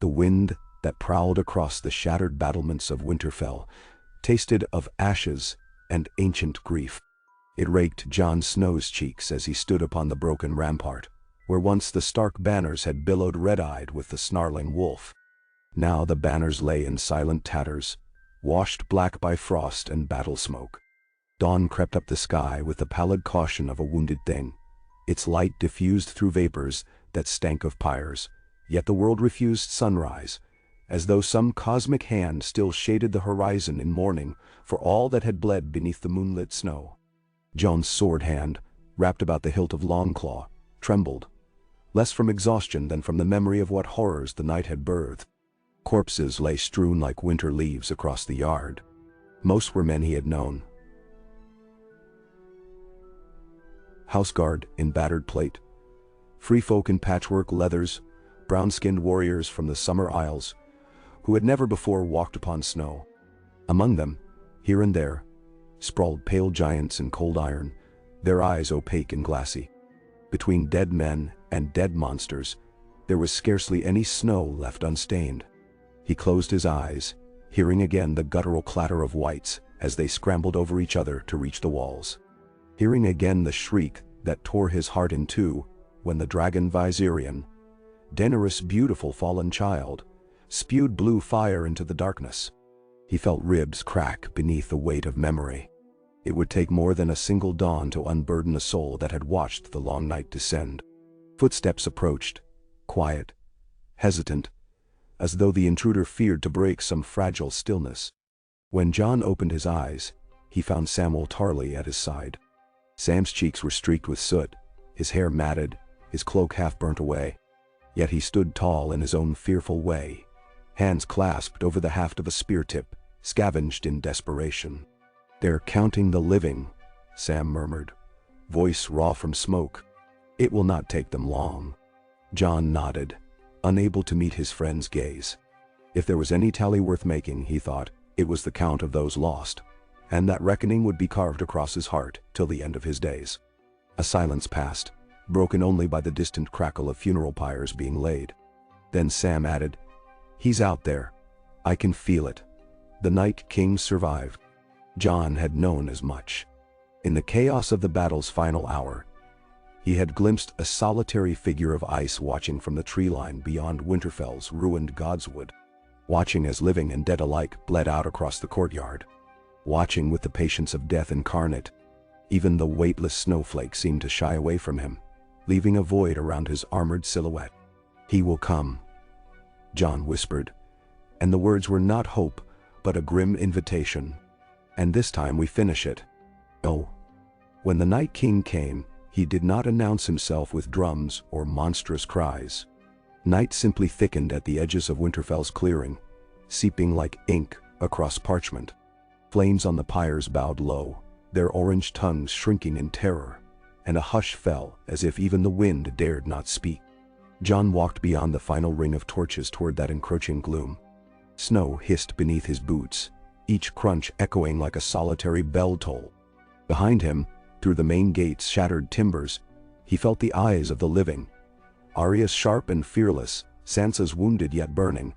The wind that prowled across the shattered battlements of Winterfell tasted of ashes and ancient grief. It raked Jon Snow's cheeks as he stood upon the broken rampart, where once the Stark banners had billowed red-eyed with the snarling wolf. Now the banners lay in silent tatters, washed black by frost and battle smoke. Dawn crept up the sky with the pallid caution of a wounded thing. Its light diffused through vapors that stank of pyres, yet the world refused sunrise, as though some cosmic hand still shaded the horizon in mourning for all that had bled beneath the moonlit snow. Jon's sword hand, wrapped about the hilt of Longclaw, trembled, less from exhaustion than from the memory of what horrors the night had birthed. Corpses lay strewn like winter leaves across the yard. Most were men he had known. Houseguard in battered plate, free folk in patchwork leathers, brown-skinned warriors from the summer isles, who had never before walked upon snow. Among them, here and there, sprawled pale giants in cold iron, their eyes opaque and glassy. Between dead men and dead monsters, there was scarcely any snow left unstained. He closed his eyes, hearing again the guttural clatter of wights as they scrambled over each other to reach the walls. Hearing again the shriek that tore his heart in two when the dragon Viserion, Daenerys' beautiful fallen child, spewed blue fire into the darkness. He felt ribs crack beneath the weight of memory. It would take more than a single dawn to unburden a soul that had watched the long night descend. Footsteps approached, quiet, hesitant, as though the intruder feared to break some fragile stillness. When Jon opened his eyes, he found Samwell Tarly at his side. Sam's cheeks were streaked with soot, his hair matted, his cloak half burnt away. Yet he stood tall in his own fearful way, hands clasped over the haft of a spear tip, scavenged in desperation. "They're counting the living," Sam murmured, voice raw from smoke. "It will not take them long." Jon nodded, unable to meet his friend's gaze. If there was any tally worth making, he thought, it was the count of those lost, and that reckoning would be carved across his heart till the end of his days. A silence passed, broken only by the distant crackle of funeral pyres being laid. Then Sam added, "He's out there. I can feel it. The Night King survived." Jon had known as much. In the chaos of the battle's final hour, he had glimpsed a solitary figure of ice watching from the tree line beyond Winterfell's ruined Godswood, watching as living and dead alike bled out across the courtyard, watching with the patience of death incarnate. Even the weightless snowflake seemed to shy away from him, leaving a void around his armored silhouette. "He will come," Jon whispered, and the words were not hope, but a grim invitation. "And this time we finish it." Oh. When the Night King came, he did not announce himself with drums or monstrous cries. Night simply thickened at the edges of Winterfell's clearing, seeping like ink across parchment. Flames on the pyres bowed low, their orange tongues shrinking in terror, and a hush fell as if even the wind dared not speak. Jon walked beyond the final ring of torches toward that encroaching gloom. Snow hissed beneath his boots, each crunch echoing like a solitary bell toll. Behind him, through the main gate's shattered timbers, he felt the eyes of the living. Arya's sharp and fearless, Sansa's wounded yet burning,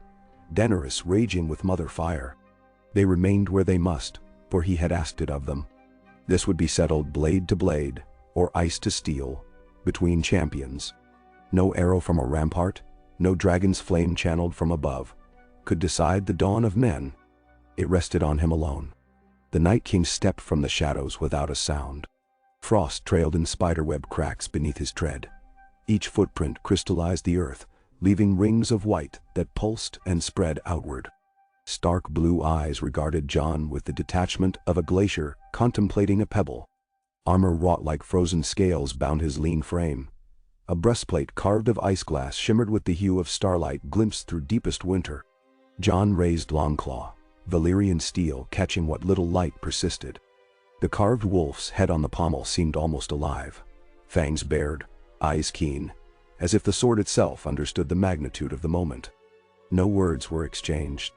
Daenerys raging with mother fire. They remained where they must, for he had asked it of them. This would be settled blade to blade, or ice to steel, between champions. No arrow from a rampart, no dragon's flame channeled from above, could decide the dawn of men. It rested on him alone. The Night King stepped from the shadows without a sound. Frost trailed in spiderweb cracks beneath his tread. Each footprint crystallized the earth, leaving rings of white that pulsed and spread outward. Stark blue eyes regarded Jon with the detachment of a glacier contemplating a pebble. Armor wrought like frozen scales bound his lean frame. A breastplate carved of ice glass shimmered with the hue of starlight glimpsed through deepest winter. Jon raised Longclaw, Valyrian steel catching what little light persisted. The carved wolf's head on the pommel seemed almost alive, fangs bared, eyes keen, as if the sword itself understood the magnitude of the moment. No words were exchanged.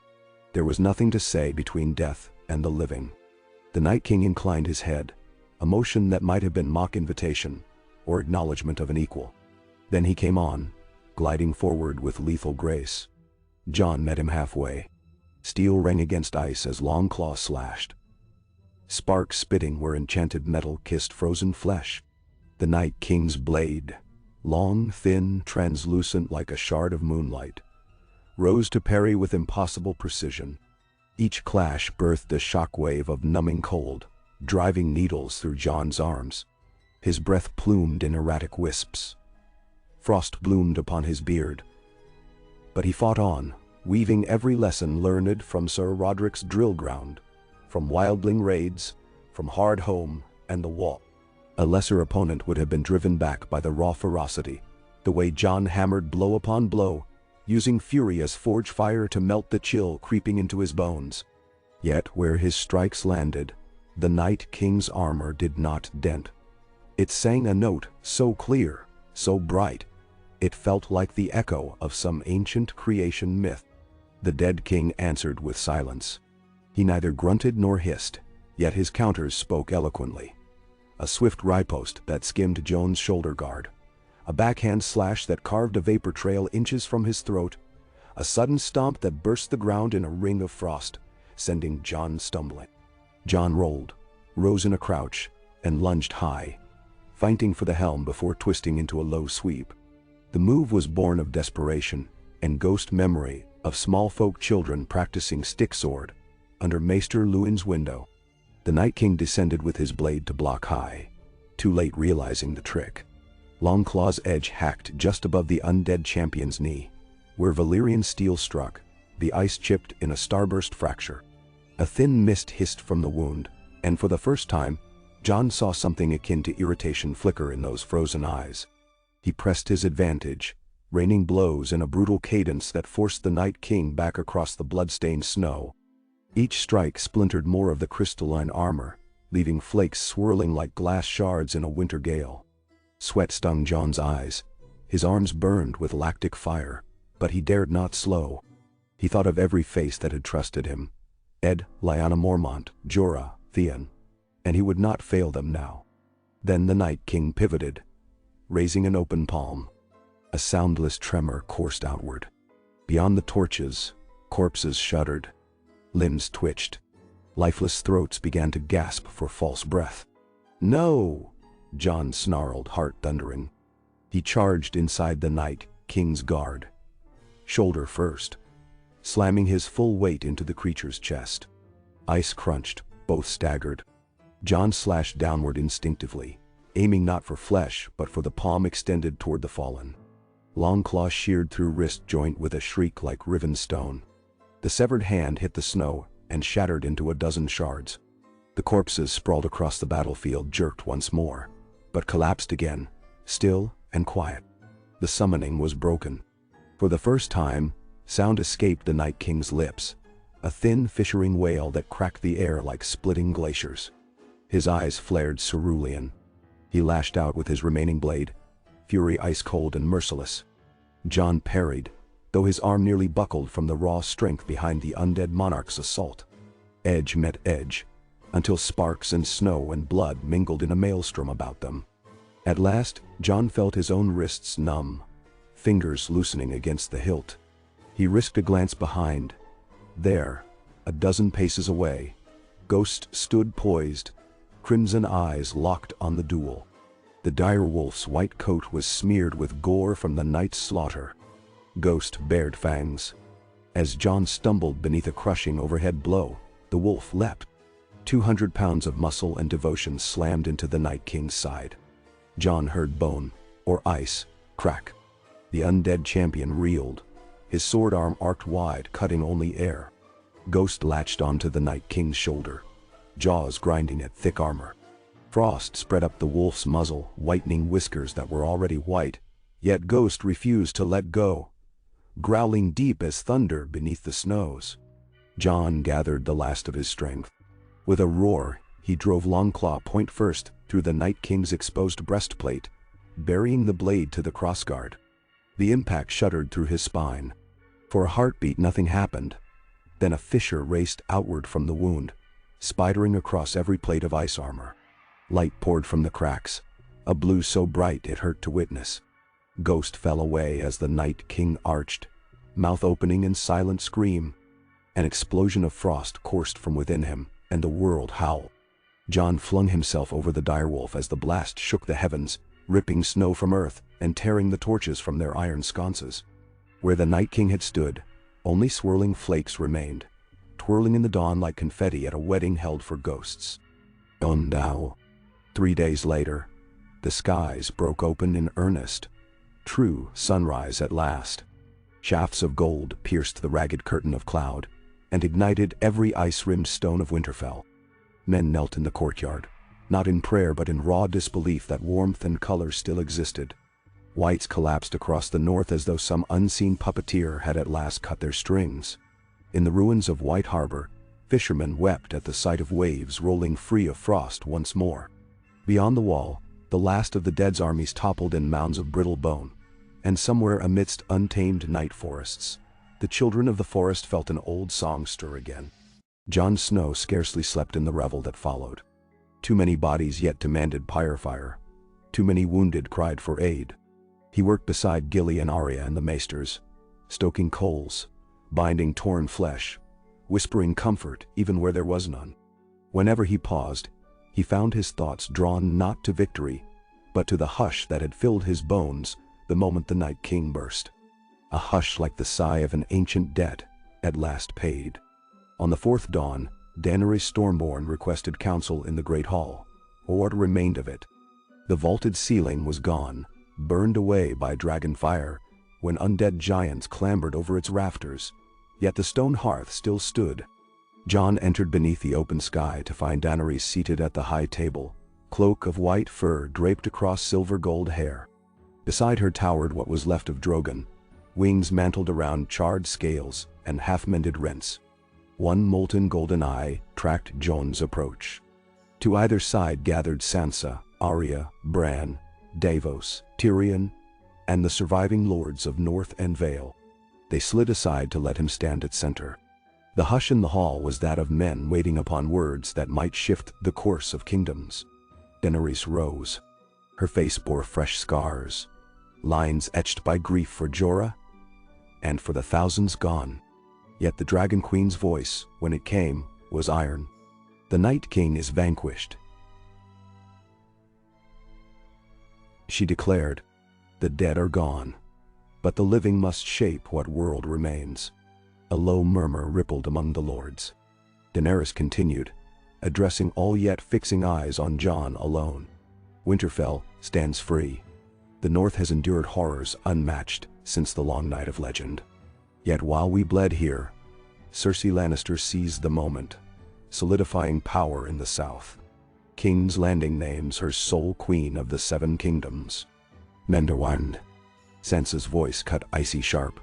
There was nothing to say between death and the living. The Night King inclined his head, a motion that might have been mock invitation or acknowledgement of an equal. Then he came on, gliding forward with lethal grace. Jon met him halfway. Steel rang against ice as Longclaw slashed. Sparks spitting where enchanted metal kissed frozen flesh. The Night King's blade, long, thin, translucent like a shard of moonlight, rose to parry with impossible precision. Each clash birthed a shockwave of numbing cold, driving needles through Jon's arms. His breath plumed in erratic wisps. Frost bloomed upon his beard. But he fought on, weaving every lesson learned from Sir Roderick's drill ground, from wildling raids, from Hardhome and the Wall. A lesser opponent would have been driven back by the raw ferocity, the way Jon hammered blow upon blow, using fury as forge fire to melt the chill creeping into his bones. Yet where his strikes landed, the Night King's armor did not dent. It sang a note so clear, so bright, it felt like the echo of some ancient creation myth. The dead king answered with silence. He neither grunted nor hissed, yet his counters spoke eloquently. A swift riposte that skimmed Jon's shoulder guard, a backhand slash that carved a vapor trail inches from his throat, a sudden stomp that burst the ground in a ring of frost, sending Jon stumbling. Jon rolled, rose in a crouch, and lunged high, fighting for the helm before twisting into a low sweep. The move was born of desperation and ghost memory of small folk children practicing stick sword under Maester Luwin's window. The Night King descended with his blade to block high, too late realizing the trick. Longclaw's edge hacked just above the undead champion's knee. Where Valyrian steel struck, the ice chipped in a starburst fracture. A thin mist hissed from the wound, and for the first time, Jon saw something akin to irritation flicker in those frozen eyes. He pressed his advantage, raining blows in a brutal cadence that forced the Night King back across the blood-stained snow. Each strike splintered more of the crystalline armor, leaving flakes swirling like glass shards in a winter gale. Sweat stung Jon's eyes. His arms burned with lactic fire, but he dared not slow. He thought of every face that had trusted him. Ed, Lyanna Mormont, Jorah, Theon. And he would not fail them now. Then the Night King pivoted, raising an open palm. A soundless tremor coursed outward. Beyond the torches, corpses shuddered. Limbs twitched. Lifeless throats began to gasp for false breath. "No!" Jon snarled, heart thundering. He charged inside the Night King's guard, shoulder first, slamming his full weight into the creature's chest. Ice crunched, both staggered. Jon slashed downward instinctively, aiming not for flesh but for the palm extended toward the fallen. Longclaw sheared through wrist joint with a shriek like riven stone. The severed hand hit the snow and shattered into a dozen shards. The corpses sprawled across the battlefield jerked once more, but collapsed again, still and quiet. The summoning was broken. For the first time, sound escaped the Night King's lips, a thin fissuring wail that cracked the air like splitting glaciers. His eyes flared cerulean. He lashed out with his remaining blade, fury ice-cold and merciless. Jon parried, though his arm nearly buckled from the raw strength behind the undead monarch's assault. Edge met edge, until sparks and snow and blood mingled in a maelstrom about them. At last, Jon felt his own wrists numb, fingers loosening against the hilt. He risked a glance behind. There, a dozen paces away, Ghost stood poised, crimson eyes locked on the duel. The dire wolf's white coat was smeared with gore from the night's slaughter. Ghost bared fangs. As Jon stumbled beneath a crushing overhead blow, the wolf leapt. 200 pounds of muscle and devotion slammed into the Night King's side. Jon heard bone, or ice, crack. The undead champion reeled, his sword arm arced wide, cutting only air. Ghost latched onto the Night King's shoulder, jaws grinding at thick armor. Frost spread up the wolf's muzzle, whitening whiskers that were already white, yet Ghost refused to let go, growling deep as thunder beneath the snows. Jon gathered the last of his strength. With a roar, he drove Longclaw point first through the Night King's exposed breastplate, burying the blade to the crossguard. The impact shuddered through his spine. For a heartbeat nothing happened. Then a fissure raced outward from the wound, spidering across every plate of ice armor. Light poured from the cracks, a blue so bright it hurt to witness. Ghost fell away as the Night King arched, mouth opening in silent scream. An explosion of frost coursed from within him, and the world howled. Jon flung himself over the direwolf as the blast shook the heavens, ripping snow from earth and tearing the torches from their iron sconces. Where the Night King had stood, only swirling flakes remained, twirling in the dawn like confetti at a wedding held for ghosts. Now, 3 days later, the skies broke open in earnest. True sunrise at last. Shafts of gold pierced the ragged curtain of cloud, and ignited every ice-rimmed stone of Winterfell. Men knelt in the courtyard, not in prayer but in raw disbelief that warmth and color still existed. Whites collapsed across the north as though some unseen puppeteer had at last cut their strings. In the ruins of White Harbor, fishermen wept at the sight of waves rolling free of frost once more. Beyond the wall, the last of the dead's armies toppled in mounds of brittle bone, and somewhere amidst untamed night forests, the children of the forest felt an old song stir again. Jon Snow scarcely slept in the revel that followed. Too many bodies yet demanded fire. Too many wounded cried for aid. He worked beside Gilly and Arya and the maesters, stoking coals, binding torn flesh, whispering comfort even where there was none. Whenever he paused, he found his thoughts drawn not to victory, but to the hush that had filled his bones the moment the Night King burst. A hush like the sigh of an ancient debt, at last paid. On the fourth dawn, Daenerys Stormborn requested counsel in the Great Hall, or what remained of it. The vaulted ceiling was gone, burned away by dragon fire, when undead giants clambered over its rafters, yet the stone hearth still stood. Jon entered beneath the open sky to find Daenerys seated at the high table, cloak of white fur draped across silver-gold hair. Beside her towered what was left of Drogon, wings mantled around charred scales and half-mended rents. One molten golden eye tracked Jon's approach. To either side gathered Sansa, Arya, Bran, Davos, Tyrion, and the surviving lords of North and Vale. They slid aside to let him stand at center. The hush in the hall was that of men waiting upon words that might shift the course of kingdoms. Daenerys rose. Her face bore fresh scars, lines etched by grief for Jorah and for the thousands gone. Yet the Dragon Queen's voice, when it came, was iron. The Night King is vanquished, she declared. The dead are gone, but the living must shape what world remains. A low murmur rippled among the lords. Daenerys continued, addressing all yet fixing eyes on Jon alone. Winterfell stands free. The North has endured horrors unmatched since the long night of legend. Yet while we bled here, Cersei Lannister seized the moment, solidifying power in the South. King's Landing names her sole queen of the 7 kingdoms. Menderwand. Sansa's voice cut icy sharp.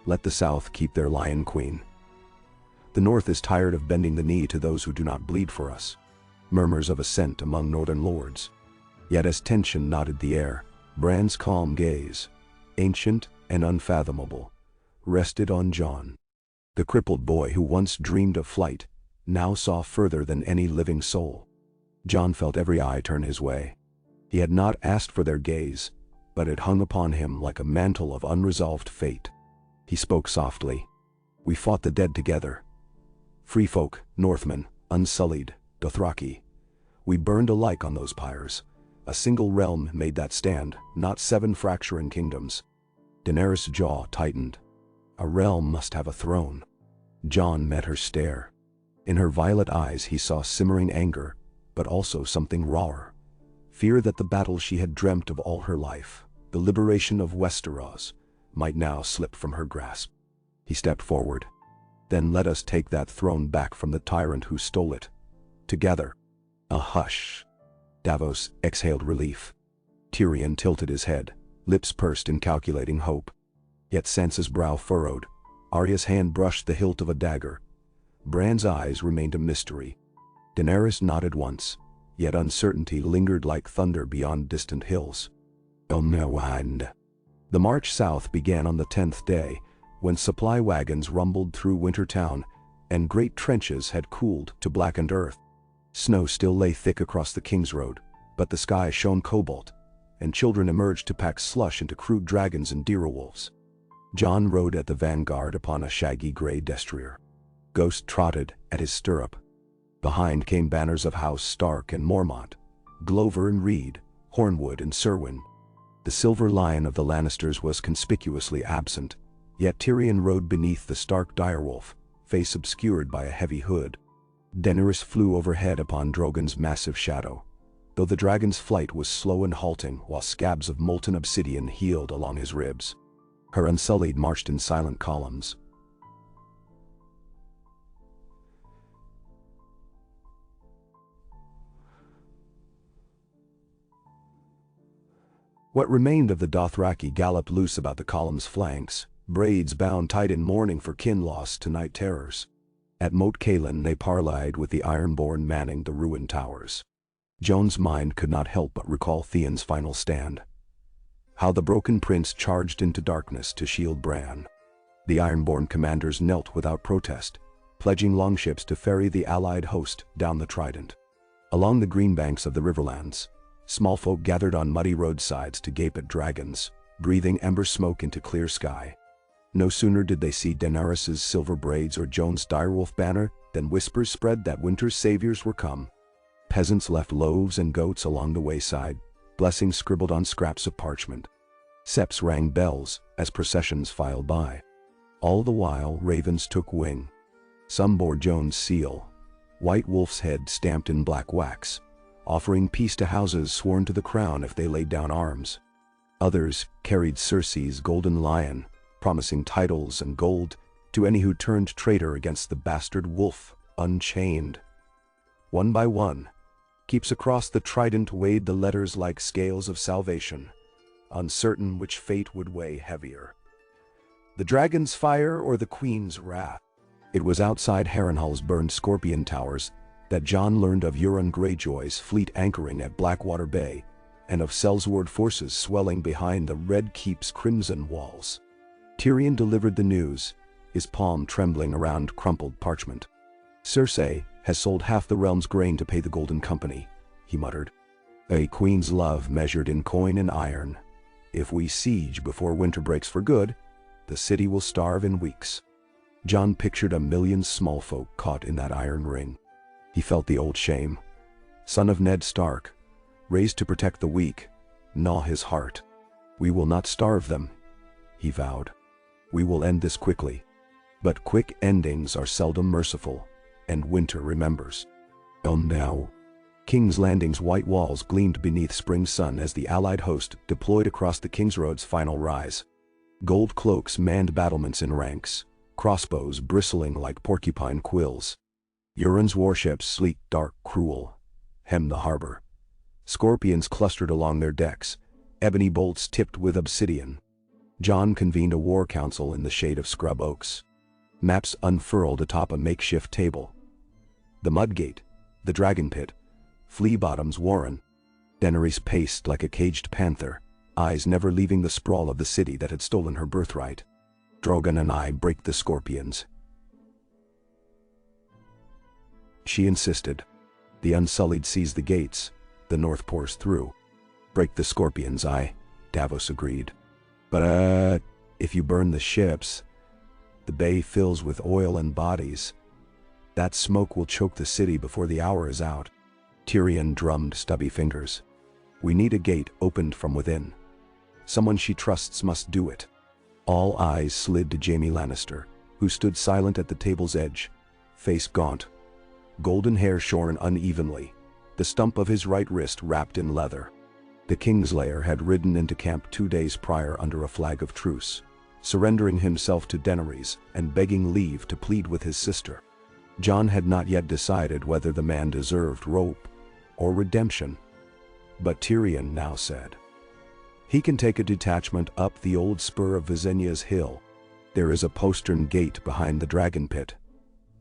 Let the South keep their Lion Queen. The North is tired of bending the knee to those who do not bleed for us. Murmurs of assent among northern lords. Yet as tension knotted the air, Bran's calm gaze, ancient and unfathomable, rested on Jon. The crippled boy who once dreamed of flight now saw further than any living soul. Jon felt every eye turn his way. He had not asked for their gaze, but it hung upon him like a mantle of unresolved fate. He spoke softly. We fought the dead together. Free folk, Northmen, unsullied, Dothraki. We burned alike on those pyres. A single realm made that stand, not 7 fracturing kingdoms. Daenerys' jaw tightened. A realm must have a throne. Jon met her stare. In her violet eyes he saw simmering anger, but also something rawer. Fear that the battle she had dreamt of all her life, the liberation of Westeros, might now slip from her grasp. He stepped forward. Then let us take that throne back from the tyrant who stole it. Together. A hush. Davos exhaled relief. Tyrion tilted his head, lips pursed in calculating hope. Yet Sansa's brow furrowed. Arya's hand brushed the hilt of a dagger. Bran's eyes remained a mystery. Daenerys nodded once, yet uncertainty lingered like thunder beyond distant hills. The march south began on the 10th day, when supply wagons rumbled through Wintertown, and great trenches had cooled to blackened earth. Snow still lay thick across the King's Road, but the sky shone cobalt, and children emerged to pack slush into crude dragons and direwolves. Jon rode at the vanguard upon a shaggy grey destrier. Ghost trotted at his stirrup. Behind came banners of House Stark and Mormont, Glover and Reed, Hornwood and Serwyn. The silver lion of the Lannisters was conspicuously absent, yet Tyrion rode beneath the Stark direwolf, face obscured by a heavy hood. Daenerys flew overhead upon Drogon's massive shadow, though the dragon's flight was slow and halting while scabs of molten obsidian healed along his ribs. Her Unsullied marched in silent columns. What remained of the Dothraki galloped loose about the column's flanks, braids bound tight in mourning for kin lost to night terrors. At Moat Cailin they parleyed with the Ironborn manning the ruined towers. Jon's mind could not help but recall Theon's final stand. How the broken prince charged into darkness to shield Bran. The Ironborn commanders knelt without protest, pledging longships to ferry the allied host down the Trident. Along the green banks of the Riverlands, small folk gathered on muddy roadsides to gape at dragons, breathing ember smoke into clear sky. No sooner did they see Daenerys' silver braids or Jon's direwolf banner than whispers spread that winter's saviors were come. Peasants left loaves and goats along the wayside, blessings scribbled on scraps of parchment. Sepps rang bells as processions filed by. All the while ravens took wing. Some bore Jon's seal, White Wolf's head stamped in black wax, offering peace to houses sworn to the crown if they laid down arms. Others carried Cersei's golden lion, promising titles and gold to any who turned traitor against the bastard wolf, unchained. One by one, keeps across the Trident weighed the letters like scales of salvation, uncertain which fate would weigh heavier. The dragon's fire or the queen's wrath? It was outside Harrenhal's burned Scorpion Towers that Jon learned of Euron Greyjoy's fleet anchoring at Blackwater Bay, and of Sellsword forces swelling behind the Red Keep's crimson walls. Tyrion delivered the news, his palm trembling around crumpled parchment. "Cersei has sold half the realm's grain to pay the Golden Company," he muttered. "A queen's love measured in coin and iron. If we siege before winter breaks for good, the city will starve in weeks." Jon pictured 1,000,000 small folk caught in that iron ring. He felt the old shame. Son of Ned Stark, raised to protect the weak, gnaw his heart. "We will not starve them," he vowed. "We will end this quickly." But quick endings are seldom merciful, and winter remembers. Now, King's Landing's white walls gleamed beneath spring sun as the allied host deployed across the King's Road's final rise. Gold cloaks manned battlements in ranks, crossbows bristling like porcupine quills. Euron's warships, sleek, dark, cruel, hemmed the harbor. Scorpions clustered along their decks, ebony bolts tipped with obsidian. Jon convened a war council in the shade of scrub oaks. Maps unfurled atop a makeshift table. The Mudgate, the Dragon Pit, Flea Bottom's Warren. Daenerys paced like a caged panther, eyes never leaving the sprawl of the city that had stolen her birthright. "Drogon and I break the Scorpions," she insisted. "The Unsullied seize the gates, the North pours through." "Break the Scorpions, Davos agreed. "But if you burn the ships, the bay fills with oil and bodies. That smoke will choke the city before the hour is out." Tyrion drummed stubby fingers. "We need a gate opened from within. Someone she trusts must do it." All eyes slid to Jaime Lannister, who stood silent at the table's edge, face gaunt, golden hair shorn unevenly, the stump of his right wrist wrapped in leather. The Kingslayer had ridden into camp 2 days prior under a flag of truce, surrendering himself to Daenerys and begging leave to plead with his sister. Jon had not yet decided whether the man deserved rope or redemption, but Tyrion now said, "He can take a detachment up the old spur of Visenya's hill. There is a postern gate behind the Dragon Pit,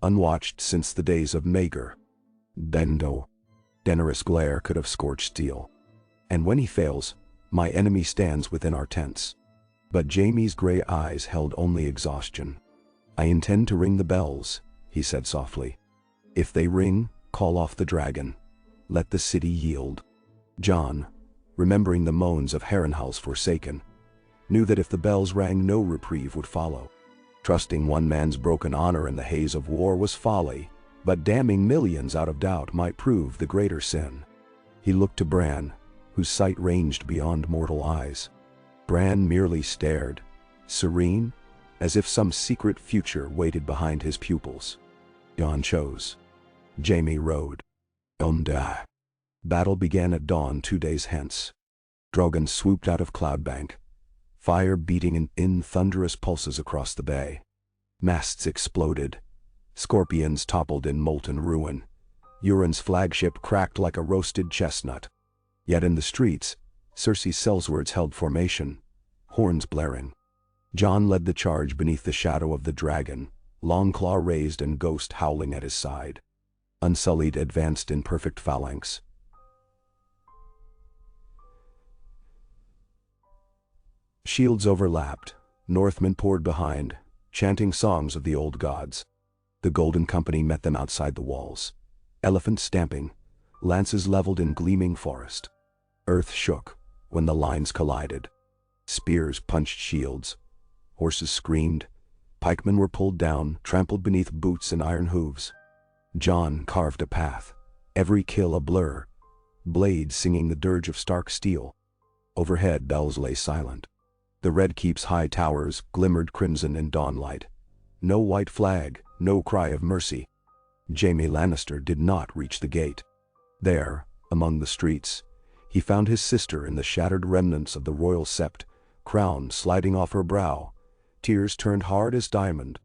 unwatched since the days of Maegor. Dendo." Daenerys' glare could have scorched steel. "And when he fails, my enemy stands within our tents." But Jaime's gray eyes held only exhaustion. "I intend to ring the bells," he said softly. "If they ring, call off the dragon. Let the city yield." Jon, remembering the moans of Harrenhal's Forsaken, knew that if the bells rang no reprieve would follow. Trusting one man's broken honor in the haze of war was folly, but damning millions out of doubt might prove the greater sin. He looked to Bran, whose sight ranged beyond mortal eyes. Bran merely stared, serene, as if some secret future waited behind his pupils. Jon chose. Jaime rode. Die. Battle began at dawn 2 days hence. Drogon swooped out of Cloudbank, fire beating in thunderous pulses across the bay. Masts exploded. Scorpions toppled in molten ruin. Euron's flagship cracked like a roasted chestnut. Yet in the streets, Cersei's sellswords held formation, horns blaring. Jon led the charge beneath the shadow of the dragon, Longclaw raised and Ghost howling at his side. Unsullied advanced in perfect phalanx. Shields overlapped, Northmen poured behind, chanting songs of the old gods. The Golden Company met them outside the walls. Elephants stamping, lances leveled in gleaming forest. Earth shook when the lines collided. Spears punched shields. Horses screamed. Pikemen were pulled down, trampled beneath boots and iron hooves. Jon carved a path, every kill a blur, blades singing the dirge of stark steel. Overhead bells lay silent. The Red Keep's high towers glimmered crimson in dawnlight. No white flag, no cry of mercy. Jaime Lannister did not reach the gate. There, among the streets, he found his sister in the shattered remnants of the royal sept, crown sliding off her brow, tears turned hard as diamond.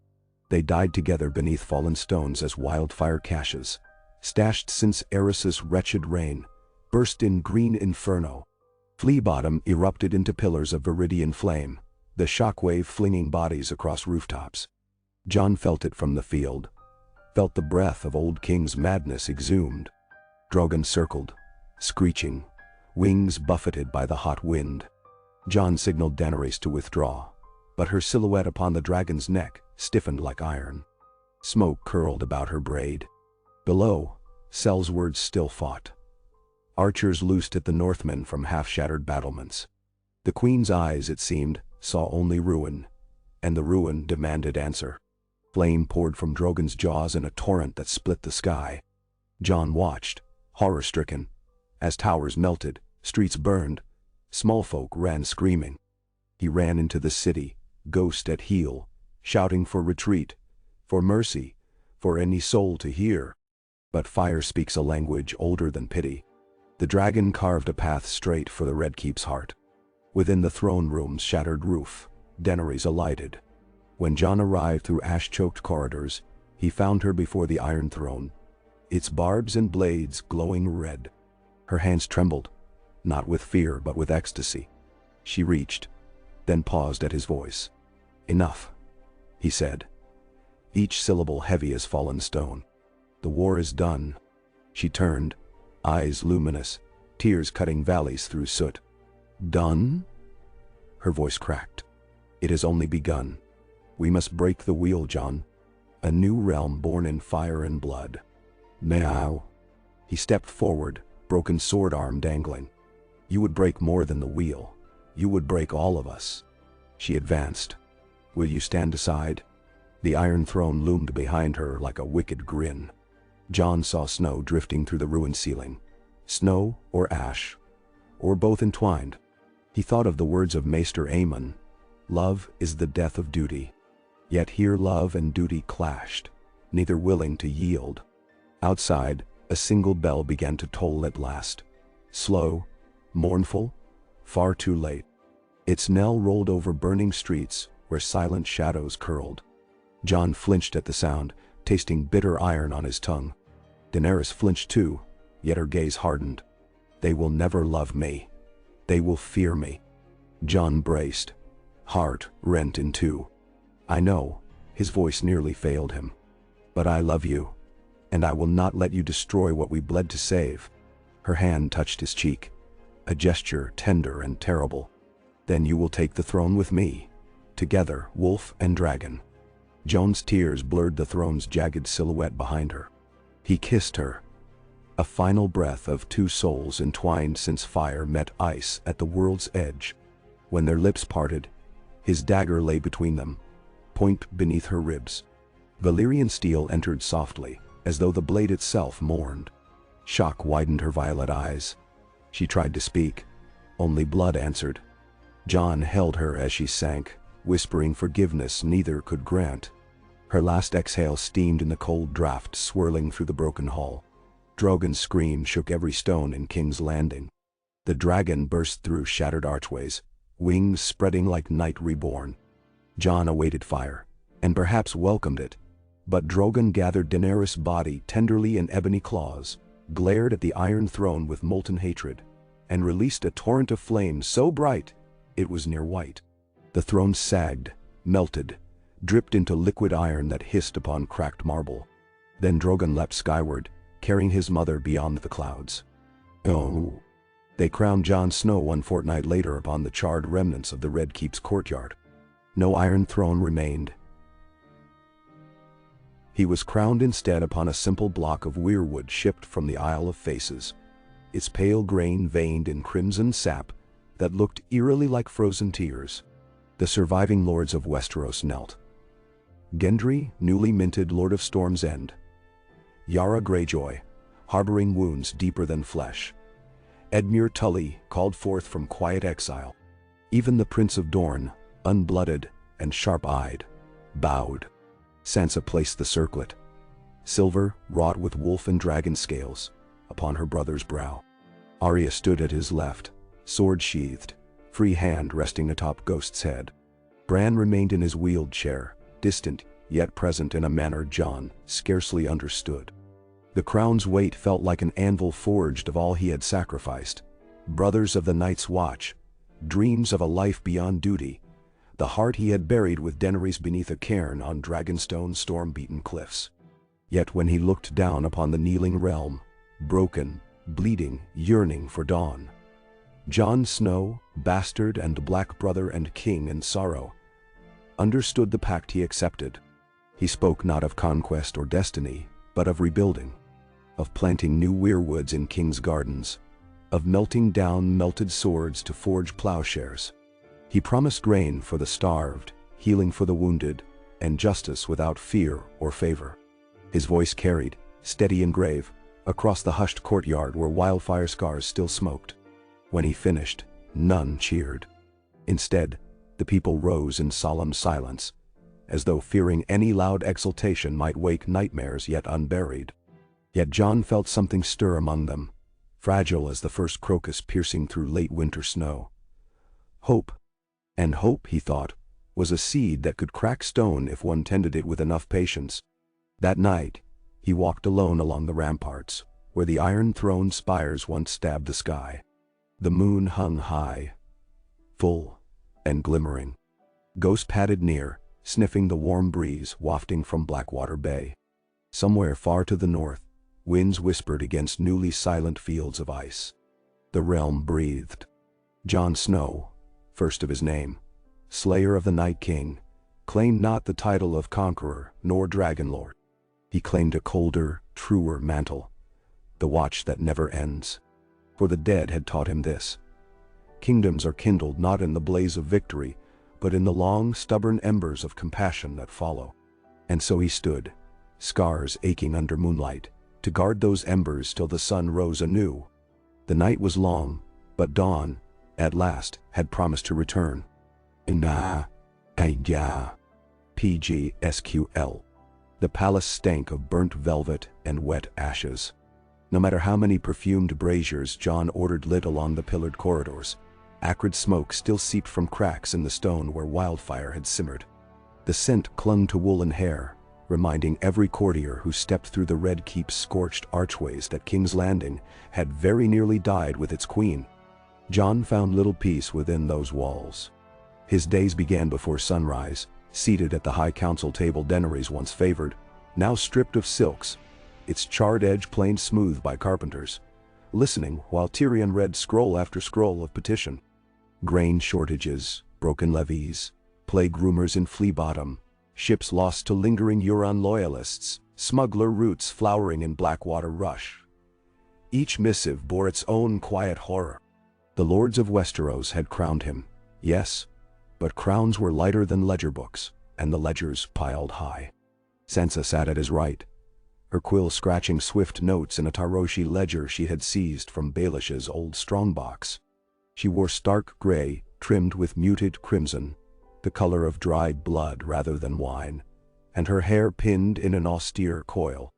They died together beneath fallen stones as wildfire caches, stashed since Eris's wretched reign, burst in green inferno. Fleabottom erupted into pillars of viridian flame, the shockwave flinging bodies across rooftops. Jon felt it from the field, felt the breath of Old King's madness exhumed. Drogon circled, screeching, wings buffeted by the hot wind. Jon signaled Daenerys to withdraw, but her silhouette upon the dragon's neck stiffened like iron. Smoke curled about her braid. Below, sellswords still fought. Archers loosed at the Northmen from half-shattered battlements. The Queen's eyes, it seemed, saw only ruin, and the ruin demanded answer. Flame poured from Drogon's jaws in a torrent that split the sky. Jon watched, horror-stricken. As towers melted, streets burned, small folk ran screaming. He ran into the city, Ghost at heel, shouting for retreat, for mercy, for any soul to hear. But fire speaks a language older than pity. The dragon carved a path straight for the Red Keep's heart. Within the throne room's shattered roof, Daenerys alighted. When Jon arrived through ash-choked corridors, he found her before the Iron Throne, its barbs and blades glowing red. Her hands trembled, not with fear but with ecstasy. She reached, then paused at his voice. "Enough," he said, each syllable heavy as fallen stone. "The war is done." She turned, eyes luminous, tears cutting valleys through soot. "Done?" Her voice cracked. "It has only begun. We must break the wheel, Jon. A new realm born in fire and blood." "Now." He stepped forward, broken sword arm dangling. "You would break more than the wheel. You would break all of us." She advanced. "Will you stand aside?" The Iron Throne loomed behind her like a wicked grin. Jon saw snow drifting through the ruined ceiling. Snow or ash, or both entwined. He thought of the words of Maester Aemon, "Love is the death of duty." Yet here love and duty clashed, neither willing to yield. Outside, a single bell began to toll at last. Slow, mournful, far too late. Its knell rolled over burning streets where silent shadows curled. Jon flinched at the sound, tasting bitter iron on his tongue. Daenerys flinched too, yet her gaze hardened. "They will never love me. They will fear me." Jon braced, heart rent in two. "I know," his voice nearly failed him. "But I love you, and I will not let you destroy what we bled to save." Her hand touched his cheek, a gesture tender and terrible. "Then you will take the throne with me, together, wolf and dragon." Jon's tears blurred the throne's jagged silhouette behind her. He kissed her, a final breath of two souls entwined since fire met ice at the world's edge. When their lips parted, His dagger lay between them, point beneath her ribs. Valyrian steel entered softly, as though the blade itself mourned. Shock widened her violet eyes. She tried to speak. Only blood answered. Jon held her as she sank, whispering forgiveness neither could grant. Her last exhale steamed in the cold draught swirling through the broken hall. Drogon's scream shook every stone in King's Landing. The dragon burst through shattered archways, wings spreading like night reborn. Jon awaited fire, and perhaps welcomed it. But Drogon gathered Daenerys' body tenderly in ebony claws, glared at the Iron Throne with molten hatred, and released a torrent of flame so bright it was near white. The throne sagged, melted, dripped into liquid iron that hissed upon cracked marble. Then Drogon leapt skyward, carrying his mother beyond the clouds. Oh! They crowned Jon Snow one fortnight later upon the charred remnants of the Red Keep's courtyard. No Iron Throne remained. He was crowned instead upon a simple block of weirwood shipped from the Isle of Faces, its pale grain veined in crimson sap that looked eerily like frozen tears. The surviving lords of Westeros knelt. Gendry, newly minted Lord of Storm's End. Yara Greyjoy, harboring wounds deeper than flesh. Edmure Tully, called forth from quiet exile. Even the Prince of Dorne, unblooded and sharp-eyed, bowed. Sansa placed the circlet, silver, wrought with wolf and dragon scales, upon her brother's brow. Arya stood at his left, sword sheathed, free hand resting atop Ghost's head. Bran remained in his wheeled chair, distant yet present in a manner Jon scarcely understood. The crown's weight felt like an anvil forged of all he had sacrificed. Brothers of the Night's Watch, dreams of a life beyond duty, the heart he had buried with Daenerys beneath a cairn on Dragonstone's storm-beaten cliffs. Yet when he looked down upon the kneeling realm, broken, bleeding, yearning for dawn, Jon Snow, bastard and black brother and king in sorrow, understood the pact he accepted. He spoke not of conquest or destiny, but of rebuilding, of planting new weirwoods in king's gardens, of melting down melted swords to forge plowshares. He promised rain for the starved, healing for the wounded, and justice without fear or favor. His voice carried, steady and grave, across the hushed courtyard where wildfire scars still smoked. When he finished, none cheered. Instead, the people rose in solemn silence, as though fearing any loud exultation might wake nightmares yet unburied. Yet Jon felt something stir among them, fragile as the first crocus piercing through late winter snow. Hope. And hope, he thought, was a seed that could crack stone if one tended it with enough patience. That night, he walked alone along the ramparts, where the Iron Throne spires once stabbed the sky. The moon hung high, full, and glimmering. Ghost padded near, sniffing the warm breeze wafting from Blackwater Bay. Somewhere far to the north, winds whispered against newly silent fields of ice. The realm breathed. Jon Snow, first of his name, slayer of the Night King, claimed not the title of conqueror nor dragonlord. He claimed a colder, truer mantle, the watch that never ends. For the dead had taught him this: kingdoms are kindled not in the blaze of victory, but in the long, stubborn embers of compassion that follow. And so he stood, scars aching under moonlight, to guard those embers till the sun rose anew. The night was long, but dawn, at last, had promised to return. PGSQL. The palace stank of burnt velvet and wet ashes. No matter how many perfumed braziers Jon ordered lit along the pillared corridors, acrid smoke still seeped from cracks in the stone where wildfire had simmered. The scent clung to woolen hair, reminding every courtier who stepped through the Red Keep's scorched archways that King's Landing had very nearly died with its queen. Jon found little peace within those walls. His days began before sunrise, seated at the high council table Daenerys once favored, now stripped of silks, its charred edge planed smooth by carpenters, listening while Tyrion read scroll after scroll of petition. Grain shortages, broken levees, plague rumors in Flea Bottom, ships lost to lingering Euron loyalists, smuggler routes flowering in Blackwater Rush. Each missive bore its own quiet horror. The lords of Westeros had crowned him, yes, but crowns were lighter than ledger books, and the ledgers piled high. Sansa sat at his right, her quill scratching swift notes in a Taroshi ledger she had seized from Baelish's old strongbox. She wore stark gray, trimmed with muted crimson, the color of dried blood rather than wine, and her hair pinned in an austere coil.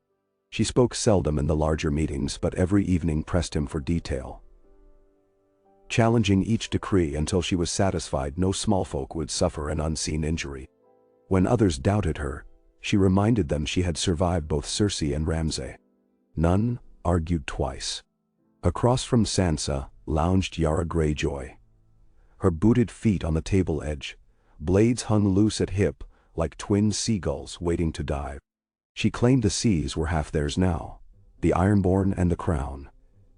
She spoke seldom in the larger meetings, but every evening pressed him for detail, challenging each decree until she was satisfied no small folk would suffer an unseen injury. When others doubted her, she reminded them she had survived both Cersei and Ramsay. None argued twice. Across from Sansa lounged Yara Greyjoy, her booted feet on the table edge, blades hung loose at hip like twin seagulls waiting to dive. She claimed the seas were half theirs now, the Ironborn and the Crown,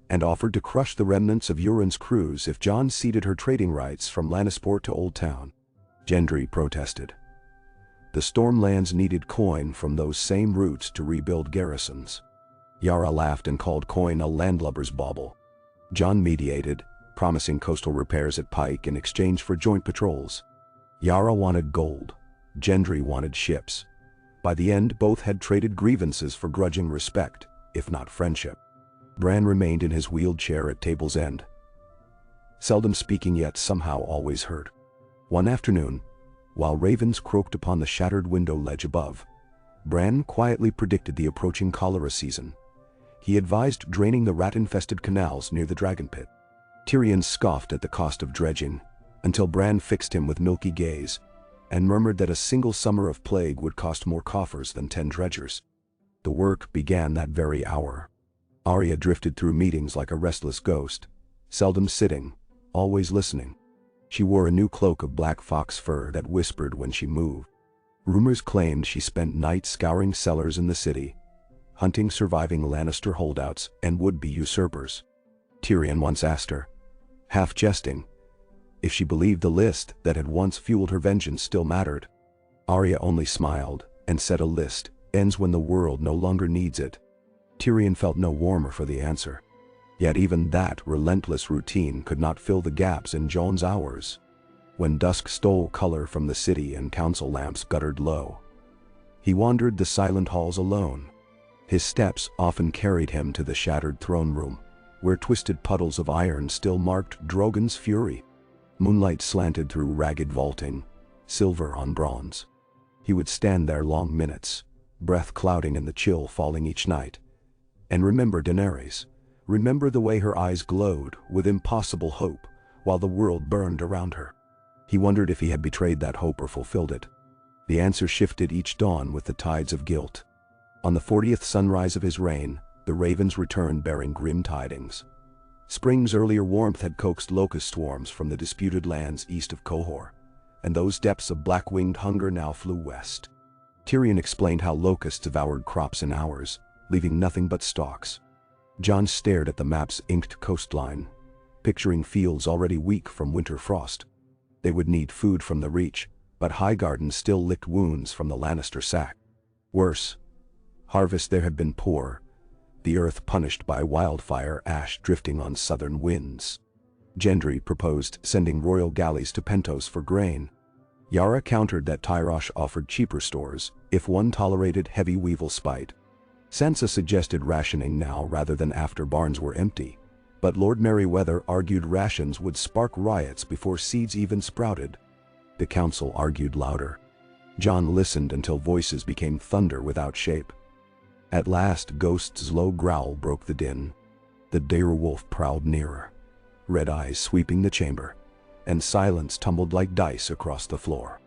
and offered to crush the remnants of Euron's crews if Jon ceded her trading rights from Lannisport to Old Town. Gendry protested. The Stormlands needed coin from those same routes to rebuild garrisons. Yara laughed and called coin a landlubber's bauble. Jon mediated, promising coastal repairs at Pike in exchange for joint patrols. Yara wanted gold. Gendry wanted ships. By the end, both had traded grievances for grudging respect, if not friendship. Bran remained in his wheeled chair at table's end, seldom speaking yet somehow always heard. One afternoon, while ravens croaked upon the shattered window ledge above, Bran quietly predicted the approaching cholera season. He advised draining the rat-infested canals near the dragon pit. Tyrion scoffed at the cost of dredging, until Bran fixed him with milky gaze, and murmured that a single summer of plague would cost more coffers than 10 dredgers. The work began that very hour. Arya drifted through meetings like a restless ghost, seldom sitting, always listening. She wore a new cloak of black fox fur that whispered when she moved. Rumors claimed she spent nights scouring cellars in the city, hunting surviving Lannister holdouts and would-be usurpers. Tyrion once asked her, half jesting, if she believed the list that had once fueled her vengeance still mattered. Arya only smiled and said a list ends when the world no longer needs it. Tyrion felt no warmer for the answer. Yet even that relentless routine could not fill the gaps in Jon's hours. When dusk stole color from the city and council lamps guttered low, he wandered the silent halls alone. His steps often carried him to the shattered throne room, where twisted puddles of iron still marked Drogon's fury. Moonlight slanted through ragged vaulting, silver on bronze. He would stand there long minutes, breath clouding in the chill falling each night, and remember Daenerys, remember the way her eyes glowed with impossible hope while the world burned around her. He wondered if he had betrayed that hope or fulfilled it. The answer shifted each dawn with the tides of guilt. On the 40th sunrise of his reign, the ravens returned bearing grim tidings. Spring's earlier warmth had coaxed locust swarms from the disputed lands east of Qohor, and those depths of black-winged hunger now flew west. Tyrion explained how locusts devoured crops in hours, leaving nothing but stalks. Jon stared at the map's inked coastline, picturing fields already weak from winter frost. They would need food from the Reach, but Highgarden still licked wounds from the Lannister sack. Worse, harvests there had been poor, the earth punished by wildfire ash drifting on southern winds. Gendry proposed sending royal galleys to Pentos for grain. Yara countered that Tyrosh offered cheaper stores if one tolerated heavy weevil spite. Sansa suggested rationing now rather than after barns were empty, but Lord Merryweather argued rations would spark riots before seeds even sprouted. The council argued louder. Jon listened until voices became thunder without shape. At last Ghost's low growl broke the din. The direwolf prowled nearer, red eyes sweeping the chamber, and silence tumbled like dice across the floor.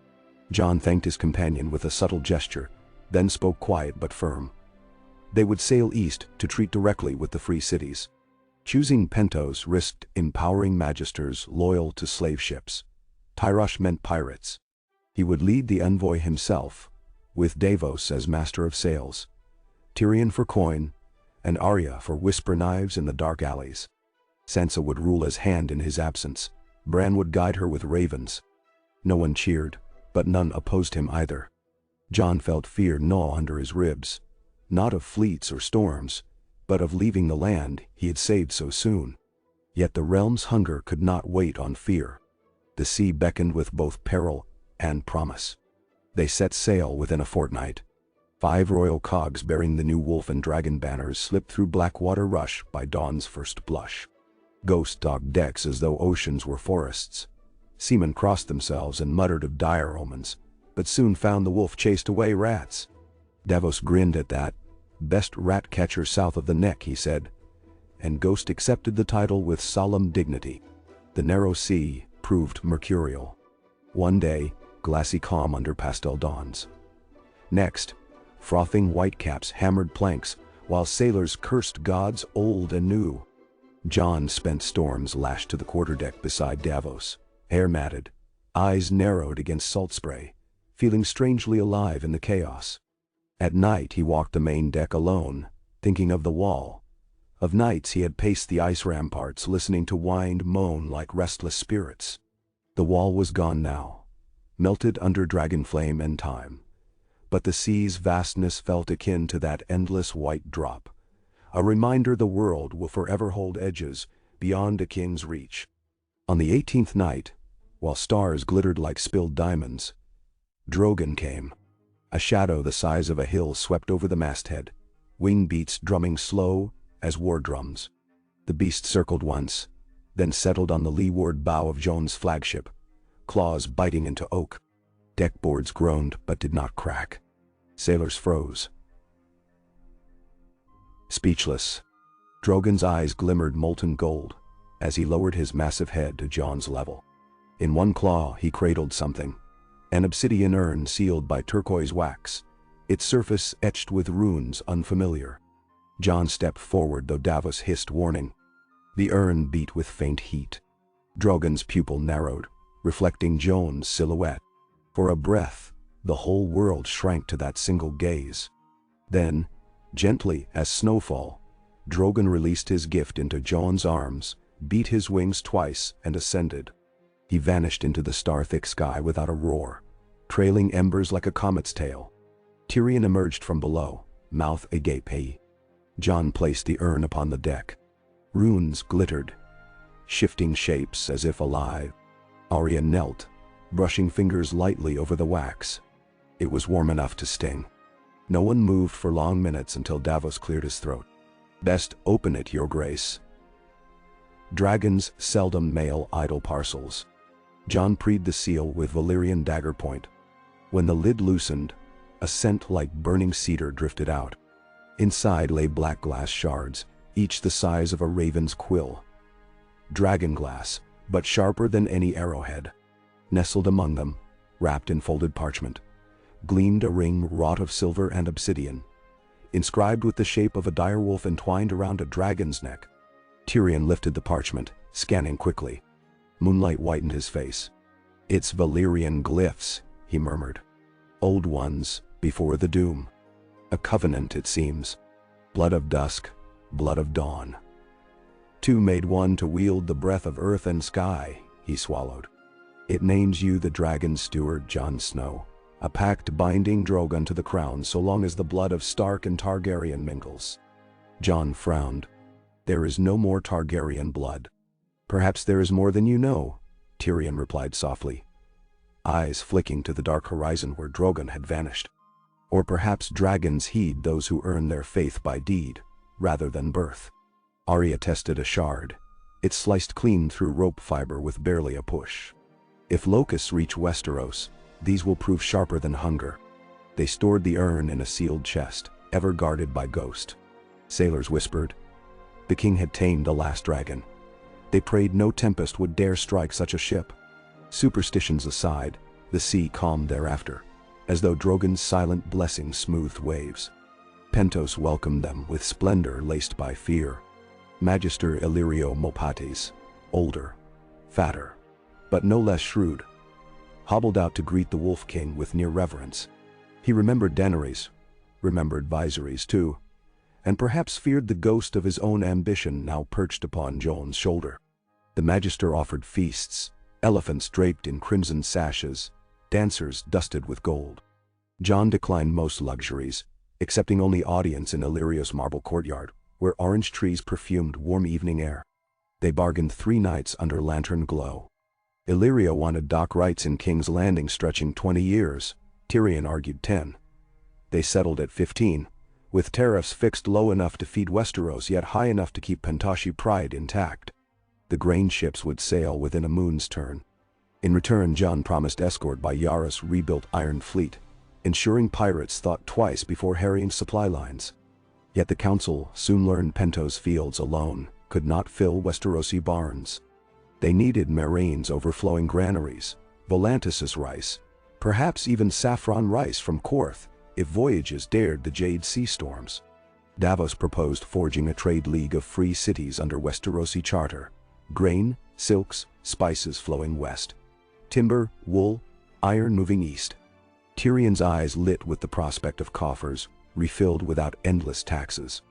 Jon thanked his companion with a subtle gesture, then spoke quiet but firm. They would sail east to treat directly with the free cities. Choosing Pentos risked empowering magisters loyal to slave ships. Tyrosh meant pirates. He would lead the envoy himself, with Davos as master of sails, Tyrion for coin, and Arya for whisper knives in the dark alleys. Sansa would rule as hand in his absence. Bran would guide her with ravens. No one cheered, but none opposed him either. Jon felt fear gnaw under his ribs, not of fleets or storms, but of leaving the land he had saved so soon. Yet the realm's hunger could not wait on fear. The sea beckoned with both peril and promise. They set sail within a fortnight. 5 royal cogs bearing the new wolf and dragon banners slipped through Blackwater Rush by dawn's first blush. Ghosts dogged decks as though oceans were forests. Seamen crossed themselves and muttered of dire omens, but soon found the wolf chased away rats. Davos grinned at that. Best rat catcher south of the neck, he said, and Ghost accepted the title with solemn dignity. The narrow sea proved mercurial. One day, glassy calm under pastel dawns. Next, frothing whitecaps hammered planks, while sailors cursed gods old and new. Jon spent storms lashed to the quarterdeck beside Davos, hair matted, eyes narrowed against salt spray, feeling strangely alive in the chaos. At night he walked the main deck alone, thinking of the wall. Of nights he had paced the ice ramparts, listening to wind moan like restless spirits. The wall was gone now, melted under dragon flame and time. But the sea's vastness felt akin to that endless white drop, a reminder the world will forever hold edges beyond a king's reach. On the 18th night, while stars glittered like spilled diamonds, Drogon came. A shadow the size of a hill swept over the masthead, wing beats drumming slow as war drums. The beast circled once, then settled on the leeward bow of Jon's flagship, claws biting into oak. Deck boards groaned but did not crack. Sailors froze. Speechless, Drogon's eyes glimmered molten gold as he lowered his massive head to Jon's level. In one claw he cradled something, an obsidian urn sealed by turquoise wax, its surface etched with runes unfamiliar. Jon stepped forward, though Davos hissed warning. The urn beat with faint heat. Drogon's pupil narrowed, reflecting Jon's silhouette. For a breath, the whole world shrank to that single gaze. Then, gently as snowfall, Drogon released his gift into Jon's arms, beat his wings twice, and ascended. He vanished into the star-thick sky without a roar, trailing embers like a comet's tail. Tyrion emerged from below, mouth agape. Jon placed the urn upon the deck. Runes glittered, shifting shapes as if alive. Arya knelt, brushing fingers lightly over the wax. It was warm enough to sting. No one moved for long minutes until Davos cleared his throat. "Best open it, Your Grace." Dragons seldom mail idle parcels. Jon preed the seal with Valyrian dagger point. When the lid loosened, a scent like burning cedar drifted out. Inside lay black glass shards, each the size of a raven's quill. Dragon glass, but sharper than any arrowhead. Nestled among them, wrapped in folded parchment, gleamed a ring wrought of silver and obsidian, inscribed with the shape of a direwolf entwined around a dragon's neck. Tyrion lifted the parchment, scanning quickly. Moonlight whitened his face. "It's Valyrian glyphs," he murmured. "Old ones, before the doom. A covenant, it seems. Blood of dusk, blood of dawn. Two made one to wield the breath of earth and sky," he swallowed. "It names you the dragon steward, Jon Snow. A pact binding Drogon to the crown so long as the blood of Stark and Targaryen mingles." Jon frowned. "There is no more Targaryen blood." "Perhaps there is more than you know," Tyrion replied softly, eyes flicking to the dark horizon where Drogon had vanished. "Or perhaps dragons heed those who earn their faith by deed, rather than birth." Arya tested a shard. It sliced clean through rope fiber with barely a push. "If locusts reach Westeros, these will prove sharper than hunger." They stored the urn in a sealed chest, ever guarded by Ghost. Sailors whispered. The king had tamed the last dragon. They prayed no tempest would dare strike such a ship. Superstitions aside, the sea calmed thereafter, as though Drogon's silent blessing smoothed waves. Pentos welcomed them with splendor laced by fear. Magister Illyrio Mopates, older, fatter, but no less shrewd, hobbled out to greet the Wolf King with near reverence. He remembered Daenerys, remembered Viserys too, and perhaps feared the ghost of his own ambition now perched upon Jon's shoulder. The Magister offered feasts, elephants draped in crimson sashes, dancers dusted with gold. Jon declined most luxuries, accepting only audience in Illyrio's marble courtyard, where orange trees perfumed warm evening air. They bargained 3 nights under lantern glow. Illyria wanted dock rights in King's Landing stretching 20 years, Tyrion argued 10. They settled at 15, with tariffs fixed low enough to feed Westeros yet high enough to keep Pentoshi pride intact. The grain ships would sail within a moon's turn. In return, Jon promised escort by Yara's rebuilt Iron Fleet, ensuring pirates thought twice before harrying supply lines. Yet the council soon learned Pentos fields alone could not fill Westerosi barns. They needed Meereen's overflowing granaries, Volantis's rice, perhaps even saffron rice from Korth, if voyages dared the Jade Sea storms. Davos proposed forging a trade league of free cities under Westerosi charter. Grain, silks, spices flowing west. Timber, wool, iron moving east. Tyrion's eyes lit with the prospect of coffers, refilled without endless taxes.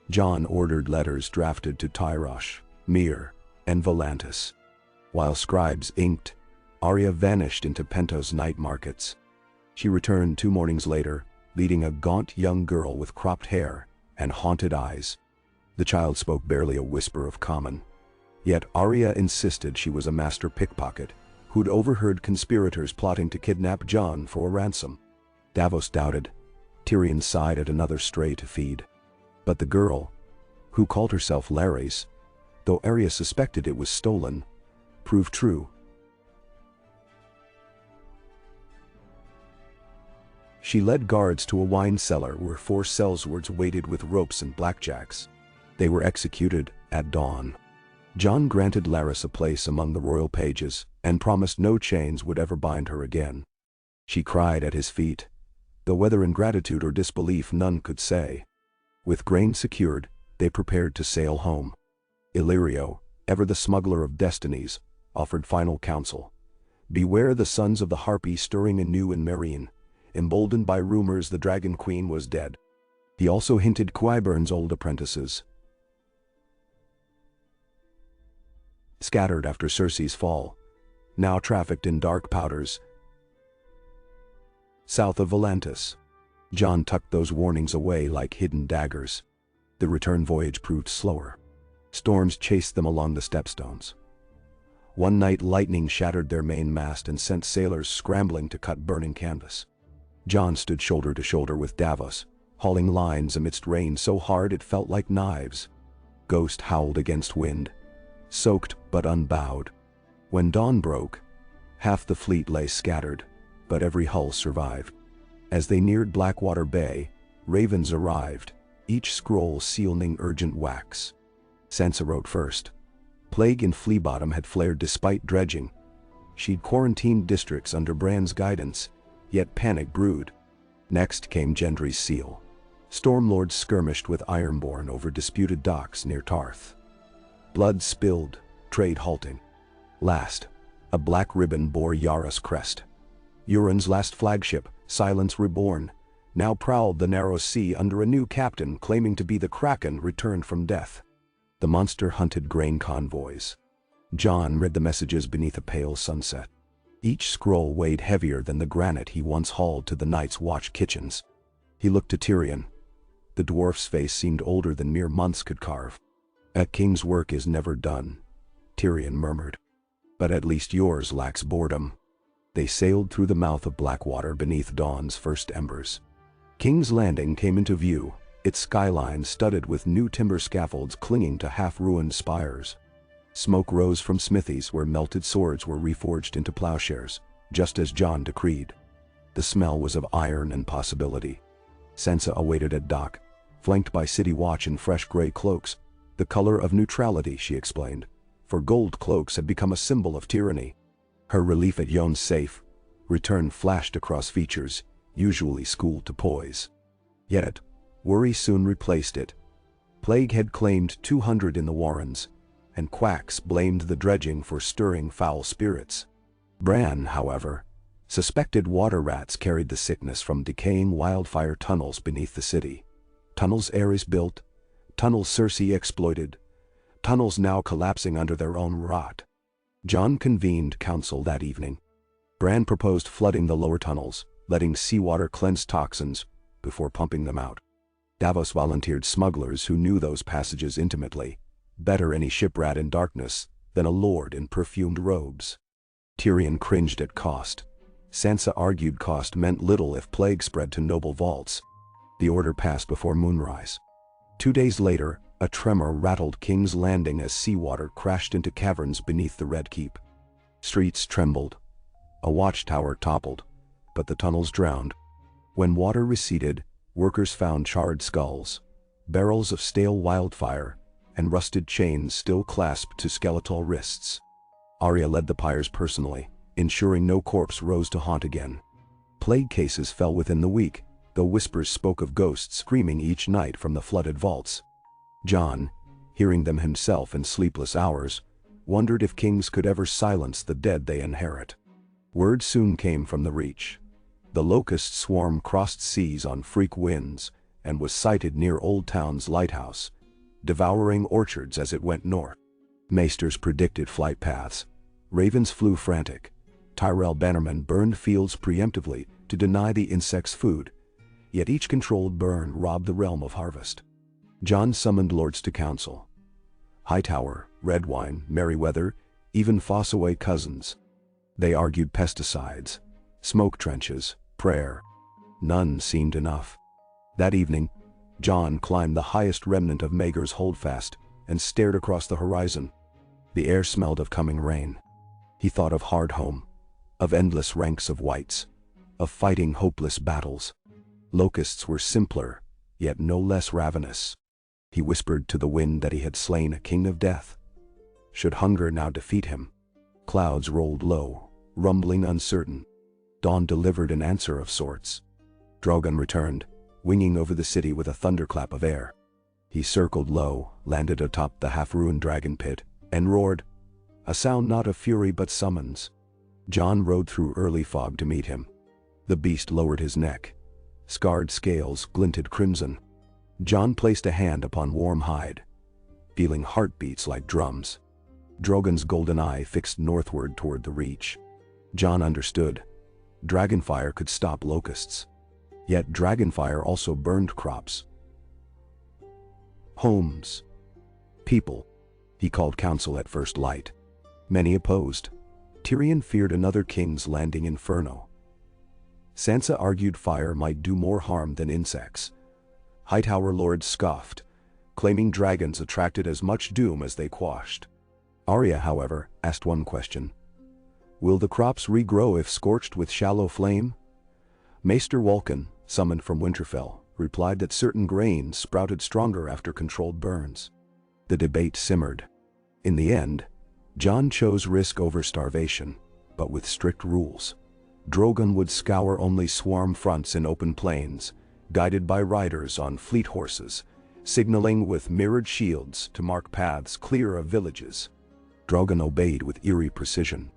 Jon ordered letters drafted to Tyrosh, Myr, and Volantis. While scribes inked, Arya vanished into Pentos night markets. She returned 2 mornings later, leading a gaunt young girl with cropped hair and haunted eyes. The child spoke barely a whisper of common. Yet Arya insisted she was a master pickpocket, who'd overheard conspirators plotting to kidnap Jon for a ransom. Davos doubted. Tyrion sighed at another stray to feed. But the girl, who called herself Lares, though Arya suspected it was stolen, proved true. She led guards to a wine cellar where 4 sellswords waited with ropes and blackjacks. They were executed at dawn. Jon granted Lares a place among the royal pages and promised no chains would ever bind her again. She cried at his feet, though whether in gratitude or disbelief none could say. With grain secured, they prepared to sail home. Illyrio, ever the smuggler of destinies, offered final counsel. Beware the sons of the Harpy stirring anew in Meereen. Emboldened by rumors the Dragon Queen was dead. He also hinted Qyburn's old apprentices, scattered after Cersei's fall, now trafficked in dark powders south of Volantis. Jon tucked those warnings away like hidden daggers. The return voyage proved slower. Storms chased them along the stepstones. One night lightning shattered their mainmast and sent sailors scrambling to cut burning canvas. Jon stood shoulder to shoulder with Davos, hauling lines amidst rain so hard it felt like knives. Ghost howled against wind, soaked but unbowed. When dawn broke, half the fleet lay scattered, but every hull survived. As they neared Blackwater Bay, ravens arrived, each scroll sealing urgent wax. Sansa wrote first. Plague in Fleabottom had flared despite dredging. She'd quarantined districts under Bran's guidance, yet panic brewed. Next came Gendry's seal. Stormlords skirmished with Ironborn over disputed docks near Tarth. Blood spilled, trade halting. Last, a black ribbon bore Yara's crest. Euron's last flagship, Silence Reborn, now prowled the narrow sea under a new captain claiming to be the Kraken returned from death. The monster hunted grain convoys. Jon read the messages beneath a pale sunset. Each scroll weighed heavier than the granite he once hauled to the Night's Watch kitchens. He looked to Tyrion. The dwarf's face seemed older than mere months could carve. "A king's work is never done," Tyrion murmured. "But at least yours lacks boredom." They sailed through the mouth of Blackwater beneath dawn's first embers. King's Landing came into view, its skyline studded with new timber scaffolds clinging to half-ruined spires. Smoke rose from smithies where melted swords were reforged into plowshares, just as Jon decreed. The smell was of iron and possibility. Sansa awaited at dock, flanked by city watch in fresh gray cloaks, the color of neutrality, she explained, for gold cloaks had become a symbol of tyranny. Her relief at Yon's safe return flashed across features, usually schooled to poise. Yet, worry soon replaced it. Plague had claimed 200 in the Warrens, and quacks blamed the dredging for stirring foul spirits. Bran, however, suspected water rats carried the sickness from decaying wildfire tunnels beneath the city. Tunnels Aerys built, tunnels Cersei exploited, tunnels now collapsing under their own rot. Jon convened council that evening. Bran proposed flooding the lower tunnels, letting seawater cleanse toxins before pumping them out. Davos volunteered smugglers who knew those passages intimately. Better any shiprat in darkness than a lord in perfumed robes. Tyrion cringed at cost. Sansa argued cost meant little if plague spread to noble vaults. The order passed before moonrise. 2 days later, a tremor rattled King's Landing as seawater crashed into caverns beneath the Red Keep. Streets trembled. A watchtower toppled, but the tunnels drowned. When water receded, workers found charred skulls, barrels of stale wildfire, and rusted chains still clasped to skeletal wrists. Arya led the pyres personally, ensuring no corpse rose to haunt again. Plague cases fell within the week, though whispers spoke of ghosts screaming each night from the flooded vaults. Jon, hearing them himself in sleepless hours, wondered if kings could ever silence the dead they inherit. Word soon came from the Reach. The locust swarm crossed seas on freak winds and was sighted near Old Town's lighthouse, devouring orchards as it went north. Maesters predicted flight paths. Ravens flew frantic. Tyrell bannermen burned fields preemptively to deny the insects food, yet each controlled burn robbed the realm of harvest. Jon summoned lords to council. Hightower, Redwine, Merryweather, even Fossaway cousins. They argued pesticides, smoke trenches, prayer. None seemed enough. That evening, Jon climbed the highest remnant of Maegor's holdfast and stared across the horizon. The air smelled of coming rain. He thought of Hardhome, of endless ranks of whites, of fighting hopeless battles. Locusts were simpler, yet no less ravenous. He whispered to the wind that he had slain a king of death. Should hunger now defeat him? Clouds rolled low, rumbling uncertain. Dawn delivered an answer of sorts. Drogon returned, winging over the city with a thunderclap of air. He circled low, landed atop the half-ruined dragon pit, and roared, a sound not of fury but summons. Jon rode through early fog to meet him. The beast lowered his neck. Scarred scales glinted crimson. Jon placed a hand upon warm hide, feeling heartbeats like drums. Drogon's golden eye fixed northward toward the Reach. Jon understood. Dragonfire could stop locusts. Yet dragonfire also burned crops, homes, people. He called council at first light. Many opposed. Tyrion feared another King's Landing inferno. Sansa argued fire might do more harm than insects. Hightower lords scoffed, claiming dragons attracted as much doom as they quashed. Arya, however, asked one question. Will the crops regrow if scorched with shallow flame? Maester Walken, summoned from Winterfell, replied that certain grains sprouted stronger after controlled burns. The debate simmered. In the end, Jon chose risk over starvation, but with strict rules. Drogon would scour only swarm fronts in open plains, guided by riders on fleet horses, signaling with mirrored shields to mark paths clear of villages. Drogon obeyed with eerie precision.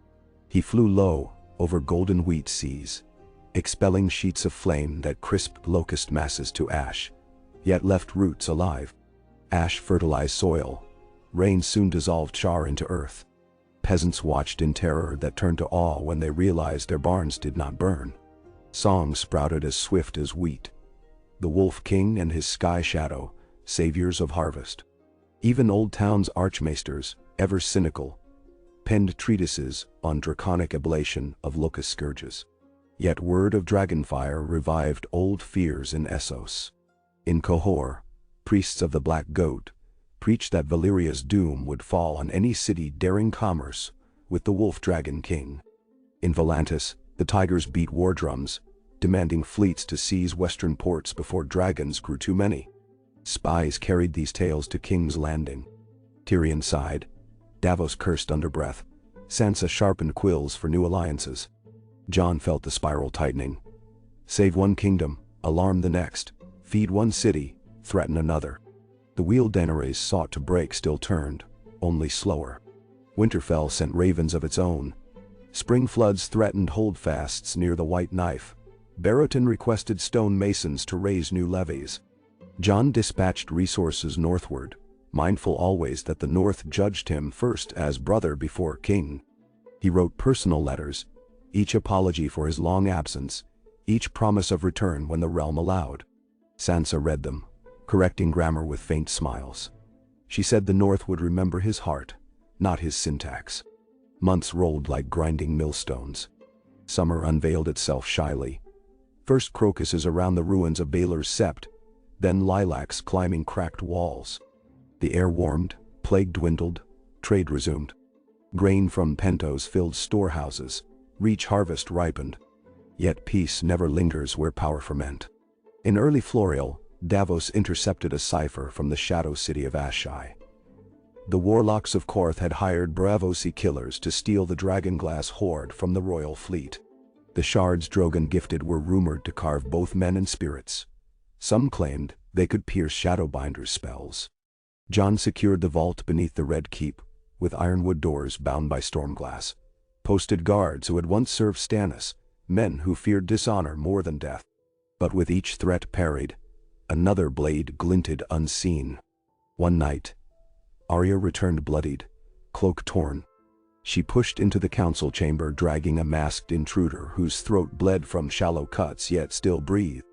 He flew low over golden wheat seas, expelling sheets of flame that crisped locust masses to ash, yet left roots alive. Ash fertilized soil. Rain soon dissolved char into earth. Peasants watched in terror that turned to awe when they realized their barns did not burn. Songs sprouted as swift as wheat. The Wolf King and his Sky Shadow, saviors of harvest. Even Old Town's archmaesters, ever cynical, penned treatises on draconic ablation of locust scourges. Yet word of dragonfire revived old fears in Essos. In Qohor, priests of the Black Goat preached that Valyria's doom would fall on any city daring commerce with the Wolf Dragon King. In Volantis, the tigers beat war drums, demanding fleets to seize western ports before dragons grew too many. Spies carried these tales to King's Landing. Tyrion sighed. Davos cursed under breath. Sansa sharpened quills for new alliances. Jon felt the spiral tightening. Save one kingdom, alarm the next. Feed one city, threaten another. The wheel Daenerys sought to break still turned, only slower. Winterfell sent ravens of its own. Spring floods threatened holdfasts near the White Knife. Barrowton requested stone masons to raise new levees. Jon dispatched resources northward, mindful always that the North judged him first as brother before king. He wrote personal letters, each apology for his long absence, each promise of return when the realm allowed. Sansa read them, correcting grammar with faint smiles. She said the North would remember his heart, not his syntax. Months rolled like grinding millstones. Summer unveiled itself shyly. First crocuses around the ruins of Baelor's sept, then lilacs climbing cracked walls. The air warmed, plague dwindled, trade resumed. Grain from pentos filled storehouses, reach harvest ripened. Yet peace never lingers where power ferment. In early Florial, Davos intercepted a cipher from the shadow city of Ashai. The warlocks of Korth had hired Braavosi killers to steal the dragonglass hoard from the royal fleet. The shards Drogon gifted were rumored to carve both men and spirits. Some claimed they could pierce Shadowbinder's spells. Jon secured the vault beneath the Red Keep, with ironwood doors bound by stormglass. Posted guards who had once served Stannis, men who feared dishonor more than death. But with each threat parried, another blade glinted unseen. One night, Arya returned bloodied, cloak torn. She pushed into the council chamber dragging a masked intruder whose throat bled from shallow cuts yet still breathed.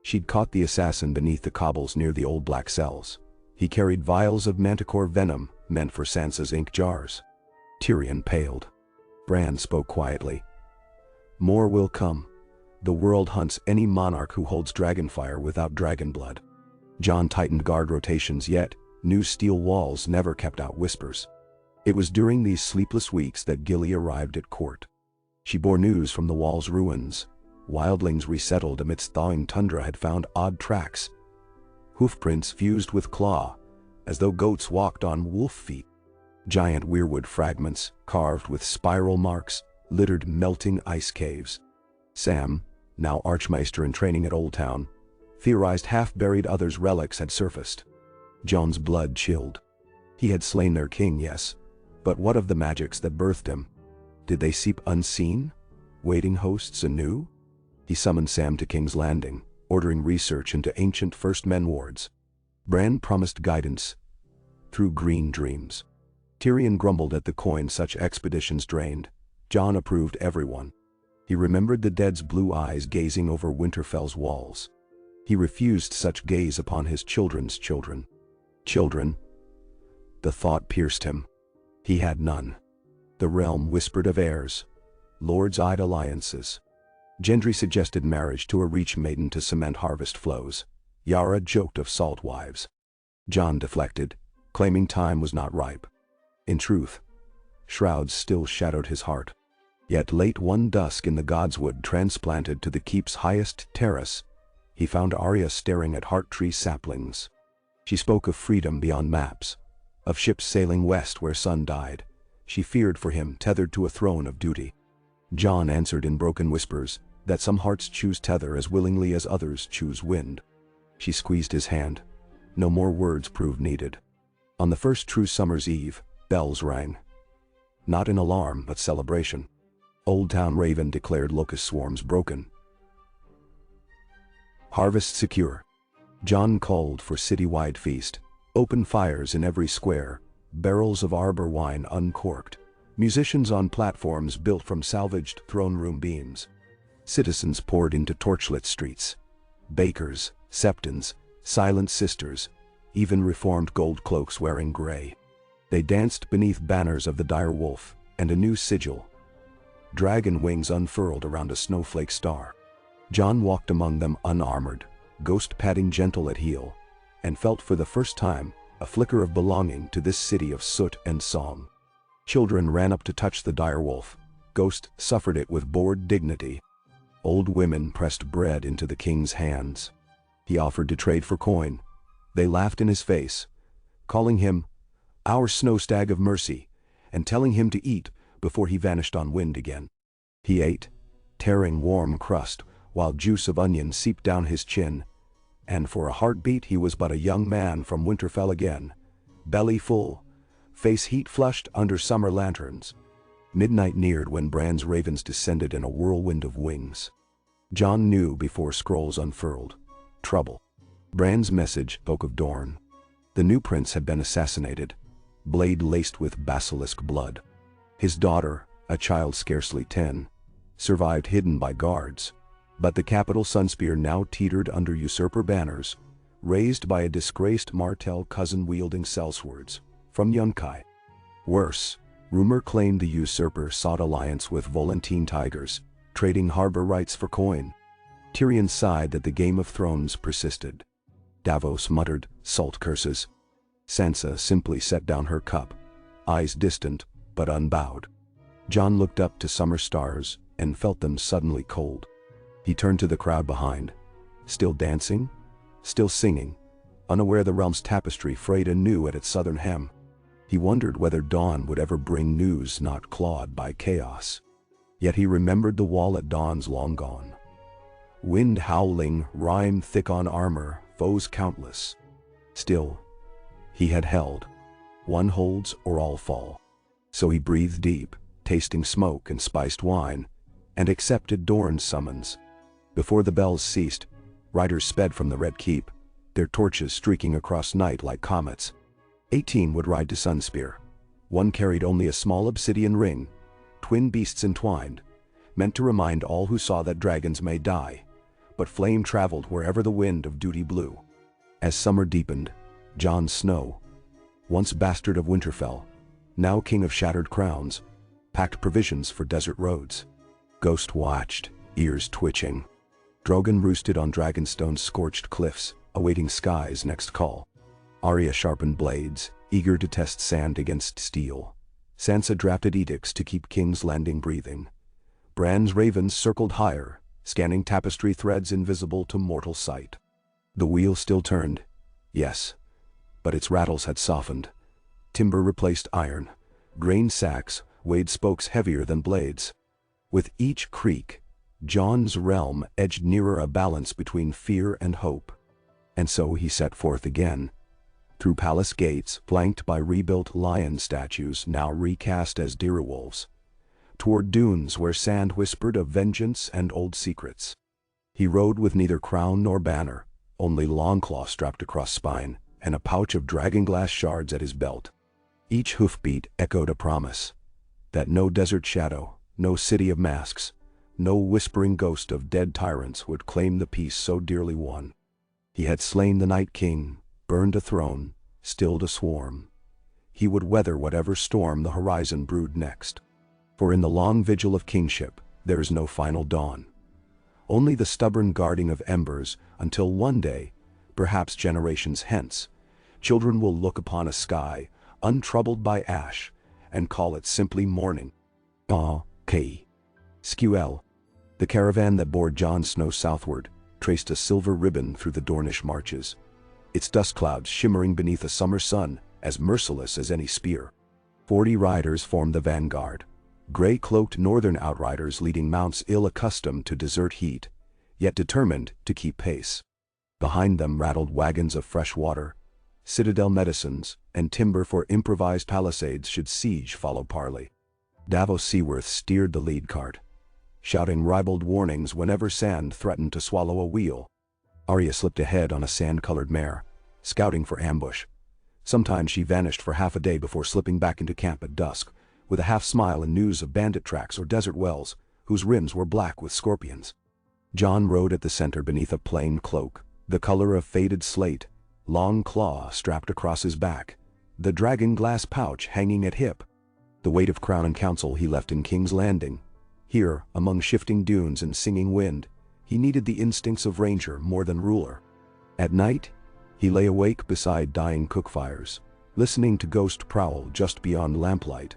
She'd caught the assassin beneath the cobbles near the old black cells. He carried vials of manticore venom meant for Sansa's ink jars. Tyrion paled. Bran spoke quietly. More will come. The world hunts any monarch who holds dragonfire without dragon blood. Jon tightened guard rotations, yet new steel walls never kept out whispers. It was during these sleepless weeks that Gilly arrived at court. She bore news from the wall's ruins. Wildlings resettled amidst thawing tundra had found odd tracks. Hoofprints fused with claw, as though goats walked on wolf feet. Giant weirwood fragments, carved with spiral marks, littered melting ice caves. Sam, now Archmaester in training at Old Town, theorized half-buried others' relics had surfaced. Jon's blood chilled. He had slain their king, yes, but what of the magics that birthed him? Did they seep unseen, waiting hosts anew? He summoned Sam to King's Landing, ordering research into ancient First Men wards. Bran promised guidance through green dreams. Tyrion grumbled at the coin such expeditions drained. Jon approved everyone. He remembered the dead's blue eyes gazing over Winterfell's walls. He refused such gaze upon his children's children. Children? The thought pierced him. He had none. The realm whispered of heirs. Lords eyed alliances. Gendry suggested marriage to a reach maiden to cement harvest flows. Yara joked of salt wives. Jon deflected, claiming time was not ripe. In truth, shrouds still shadowed his heart. Yet late one dusk in the Godswood transplanted to the keep's highest terrace, he found Arya staring at heart-tree saplings. She spoke of freedom beyond maps, of ships sailing west where sun died. She feared for him tethered to a throne of duty. Jon answered in broken whispers that some hearts choose tether as willingly as others choose wind. She squeezed his hand. No more words proved needed. On the first true summer's eve, bells rang. Not in alarm, but celebration. Old Town Raven declared locust swarms broken. Harvest secure. Jon called for citywide feast. Open fires in every square, barrels of arbor wine uncorked, musicians on platforms built from salvaged throne room beams. Citizens poured into torchlit streets. Bakers, septons, silent sisters, even reformed gold cloaks wearing gray. They danced beneath banners of the dire wolf and a new sigil. Dragon wings unfurled around a snowflake star. Jon walked among them unarmored, ghost padding gentle at heel, and felt for the first time a flicker of belonging to this city of soot and song. Children ran up to touch the direwolf. Ghost suffered it with bored dignity. Old women pressed bread into the king's hands. He offered to trade for coin. They laughed in his face, calling him our snow stag of mercy, and telling him to eat before he vanished on wind again. He ate, tearing warm crust, while juice of onion seeped down his chin, and for a heartbeat he was but a young man from Winterfell again, belly full, face heat-flushed under summer lanterns. Midnight neared when Bran's ravens descended in a whirlwind of wings. Jon knew before scrolls unfurled. Trouble. Bran's message spoke of Dorne. The new prince had been assassinated, blade laced with basilisk blood. His daughter, a child scarcely 10, survived hidden by guards, but the capital Sunspear now teetered under usurper banners, raised by a disgraced Martell cousin wielding sellswords from Yunkai. Worse, Rumor claimed the usurper sought alliance with Volantine tigers, trading harbor rights for coin. Tyrion sighed that the Game of Thrones persisted. Davos muttered salt curses. Sansa simply set down her cup, eyes distant but unbowed. Jon looked up to summer stars and felt them suddenly cold. He turned to the crowd behind. Still dancing? Still singing, unaware the realm's tapestry frayed anew at its southern hem. He wondered whether dawn would ever bring news not clawed by chaos. Yet he remembered the wall at dawn's long gone. Wind howling, rime thick on armor, foes countless. Still, he had held. One holds or all fall. So he breathed deep, tasting smoke and spiced wine, and accepted Dorne's summons. Before the bells ceased, riders sped from the Red Keep, their torches streaking across night like comets. 18 would ride to Sunspear. One carried only a small obsidian ring, twin beasts entwined, meant to remind all who saw that dragons may die, but flame traveled wherever the wind of duty blew. As summer deepened, Jon Snow, once bastard of Winterfell, now king of shattered crowns, packed provisions for desert roads. Ghost watched, ears twitching. Drogon roosted on Dragonstone's scorched cliffs, awaiting Sky's next call. Arya sharpened blades, eager to test sand against steel. Sansa drafted edicts to keep King's Landing breathing. Bran's ravens circled higher, scanning tapestry threads invisible to mortal sight. The wheel still turned, yes, but its rattles had softened. Timber replaced iron. Grain sacks weighed spokes heavier than blades. With each creak, Jon's realm edged nearer a balance between fear and hope. And so he set forth again. Through palace gates flanked by rebuilt lion statues now recast as direwolves. Toward dunes where sand whispered of vengeance and old secrets. He rode with neither crown nor banner, only longclaw strapped across spine, and a pouch of dragonglass shards at his belt. Each hoofbeat echoed a promise. That no desert shadow, no city of masks, no whispering ghost of dead tyrants would claim the peace so dearly won. He had slain the Night King, burned a throne, stilled a swarm. He would weather whatever storm the horizon brewed next. For in the long vigil of kingship, there is no final dawn. Only the stubborn guarding of embers until one day, perhaps generations hence, children will look upon a sky untroubled by ash and call it simply morning. Scuel. The caravan that bore Jon Snow southward traced a silver ribbon through the Dornish marches, its dust clouds shimmering beneath a summer sun as merciless as any spear. 40 riders formed the vanguard, gray-cloaked northern outriders leading mounts ill-accustomed to desert heat, yet determined to keep pace. Behind them rattled wagons of fresh water, citadel medicines, and timber for improvised palisades should siege follow parley. Davos Seaworth steered the lead cart, shouting ribald warnings whenever sand threatened to swallow a wheel. Arya slipped ahead on a sand-colored mare, scouting for ambush. Sometimes she vanished for half a day before slipping back into camp at dusk, with a half-smile and news of bandit tracks or desert wells, whose rims were black with scorpions. Jon rode at the center beneath a plain cloak, the color of faded slate, long claw strapped across his back, the dragon-glass pouch hanging at hip. The weight of crown and council he left in King's Landing. Here, among shifting dunes and singing wind, he needed the instincts of ranger more than ruler. At night, he lay awake beside dying cook-fires, listening to ghost prowl just beyond lamplight,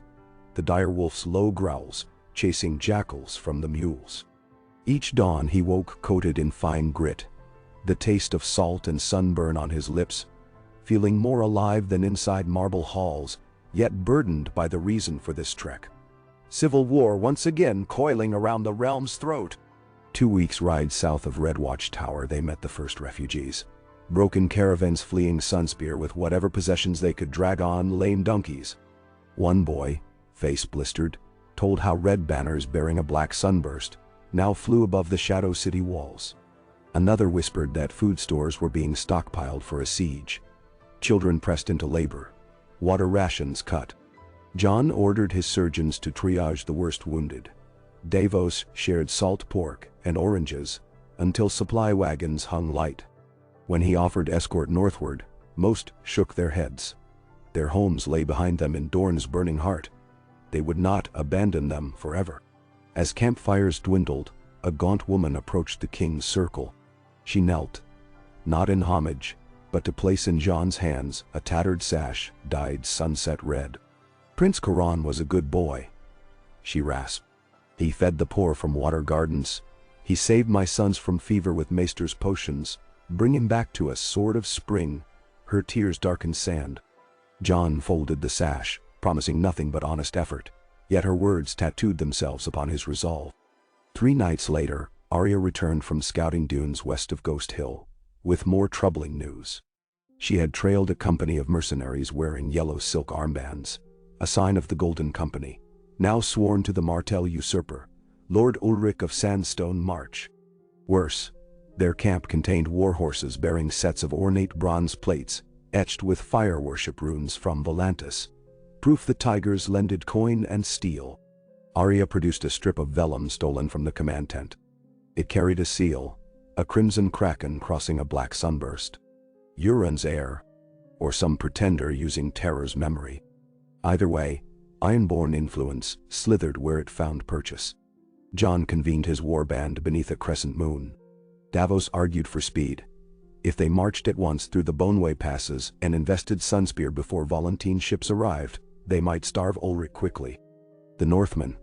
the direwolf's low growls chasing jackals from the mules. Each dawn he woke coated in fine grit, the taste of salt and sunburn on his lips, feeling more alive than inside marble halls, yet burdened by the reason for this trek. Civil war once again coiling around the realm's throat. 2 weeks' ride south of Red Watch Tower they met the first refugees. Broken caravans fleeing Sunspear with whatever possessions they could drag on lame donkeys. One boy, face blistered, told how red banners bearing a black sunburst now flew above the Shadow City walls. Another whispered that food stores were being stockpiled for a siege. Children pressed into labor, water rations cut. Jon ordered his surgeons to triage the worst wounded. Davos shared salt pork and oranges until supply wagons hung light. When he offered escort northward, most shook their heads. Their homes lay behind them in Dorne's burning heart. they would not abandon them forever. As campfires dwindled, a gaunt woman approached the king's circle. She knelt, not in homage, but to place in Jon's hands a tattered sash dyed sunset red. "Prince Coran was a good boy," she rasped. "He fed the poor from water gardens. He saved my sons from fever with Maester's potions, bringing back to us sword of spring." Her tears darkened sand. Jon folded the sash, promising nothing but honest effort, yet her words tattooed themselves upon his resolve. 3 nights later, Arya returned from scouting dunes west of Ghost Hill, with more troubling news. She had trailed a company of mercenaries wearing yellow silk armbands, a sign of the Golden Company, now sworn to the Martell usurper, Lord Ulrich of Sandstone March. Worse, their camp contained war horses bearing sets of ornate bronze plates, etched with fire worship runes from Volantis, proof the tigers lended coin and steel. Arya produced a strip of vellum stolen from the command tent. It carried a seal, a crimson kraken crossing a black sunburst. Euron's heir, or some pretender using terror's memory. Either way, Ironborn influence slithered where it found purchase. Jon convened his warband beneath a crescent moon. Davos argued for speed. If they marched at once through the Boneway passes and invested Sunspear before Volantene ships arrived, they might starve Ulrich quickly. The Northmen,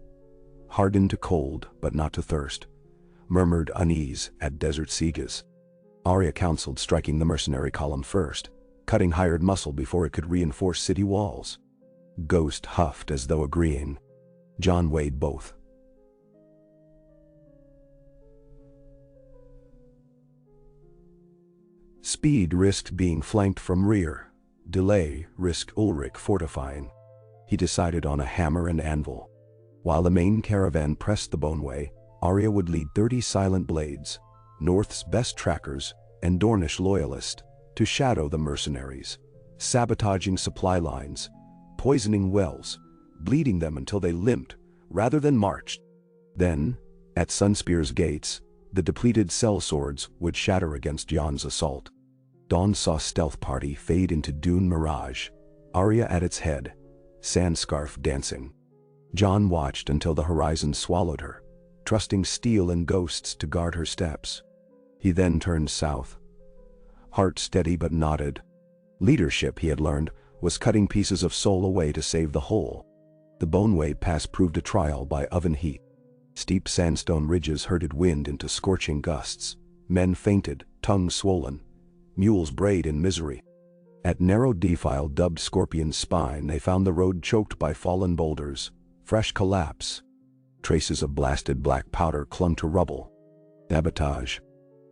hardened to cold but not to thirst, murmured unease at desert sieges. Arya counseled striking the mercenary column first, cutting hired muscle before it could reinforce city walls. Ghost huffed as though agreeing. Jon weighed both. Speed risked being flanked from rear. Delay risked Ulrich fortifying. He decided on a hammer and anvil. While the main caravan pressed the Boneway, Arya would lead 30 silent blades, North's best trackers and Dornish loyalists, to shadow the mercenaries, sabotaging supply lines, poisoning wells, bleeding them until they limped rather than marched. Then, at Sunspear's gates, the depleted sellswords would shatter against Jon's assault. Dawn saw stealth party fade into dune mirage, Arya at its head, Sandscarf dancing. Jon watched until the horizon swallowed her, trusting steel and ghosts to guard her steps. He then turned south. Heart steady but knotted. Leadership, he had learned, was cutting pieces of soul away to save the whole. The Boneway Pass proved a trial by oven heat. Steep sandstone ridges herded wind into scorching gusts. Men fainted, tongues swollen. Mules brayed in misery. At narrow defile dubbed Scorpion's Spine, they found the road choked by fallen boulders, fresh collapse. Traces of blasted black powder clung to rubble. Sabotage.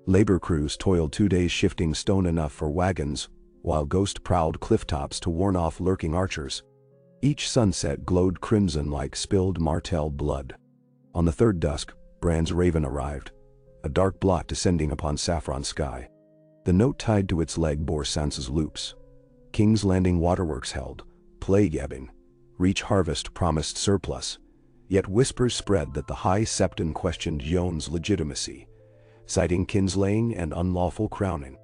Labor crews toiled 2 days shifting stone enough for wagons, while Ghost prowled clifftops to warn off lurking archers. Each sunset glowed crimson like spilled Martell blood. On the third dusk, Bran's raven arrived, a dark blot descending upon saffron sky. The note tied to its leg bore Sansa's loops. King's Landing waterworks held, plague ebbing. Reach harvest promised surplus. Yet whispers spread that the High Septon questioned Jon's legitimacy, citing kinslaying and unlawful crowning.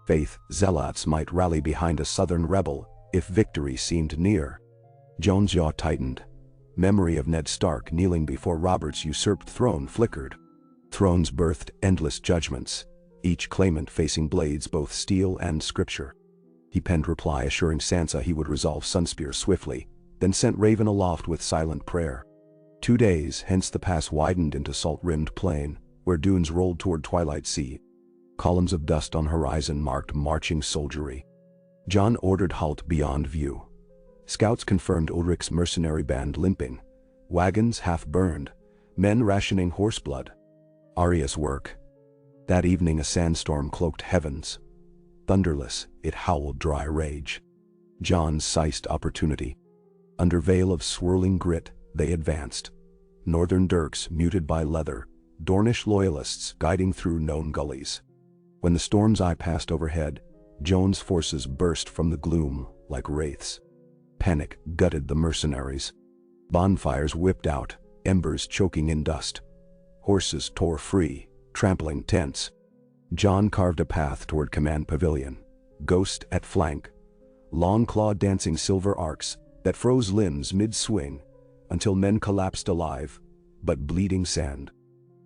Faith zealots might rally behind a southern rebel if victory seemed near. Jon's jaw tightened. Memory of Ned Stark kneeling before Robert's usurped throne flickered. Thrones birthed endless judgments, each claimant facing blades both steel and scripture. He penned reply assuring Sansa he would resolve Sunspear swiftly, then sent Raven aloft with silent prayer. 2 days hence the pass widened into salt-rimmed plain, where dunes rolled toward Twilight Sea. Columns of dust on horizon marked marching soldiery. Jon ordered halt beyond view. Scouts confirmed Ulrich's mercenary band limping, wagons half-burned, men rationing horseblood. Arya's work. That evening a sandstorm cloaked heavens. Thunderless, it howled dry rage. Jon seized opportunity. Under veil of swirling grit, they advanced. Northern dirks muted by leather, Dornish loyalists guiding through known gullies. When the storm's eye passed overhead, Jon's forces burst from the gloom like wraiths. Panic gutted the mercenaries. Bonfires whipped out, embers choking in dust. Horses tore free, trampling tents. Jon carved a path toward Command Pavilion, Ghost at flank. Long-clawed dancing silver arcs that froze limbs mid-swing, until men collapsed alive, but bleeding sand.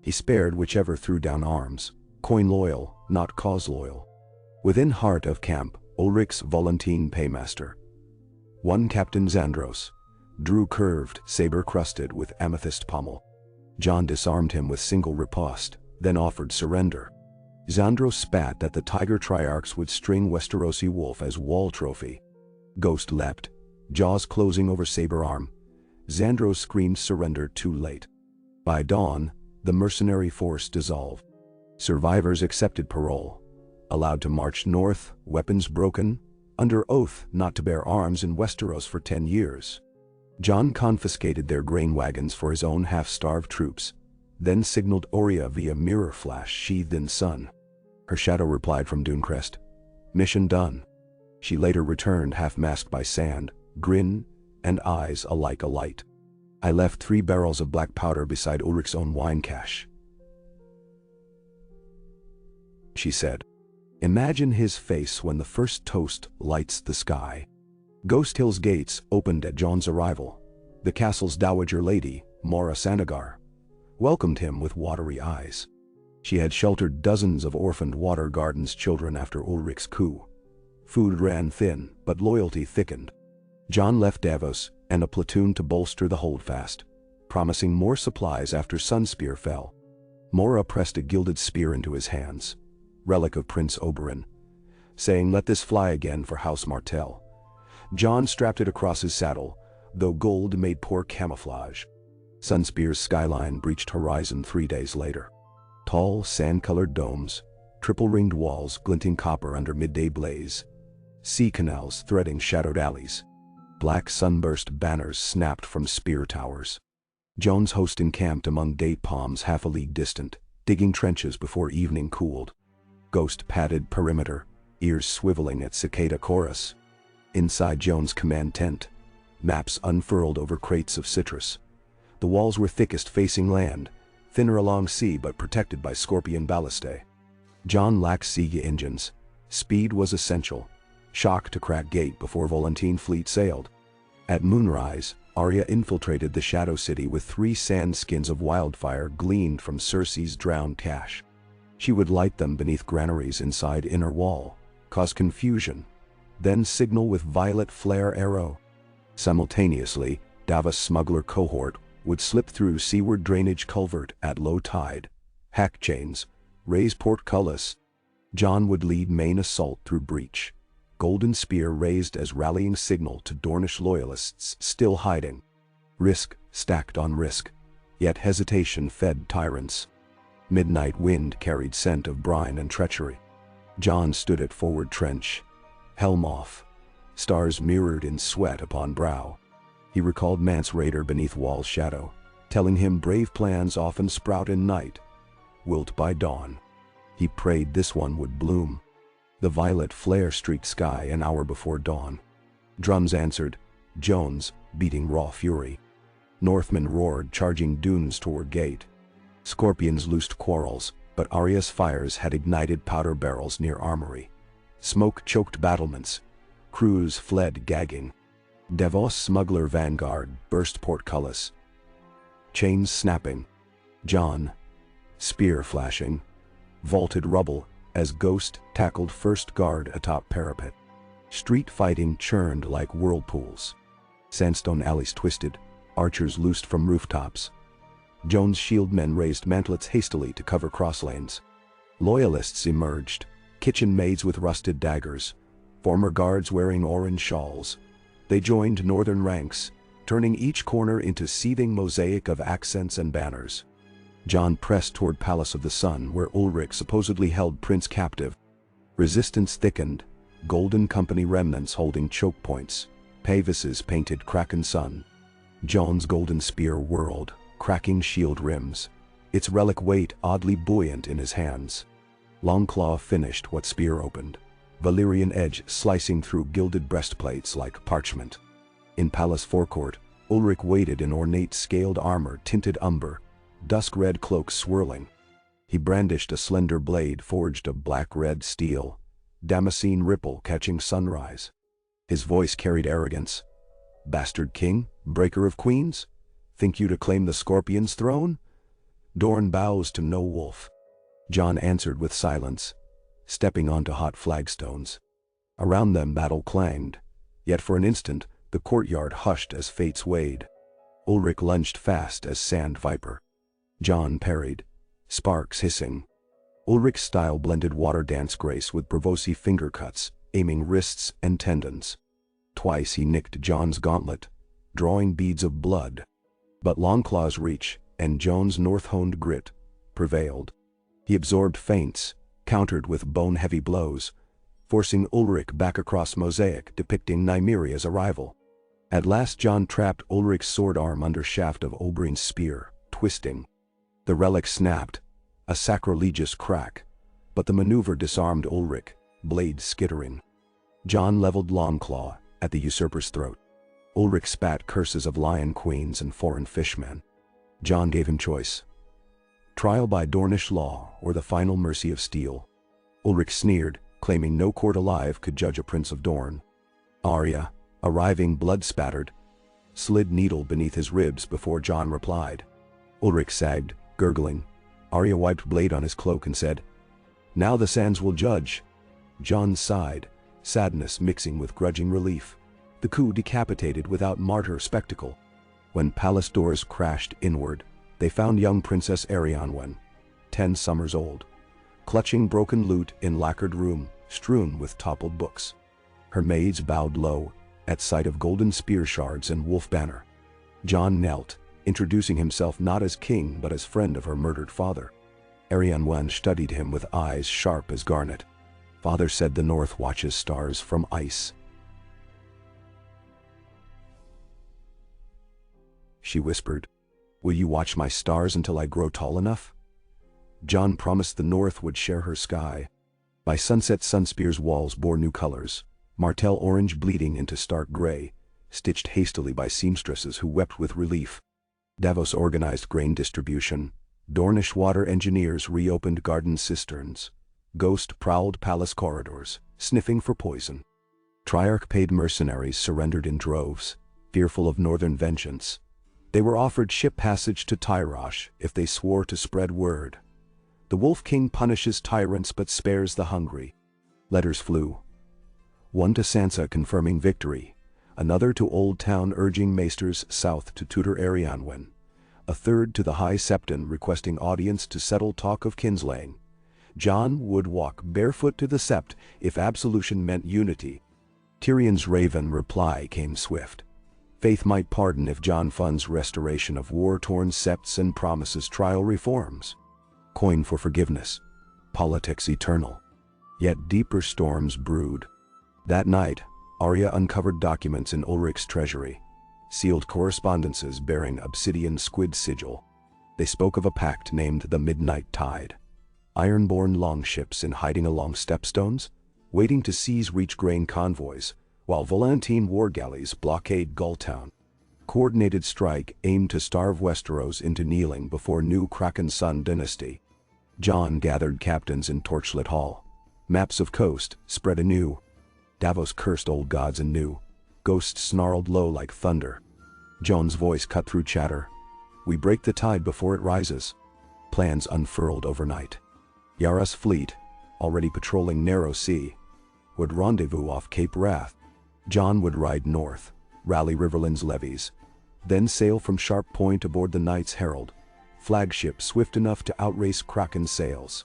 He spared whichever threw down arms, coin loyal, not cause loyal. Within heart of camp, Ulrich's Volantine paymaster. One Captain Xandros drew curved, saber-crusted with amethyst pommel. Jon disarmed him with single riposte, then offered surrender. Xandros spat that the Tiger Triarchs would string Westerosi wolf as wall trophy. Ghost leapt, jaws closing over saber arm. Xandros screamed surrender too late. By dawn, the mercenary force dissolved. Survivors accepted parole, allowed to march north, weapons broken, under oath not to bear arms in Westeros for 10 years. Jon confiscated their grain wagons for his own half-starved troops, then signaled Oria via mirror flash sheathed in sun. Her shadow replied from Dunecrest, "Mission done." She later returned half-masked by sand, grin and eyes alike alight. "I left 3 barrels of black powder beside Ulrich's own wine cache," she said. Imagine his face when the first toast lights the sky. Ghost Hill's gates opened at Jon's arrival. The castle's dowager lady, Mora Sanagar, welcomed him with watery eyes. She had sheltered dozens of orphaned Water Garden's children after Ulrich's coup. Food ran thin, but loyalty thickened. Jon left Davos and a platoon to bolster the holdfast, promising more supplies after Sunspear fell. Mora pressed a gilded spear into his hands, relic of Prince Oberyn, saying, "Let this fly again for House Martell." Jon strapped it across his saddle, though gold made poor camouflage. Sunspear's skyline breached horizon 3 days later. Tall, sand-colored domes, triple-ringed walls glinting copper under midday blaze, sea canals threading shadowed alleys. Black sunburst banners snapped from spear towers. Jon's host encamped among date palms half a league distant, digging trenches before evening cooled. Ghost padded perimeter, ears swiveling at cicada chorus. Inside Jon's command tent, maps unfurled over crates of citrus. The walls were thickest facing land, thinner along sea but protected by scorpion ballistae. Jon lacked siege engines. Speed was essential. Shock to crack gate before Volantine fleet sailed. At moonrise, Arya infiltrated the Shadow City with 3 sand skins of wildfire gleaned from Cersei's drowned cache. She would light them beneath granaries inside inner wall, cause confusion, then signal with violet flare arrow. Simultaneously, Davos smuggler cohort would slip through seaward drainage culvert at low tide, hack chains, raise portcullis. Jon would lead main assault through breach, golden spear raised as rallying signal to Dornish loyalists still hiding. Risk stacked on risk, yet hesitation fed tyrants. Midnight wind carried scent of brine and treachery. Jon stood at forward trench, helm off, stars mirrored in sweat upon brow. He recalled Mance Raider beneath wall's shadow, telling him brave plans often sprout in night, wilt by dawn. He prayed this one would bloom. The violet flare streaked sky an hour before dawn. Drums answered, Jones beating raw fury. Northmen roared, charging dunes toward gate. Scorpions loosed quarrels, but Arya's fires had ignited powder barrels near armory. Smoke choked battlements. Crews fled gagging. Davos smuggler vanguard burst portcullis. Chains snapping. Jon, spear flashing, vaulted rubble as Ghost tackled first guard atop parapet. Street fighting churned like whirlpools. Sandstone alleys twisted, archers loosed from rooftops. Jon's shield men raised mantlets hastily to cover crosslanes. Loyalists emerged, kitchen maids with rusted daggers, former guards wearing orange shawls. They joined northern ranks, turning each corner into seething mosaic of accents and banners. Jon pressed toward Palace of the Sun, where Ulrich supposedly held Prince captive. Resistance thickened, Golden Company remnants holding choke points, pavises painted Kraken sun. Jon's golden spear whirled, cracking shield rims, its relic weight oddly buoyant in his hands. Longclaw finished what spear opened, Valyrian edge slicing through gilded breastplates like parchment. In Palace forecourt, Ulrich waited in ornate scaled armor tinted umber, dusk-red cloak swirling. He brandished a slender blade forged of black-red steel, damascene ripple catching sunrise. His voice carried arrogance. Bastard king, breaker of queens? Think you to claim the Scorpion's throne? Dorn bows to no wolf. Jon answered with silence, stepping onto hot flagstones. Around them battle clanged, yet for an instant the courtyard hushed as fate swayed. Ulrich lunged fast as sand viper. Jon parried, sparks hissing. Ulrich's style blended water dance grace with Braavosi finger cuts, aiming wrists and tendons. Twice he nicked Jon's gauntlet, drawing beads of blood. But Longclaw's reach and Jon's north-honed grit prevailed. He absorbed feints, countered with bone-heavy blows, forcing Ulrich back across mosaic depicting Nymeria's arrival. At last Jon trapped Ulrich's sword arm under shaft of Oberyn's spear, twisting. The relic snapped, a sacrilegious crack, but the maneuver disarmed Ulrich, blade skittering. Jon leveled Longclaw at the usurper's throat. Ulrich spat curses of lion queens and foreign fishmen. Jon gave him choice: trial by Dornish law or the final mercy of steel. Ulrich sneered, claiming no court alive could judge a prince of Dorne. Arya, arriving blood-spattered, slid needle beneath his ribs before Jon replied. Ulrich sagged, gurgling. Arya wiped blade on his cloak and said, "Now the sands will judge." Jon sighed, sadness mixing with grudging relief. The coup decapitated without martyr spectacle. When palace doors crashed inward, they found young Princess Arianwen, 10 summers old, clutching broken loot in lacquered room strewn with toppled books. Her maids bowed low at sight of golden spear shards and wolf banner. Jon knelt, introducing himself not as king but as friend of her murdered father. Arianwen studied him with eyes sharp as garnet. "Father said the north watches stars from ice," she whispered. "Will you watch my stars until I grow tall enough?" Jon promised the north would share her sky. By sunset Sunspear's walls bore new colors, martel orange bleeding into stark gray, stitched hastily by seamstresses who wept with relief. Davos organized grain distribution. Dornish water engineers reopened garden cisterns. Ghost prowled palace corridors, sniffing for poison. Triarch paid mercenaries surrendered in droves, fearful of northern vengeance. They were offered ship passage to Tyrosh if they swore to spread word. The Wolf King punishes tyrants but spares the hungry. Letters flew. One to Sansa confirming victory, another to Old Town urging maesters south to tutor Arianwen, a third to the High Septon requesting audience to settle talk of kinslaying. Jon would walk barefoot to the sept if absolution meant unity. Tyrion's raven reply came swift. Faith might pardon if Jon funds restoration of war-torn septs and promises trial reforms. Coin for forgiveness. Politics eternal. Yet deeper storms brewed. That night, Arya uncovered documents in Ulrich's treasury, sealed correspondences bearing obsidian squid sigil. They spoke of a pact named the Midnight Tide. Ironborn longships in hiding along stepstones, waiting to seize reach grain convoys, while Volantine war galleys blockade Gulltown. Coordinated strike aimed to starve Westeros into kneeling before new Kraken Sun dynasty. Jon gathered captains in Torchlit Hall. Maps of coast spread anew. Davos cursed old gods anew. Ghosts snarled low like thunder. Jon's voice cut through chatter. "We break the tide before it rises." Plans unfurled overnight. Yara's fleet, already patrolling Narrow Sea, would rendezvous off Cape Wrath. Jon would ride north, rally Riverland's levies, then sail from Sharp Point aboard the Knight's Herald, flagship swift enough to outrace Kraken's sails.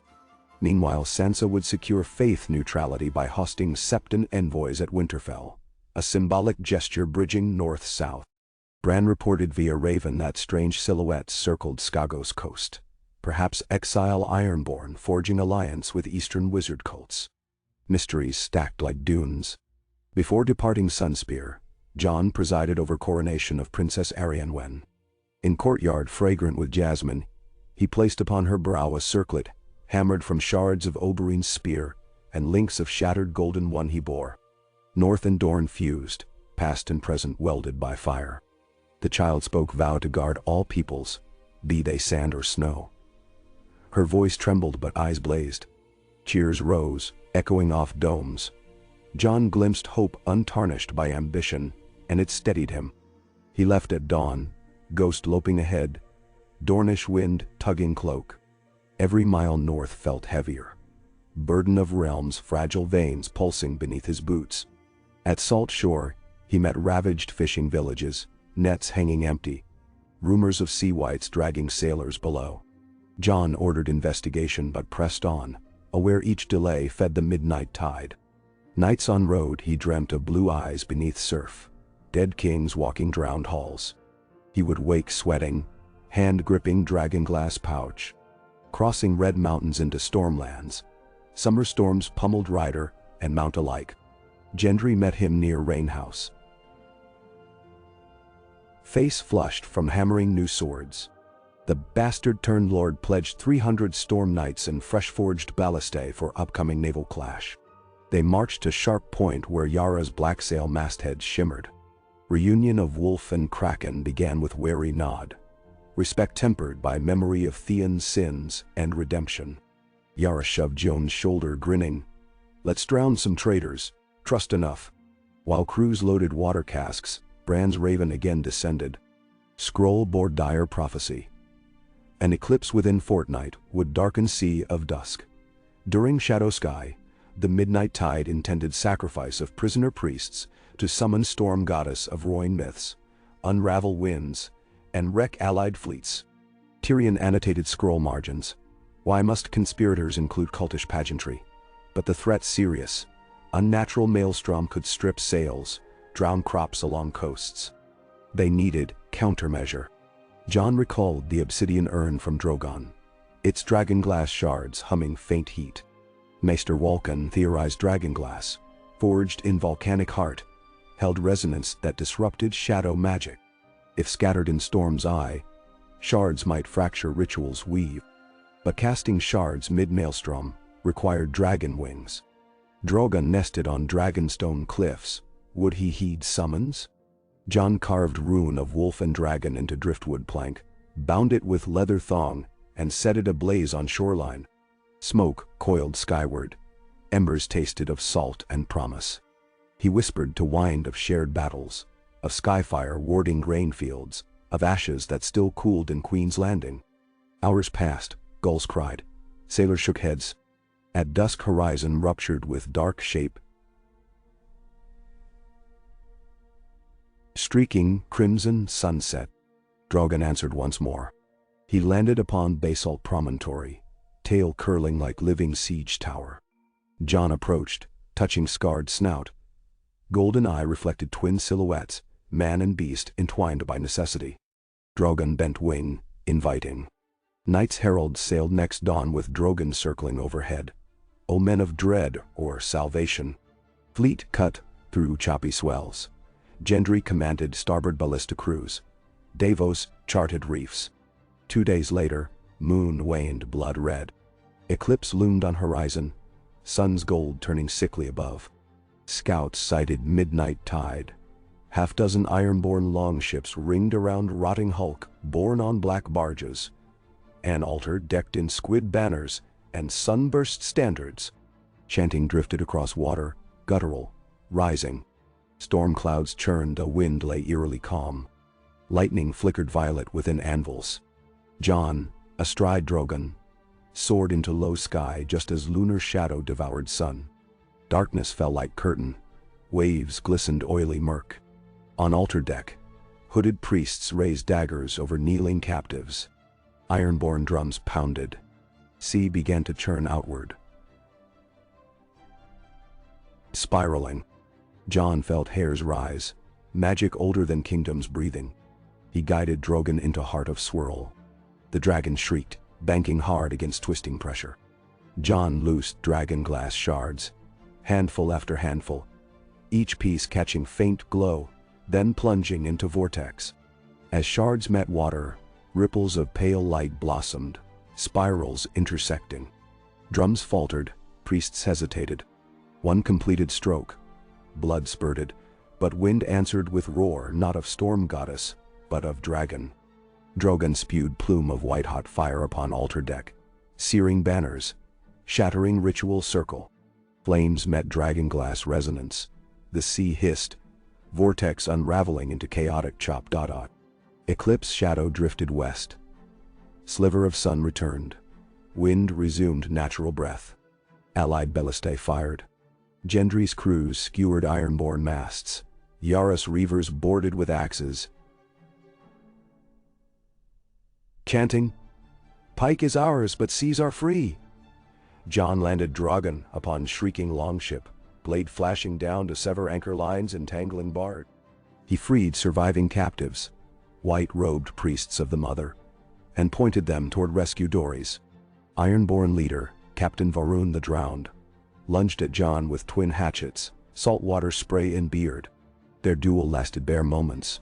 Meanwhile, Sansa would secure faith neutrality by hosting Septon envoys at Winterfell, a symbolic gesture bridging north-south. Bran reported via Raven that strange silhouettes circled Skagos coast, perhaps exile Ironborn forging alliance with eastern wizard cults. Mysteries stacked like dunes. Before departing Sunspear, Jon presided over coronation of Princess Arianwen. In courtyard fragrant with jasmine, he placed upon her brow a circlet, hammered from shards of Oberyn's spear, and links of shattered golden one he bore. North and Dorne fused, past and present welded by fire. The child spoke vow to guard all peoples, be they sand or snow. Her voice trembled but eyes blazed. Cheers rose, echoing off domes. Jon glimpsed hope untarnished by ambition, and it steadied him. He left at dawn, ghost loping ahead, Dornish wind tugging cloak. Every mile north felt heavier. Burden of realms, fragile veins pulsing beneath his boots. At Salt Shore, he met ravaged fishing villages, nets hanging empty, rumors of sea whites dragging sailors below. Jon ordered investigation but pressed on, aware each delay fed the midnight tide. Nights on road he dreamt of blue eyes beneath surf, dead kings walking drowned halls. He would wake sweating, hand gripping dragonglass pouch. Crossing red mountains into stormlands, summer storms pummeled rider and mount alike. Gendry met him near Rainhouse. Face flushed from hammering new swords. The bastard-turned lord pledged 300 storm knights and fresh-forged ballistae for upcoming naval clash. They marched to Sharp Point where Yara's black sail mastheads shimmered. Reunion of wolf and kraken began with wary nod, respect tempered by memory of Theon's sins and redemption. Yara shoved Jon's shoulder, grinning. "Let's drown some traitors, trust enough." While crews loaded water casks, Bran's raven again descended. Scroll bore dire prophecy. An eclipse within fortnight would darken sea of dusk. During Shadow Sky, the midnight tide intended sacrifice of prisoner priests to summon storm goddess of Roin myths, unravel winds, and wreck allied fleets. Tyrion annotated scroll margins. Why must conspirators include cultish pageantry? But the threat's serious. Unnatural maelstrom could strip sails, drown crops along coasts. They needed countermeasure. Jon recalled the obsidian urn from Drogon, its dragonglass shards humming faint heat. Maester Walken theorized dragonglass, forged in volcanic heart, held resonance that disrupted shadow magic. If scattered in Storm's Eye, shards might fracture rituals weave. But casting shards mid-maelstrom required dragon wings. Drogon nested on dragonstone cliffs. Would he heed summons? Jon carved rune of wolf and dragon into driftwood plank, bound it with leather thong, and set it ablaze on shoreline. Smoke coiled skyward. Embers tasted of salt and promise. He whispered to wind of shared battles, of skyfire warding grain fields, of ashes that still cooled in Queen's Landing. Hours passed, gulls cried, sailors shook heads. At dusk horizon ruptured with dark shape. Streaking crimson sunset. Drogon answered once more. He landed upon basalt promontory, tail curling like living siege tower. Jon approached, touching scarred snout. Golden eye reflected twin silhouettes, man and beast entwined by necessity. Drogon bent wing, inviting. Knights heralds sailed next dawn with Drogon circling overhead. Omen of dread or salvation. Fleet cut through choppy swells. Gendry commanded starboard ballista crews. Davos charted reefs. 2 days later, moon waned blood red. Eclipse loomed on horizon, sun's gold turning sickly above. Scouts sighted midnight tide. Half-dozen iron-borne longships ringed around rotting hulk borne on black barges. An altar decked in squid banners and sunburst standards. Chanting drifted across water, guttural, rising. Storm clouds churned, a wind lay eerily calm. Lightning flickered violet within anvils. Jon, astride Drogon, soared into low sky just as lunar shadow devoured sun. Darkness fell like curtain. Waves glistened oily murk. On altar deck, hooded priests raised daggers over kneeling captives. Ironborn drums pounded. Sea began to churn outward. Spiraling. Jon felt hairs rise, magic older than kingdoms breathing. He guided Drogon into heart of swirl. The dragon shrieked, banking hard against twisting pressure. Jon loosed dragonglass shards, handful after handful, each piece catching faint glow, then plunging into vortex. As shards met water, ripples of pale light blossomed, spirals intersecting. Drums faltered, priests hesitated. One completed stroke. Blood spurted, but wind answered with roar not of storm goddess, but of dragon. Drogon spewed plume of white-hot fire upon altar deck, searing banners, shattering ritual circle. Flames met dragonglass resonance. The sea hissed, vortex unraveling into chaotic chop. Eclipse shadow drifted west. Sliver of sun returned. Wind resumed natural breath. Allied ballistae fired. Gendry's crews skewered ironborn masts. Yaris reavers boarded with axes, chanting, "Pike is ours, but seas are free." Jon landed Drogon upon shrieking longship, blade flashing down to sever anchor lines and tangling barge. He freed surviving captives, white-robed priests of the Mother, and pointed them toward rescue dories. Ironborn leader, Captain Varun the Drowned, lunged at Jon with twin hatchets, saltwater spray in beard. Their duel lasted bare moments.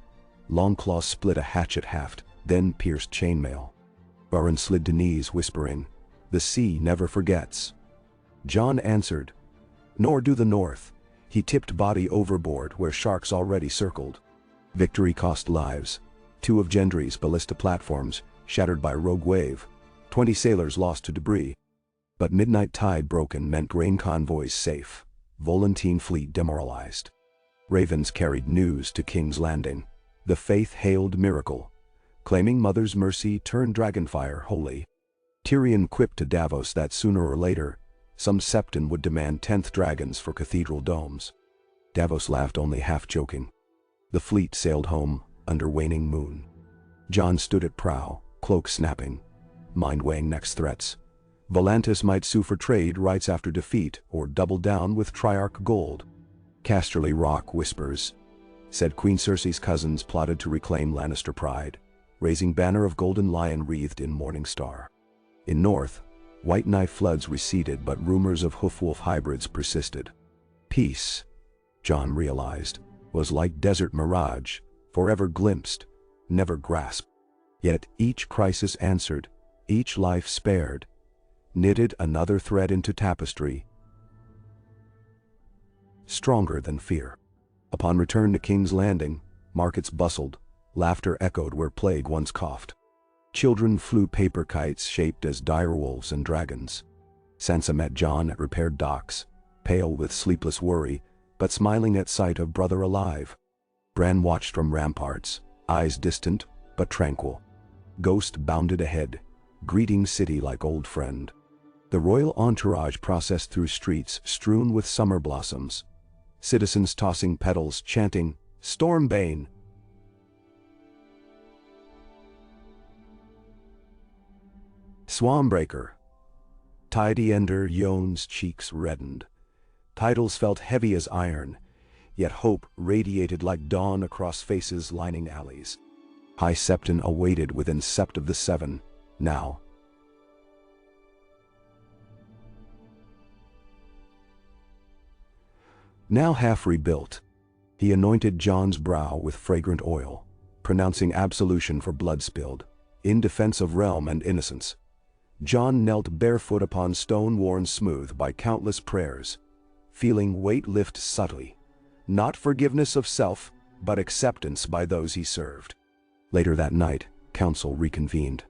Longclaw split a hatchet haft, then pierced chainmail. Varun slid to knees, whispering, "The sea never forgets." Jon answered, "Nor do the North." He tipped body overboard where sharks already circled. Victory cost lives. 2 of Gendry's ballista platforms shattered by rogue wave. 20 sailors lost to debris. But midnight tide broken meant grain convoys safe. Volantene fleet demoralized. Ravens carried news to King's Landing. The faith hailed miracle. Claiming Mother's mercy turned dragonfire holy. Tyrion quipped to Davos that sooner or later, some Septon would demand 10th dragons for cathedral domes. Davos laughed, only half joking. The fleet sailed home under waning moon. Jon stood at prow, cloak snapping, mind weighing next threats. Volantis might sue for trade rights after defeat, or double down with Triarch gold. Casterly Rock whispers, said Queen Cersei's cousins plotted to reclaim Lannister pride, raising banner of golden lion wreathed in morning star. In north, White Knife floods receded, but rumors of hoofwolf hybrids persisted. Peace, Jon realized, was like desert mirage, forever glimpsed, never grasped. Yet each crisis answered, each life spared, knitted another thread into tapestry, stronger than fear. Upon return to King's Landing, markets bustled, laughter echoed where plague once coughed. Children flew paper kites shaped as direwolves and dragons. Sansa met Jon at repaired docks, pale with sleepless worry, but smiling at sight of brother alive. Bran watched from ramparts, eyes distant but tranquil. Ghost bounded ahead, greeting city like old friend. The royal entourage processed through streets strewn with summer blossoms. Citizens tossing petals, chanting, "Stormbane!" Swanbreaker. Tidy Ender Yon's cheeks reddened. Titles felt heavy as iron, yet hope radiated like dawn across faces lining alleys. High Septon awaited within Sept of the Seven, now. Now half rebuilt, he anointed Jon's brow with fragrant oil, pronouncing absolution for blood spilled, in defense of realm and innocence. Jon knelt barefoot upon stone worn smooth by countless prayers, feeling weight lift subtly, not forgiveness of self, but acceptance by those he served. Later that night, council reconvened.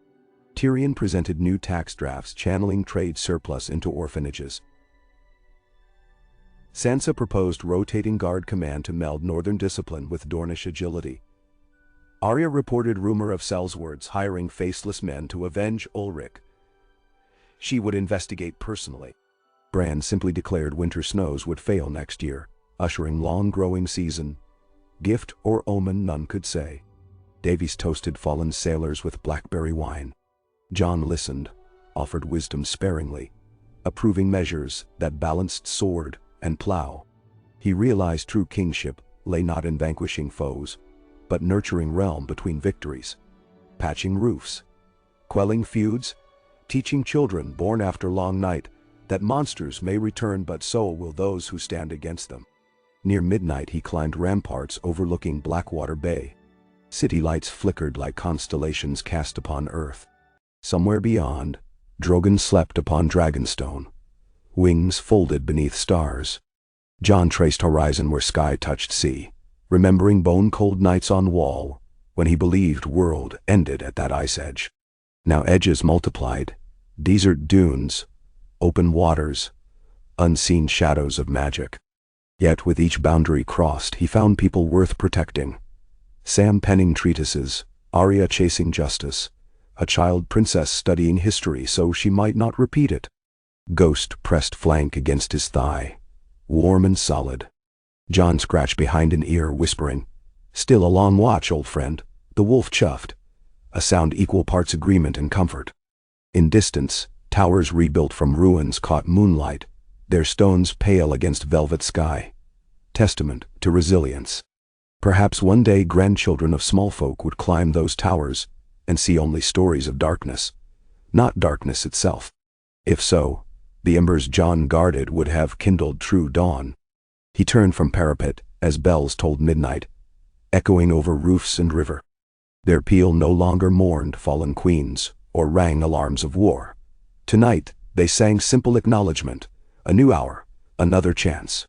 Tyrion presented new tax drafts channeling trade surplus into orphanages. Sansa proposed rotating guard command to meld northern discipline with Dornish agility. Arya reported rumor of Selzward's hiring faceless men to avenge Ulrich. She would investigate personally. Bran simply declared winter snows would fail next year, ushering long growing season. Gift or omen none could say. Davies toasted fallen sailors with blackberry wine. Jon listened, offered wisdom sparingly, approving measures that balanced sword and plow. He realized true kingship lay not in vanquishing foes, but nurturing realm between victories, patching roofs, quelling feuds, teaching children born after long night that monsters may return, but so will those who stand against them. Near midnight he climbed ramparts overlooking Blackwater Bay. City lights flickered like constellations cast upon earth. Somewhere beyond, Drogon slept upon Dragonstone, wings folded beneath stars. Jon traced horizon where sky touched sea, remembering bone-cold nights on wall, when he believed world ended at that ice edge. Now edges multiplied, desert dunes, open waters, unseen shadows of magic. Yet with each boundary crossed he found people worth protecting. Sam penning treatises, Arya chasing justice, a child princess studying history so she might not repeat it. Ghost pressed flank against his thigh, warm and solid. Jon scratched behind an ear, whispering, "Still a long watch, old friend." The wolf chuffed, a sound equal parts agreement and comfort. In distance, towers rebuilt from ruins caught moonlight, their stones pale against velvet sky, testament to resilience. Perhaps one day grandchildren of small folk would climb those towers and see only stories of darkness, not darkness itself. If so, the embers Jon guarded would have kindled true dawn. He turned from parapet as bells tolled midnight, echoing over roofs and river. Their peal no longer mourned fallen queens or rang alarms of war. Tonight, they sang simple acknowledgement, a new hour, another chance.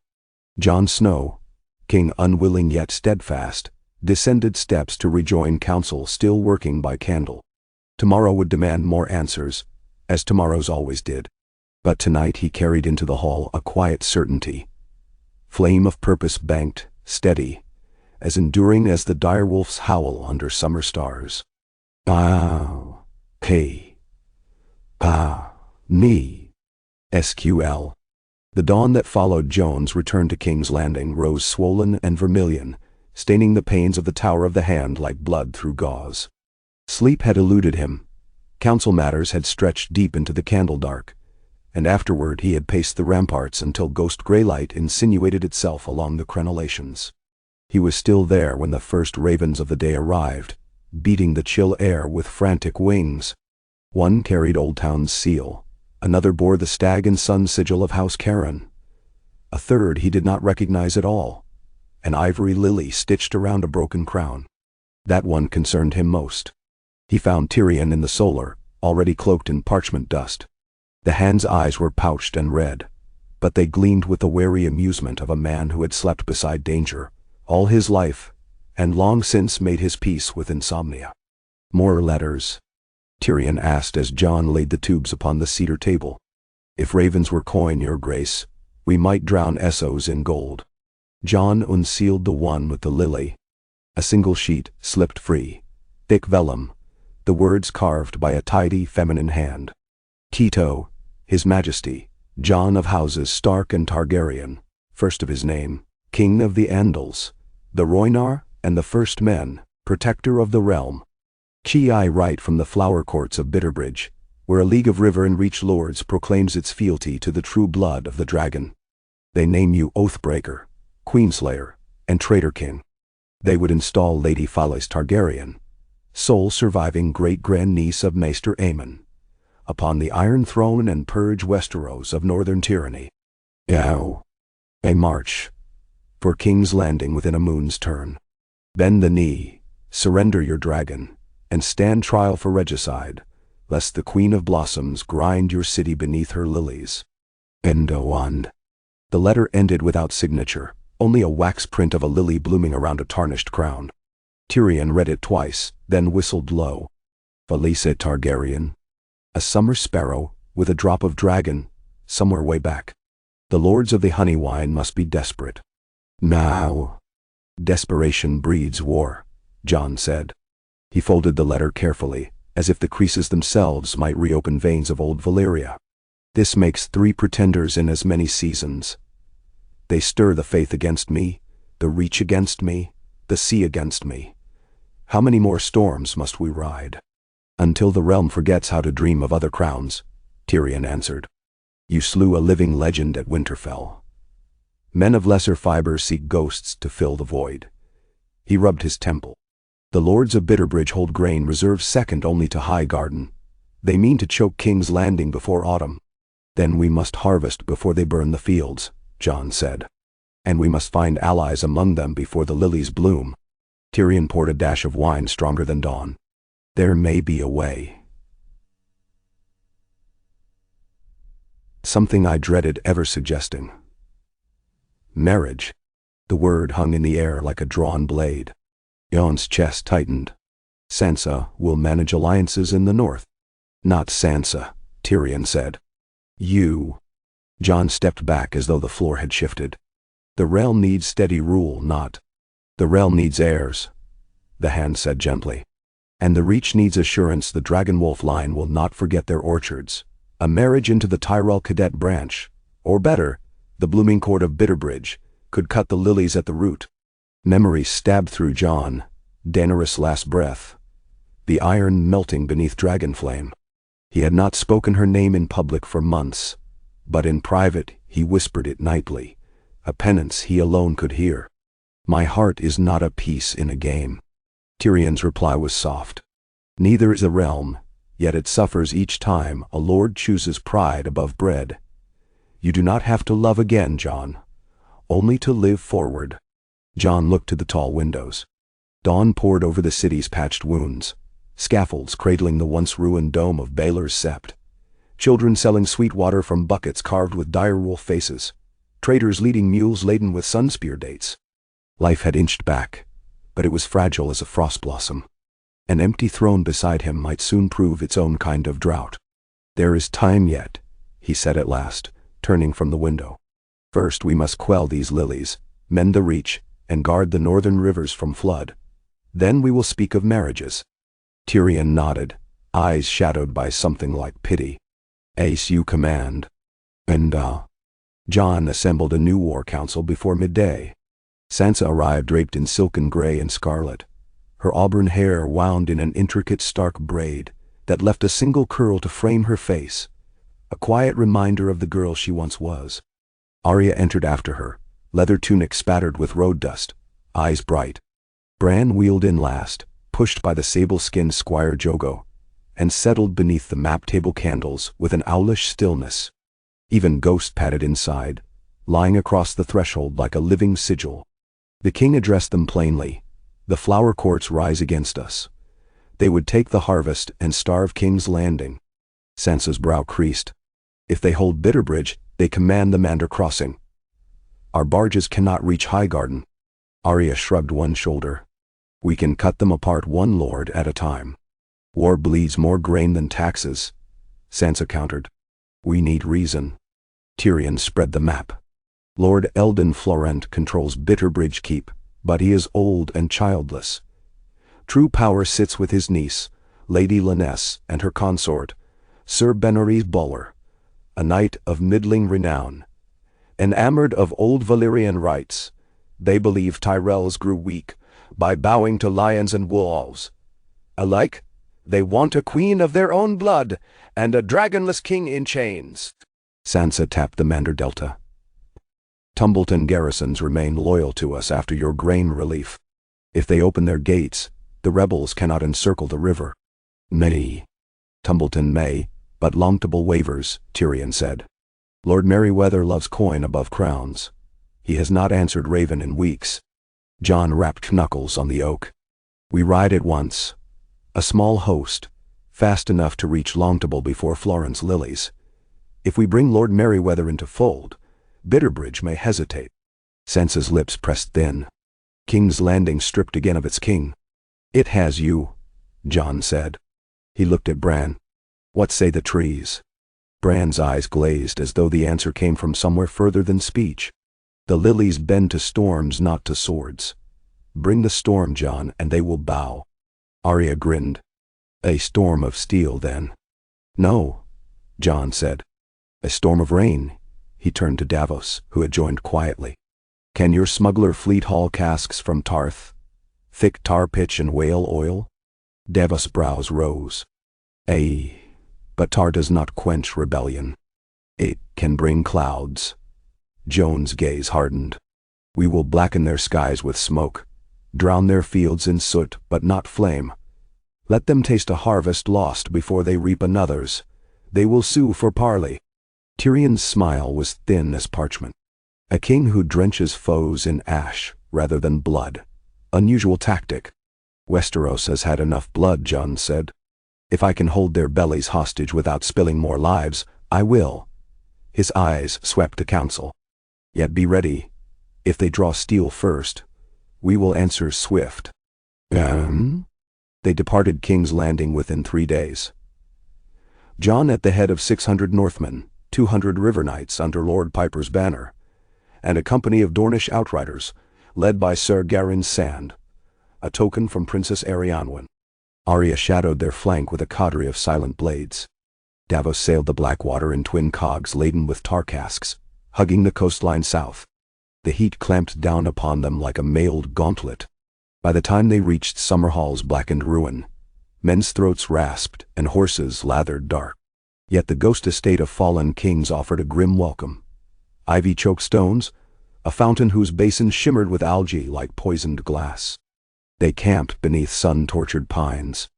Jon Snow, king unwilling yet steadfast, descended steps to rejoin council still working by candle. Tomorrow would demand more answers, as tomorrows always did. But tonight he carried into the hall a quiet certainty. Flame of purpose banked, steady, as enduring as the direwolf's howl under summer stars. Ah, hey, ah, me. SQL. The dawn that followed Jon's return to King's Landing rose swollen and vermilion, staining the panes of the Tower of the Hand like blood through gauze. Sleep had eluded him. Council matters had stretched deep into the candle dark, and afterward he had paced the ramparts until ghost gray light insinuated itself along the crenellations. He was still there when the first ravens of the day arrived, beating the chill air with frantic wings. One carried Old Town's seal, another bore the stag and sun sigil of House Karen. A third he did not recognize at all, an ivory lily stitched around a broken crown. That one concerned him most. He found Tyrion in the solar, already cloaked in parchment dust. The hand's eyes were pouched and red, but they gleamed with the wary amusement of a man who had slept beside danger all his life, and long since made his peace with insomnia. "More letters?" Tyrion asked as Jon laid the tubes upon the cedar table. "If ravens were coin, your grace, we might drown Essos in gold." Jon unsealed the one with the lily. A single sheet slipped free, thick vellum, the words carved by a tidy feminine hand. Tito, His Majesty, Jon of Houses Stark and Targaryen, first of his name, King of the Andals, the Rhoynar and the First Men, Protector of the Realm. I write from the flower courts of Bitterbridge, where a league of river and reach lords proclaims its fealty to the true blood of the dragon. They name you Oathbreaker, Queenslayer, and Traitor King. They would install Lady Phyllis Targaryen, sole surviving great-grandniece of Maester Aemon, upon the Iron Throne and purge Westeros of northern tyranny. Ow. A march for King's Landing within a moon's turn. Bend the knee, surrender your dragon, and stand trial for regicide, lest the Queen of Blossoms grind your city beneath her lilies. Endowand. The letter ended without signature, only a wax print of a lily blooming around a tarnished crown. Tyrion read it twice, then whistled low. Phyllis Targaryen. A summer sparrow, with a drop of dragon, somewhere way back. The lords of the honey wine must be desperate. Now. Desperation breeds war, Jon said. He folded the letter carefully, as if the creases themselves might reopen veins of old Valyria. This makes 3 pretenders in as many seasons. They stir the faith against me, the reach against me, the sea against me. How many more storms must we ride? Until the realm forgets how to dream of other crowns, Tyrion answered. You slew a living legend at Winterfell. Men of lesser fiber seek ghosts to fill the void. He rubbed his temple. The lords of Bitterbridge hold grain reserved second only to Highgarden. They mean to choke King's Landing before autumn. Then we must harvest before they burn the fields, Jon said. And we must find allies among them before the lilies bloom. Tyrion poured a dash of wine stronger than dawn. There may be a way. Something I dreaded ever suggesting. Marriage. The word hung in the air like a drawn blade. Jon's chest tightened. Sansa will manage alliances in the north. Not Sansa, Tyrion said. You. Jon stepped back as though the floor had shifted. The realm needs steady rule, not. The realm needs heirs, the hand said gently. And the Reach needs assurance the Dragonwolf line will not forget their orchards. A marriage into the Tyrell Cadet branch, or better, the blooming court of Bitterbridge, could cut the lilies at the root. Memory stabbed through John, Daenerys' last breath, the iron melting beneath dragon flame. He had not spoken her name in public for months, but in private he whispered it nightly, a penance he alone could hear. My heart is not a piece in a game. Tyrion's reply was soft. Neither is a realm, yet it suffers each time a lord chooses pride above bread. You do not have to love again, Jon, only to live forward. Jon looked to the tall windows. Dawn poured over the city's patched wounds, scaffolds cradling the once ruined dome of Baelor's Sept, children selling sweet water from buckets carved with direwolf faces, traders leading mules laden with Sunspear dates. Life had inched back, but it was fragile as a frost blossom. An empty throne beside him might soon prove its own kind of drought. There is time yet, he said at last, turning from the window. First we must quell these lilies, mend the Reach, and guard the northern rivers from flood. Then we will speak of marriages. Tyrion nodded, eyes shadowed by something like pity. Ace, you command. And Jon assembled a new war council before midday. Sansa arrived draped in silken gray and scarlet, her auburn hair wound in an intricate stark braid that left a single curl to frame her face, a quiet reminder of the girl she once was. Arya entered after her, leather tunic spattered with road dust, eyes bright. Bran wheeled in last, pushed by the sable-skinned Squire Jogo, and settled beneath the map-table candles with an owlish stillness. Even Ghost padded inside, lying across the threshold like a living sigil. The king addressed them plainly. The flower courts rise against us. They would take the harvest and starve King's Landing. Sansa's brow creased. If they hold Bitterbridge, they command the Mander Crossing. Our barges cannot reach Highgarden. Arya shrugged one shoulder. We can cut them apart one lord at a time. War bleeds more grain than taxes, Sansa countered. We need reason. Tyrion spread the map. Lord Eldon Florent controls Bitterbridge Keep, but he is old and childless. True power sits with his niece, Lady Lynesse, and her consort, Sir Bennorys Buller, a knight of middling renown. Enamored of old Valyrian rites, they believe Tyrells grew weak by bowing to lions and wolves. Alike, they want a queen of their own blood and a dragonless king in chains. Sansa tapped the Mander Delta. Tumbleton garrisons remain loyal to us after your grain relief. If they open their gates, the rebels cannot encircle the river. May. Tumbleton may, but Longtable wavers, Tyrion said. Lord Merryweather loves coin above crowns. He has not answered Raven in weeks. Jon rapped knuckles on the oak. We ride at once. A small host, fast enough to reach Longtable before Florence lilies. If we bring Lord Merryweather into fold, Bitterbridge may hesitate. Sansa's lips pressed thin. King's Landing stripped again of its king. It has you, Jon said. He looked at Bran. What say the trees? Bran's eyes glazed as though the answer came from somewhere further than speech. The lilies bend to storms, not to swords. Bring the storm, Jon, and they will bow. Arya grinned. A storm of steel, then. No, Jon said. A storm of rain. He turned to Davos, who had joined quietly. Can your smuggler fleet haul casks from Tarth? Thick tar pitch and whale oil? Davos' brows rose. Ay, but tar does not quench rebellion. It can bring clouds. Joan's gaze hardened. We will blacken their skies with smoke, drown their fields in soot but not flame. Let them taste a harvest lost before they reap another's. They will sue for parley. Tyrion's smile was thin as parchment. A king who drenches foes in ash rather than blood. Unusual tactic. Westeros has had enough blood, Jon said. If I can hold their bellies hostage without spilling more lives, I will. His eyes swept the council. Yet be ready. If they draw steel first, we will answer swift. They departed King's Landing within 3 days. Jon at the head of 600 Northmen, 200 River Knights under Lord Piper's banner, and a company of Dornish outriders, led by Sir Garin Sand, a token from Princess Arianwen. Arya shadowed their flank with a coterie of silent blades. Davos sailed the Blackwater in twin cogs laden with tar casks, hugging the coastline south. The heat clamped down upon them like a mailed gauntlet. By the time they reached Summerhall's blackened ruin, men's throats rasped and horses lathered dark. Yet the ghost estate of fallen kings offered a grim welcome. Ivy-choked stones, a fountain whose basin shimmered with algae like poisoned glass. They camped beneath sun-tortured pines.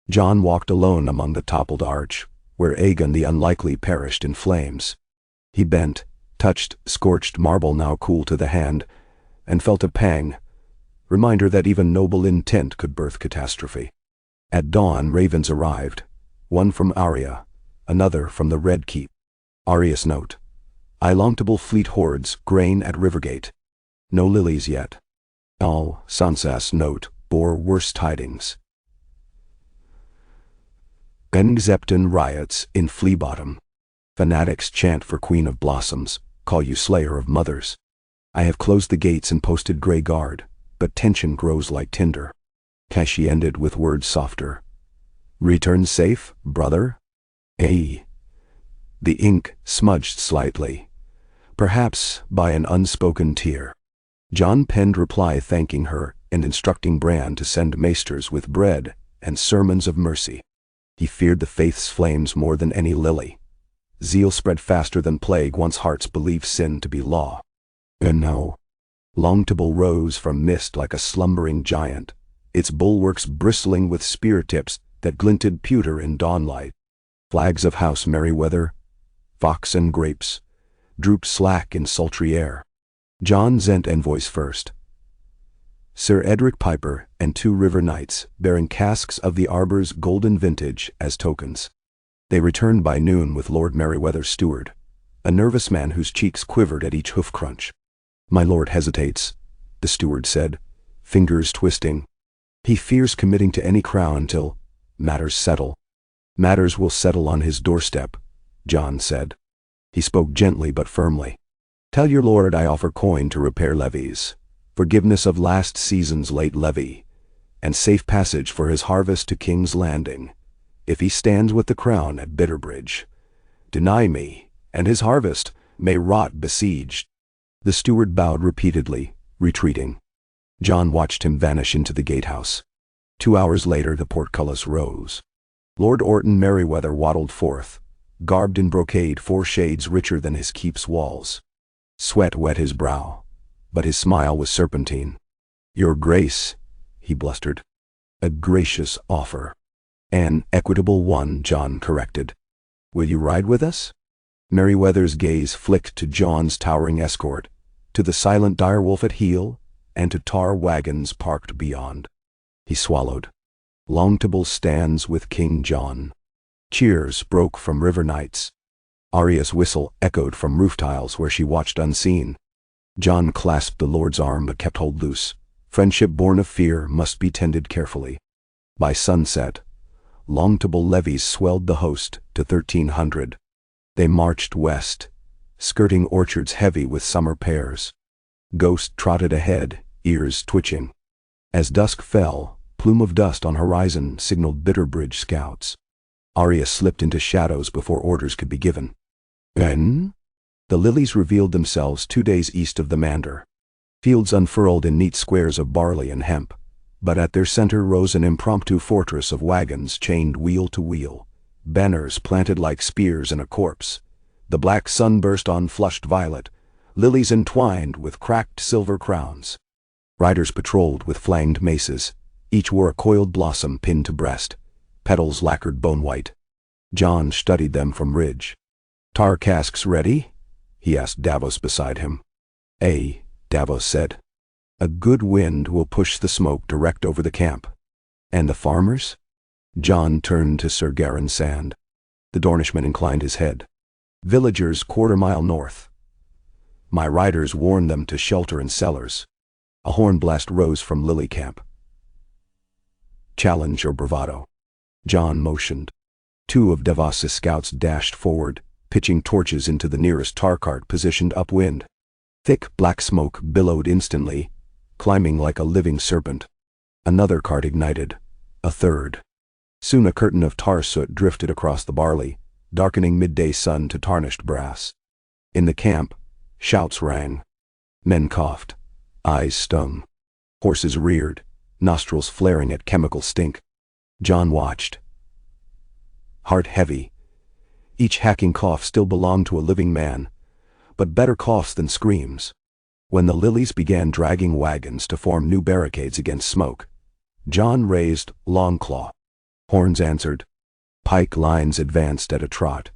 Jon walked alone among the toppled arch, where Aegon the Unlikely perished in flames. He bent, touched scorched marble now cool to the hand, and felt a pang, reminder that even noble intent could birth catastrophe. At dawn ravens arrived, one from Arya, another from the Red Keep. Arya's note: Illonctable fleet hordes, grain at Rivergate. No lilies yet. Sansa's note bore worse tidings. Bengzepton riots in Fleabottom. Fanatics chant for Queen of Blossoms, call you Slayer of Mothers. I have closed the gates and posted grey guard, but tension grows like tinder. She ended with words softer. Return safe, brother? The ink smudged slightly, perhaps by an unspoken tear. Jon penned reply thanking her and instructing Bran to send maesters with bread and sermons of mercy. He feared the faith's flames more than any lily. Zeal spread faster than plague once hearts believed sin to be law. And now, Longtable rose from mist like a slumbering giant, its bulwarks bristling with spear tips that glinted pewter in dawnlight. Flags of House Merryweather, fox and grapes, drooped slack in sultry air. Jon sent envoys first. Sir Edric Piper and 2 river knights, bearing casks of the arbor's golden vintage as tokens. They returned by noon with Lord Merryweather's steward, a nervous man whose cheeks quivered at each hoof crunch. My lord hesitates, the steward said, fingers twisting. He fears committing to any crown until matters settle. Matters will settle on his doorstep, Jon said. He spoke gently but firmly. Tell your lord I offer coin to repair levies, forgiveness of last season's late levy, and safe passage for his harvest to King's Landing, if he stands with the crown at Bitterbridge. Deny me, and his harvest may rot besieged. The steward bowed repeatedly, retreating. Jon watched him vanish into the gatehouse. 2 hours later the portcullis rose. Lord Orton Merryweather waddled forth, garbed in brocade 4 shades richer than his keep's walls. Sweat wet his brow, but his smile was serpentine. Your grace, he blustered. A gracious offer. An equitable one, Jon corrected. Will you ride with us? Merryweather's gaze flicked to Jon's towering escort, to the silent direwolf at heel, and to tar wagons parked beyond. He swallowed. Longtable stands with King Jon. Cheers broke from river knights. Arya's whistle echoed from roof tiles where she watched unseen. Jon clasped the lord's arm but kept hold loose. Friendship born of fear must be tended carefully. By sunset, Longtable levies swelled the host to 1,300. They marched west, skirting orchards heavy with summer pears. Ghost trotted ahead, ears twitching. As dusk fell, plume of dust on horizon signaled Bitterbridge scouts. Arya slipped into shadows before orders could be given. Then? The lilies revealed themselves 2 days east of the Mander. Fields unfurled in neat squares of barley and hemp, but at their center rose an impromptu fortress of wagons chained wheel to wheel, banners planted like spears in a corpse. The black sun burst on flushed violet, lilies entwined with cracked silver crowns. Riders patrolled with flanged maces, each wore a coiled blossom pinned to breast, petals lacquered bone-white. Jon studied them from ridge. Tar casks ready? He asked Davos beside him. Davos said. A good wind will push the smoke direct over the camp. And the farmers? Jon turned to Sir Garin Sand. The Dornishman inclined his head. Villagers 1/4 mile north. My riders warned them to shelter in cellars. A horn blast rose from Lily Camp. Challenge or bravado? Jon motioned. 2 of Davos's scouts dashed forward, pitching torches into the nearest tar cart positioned upwind. Thick black smoke billowed instantly, climbing like a living serpent. Another cart ignited. A third. Soon a curtain of tar soot drifted across the barley, darkening midday sun to tarnished brass. In the camp, shouts rang. Men coughed. Eyes stung. Horses reared, nostrils flaring at chemical stink. John watched. Heart heavy. Each hacking cough still belonged to a living man, but better coughs than screams. When the lilies began dragging wagons to form new barricades against smoke, John raised Longclaw. Horns answered. Pike lines advanced at a trot.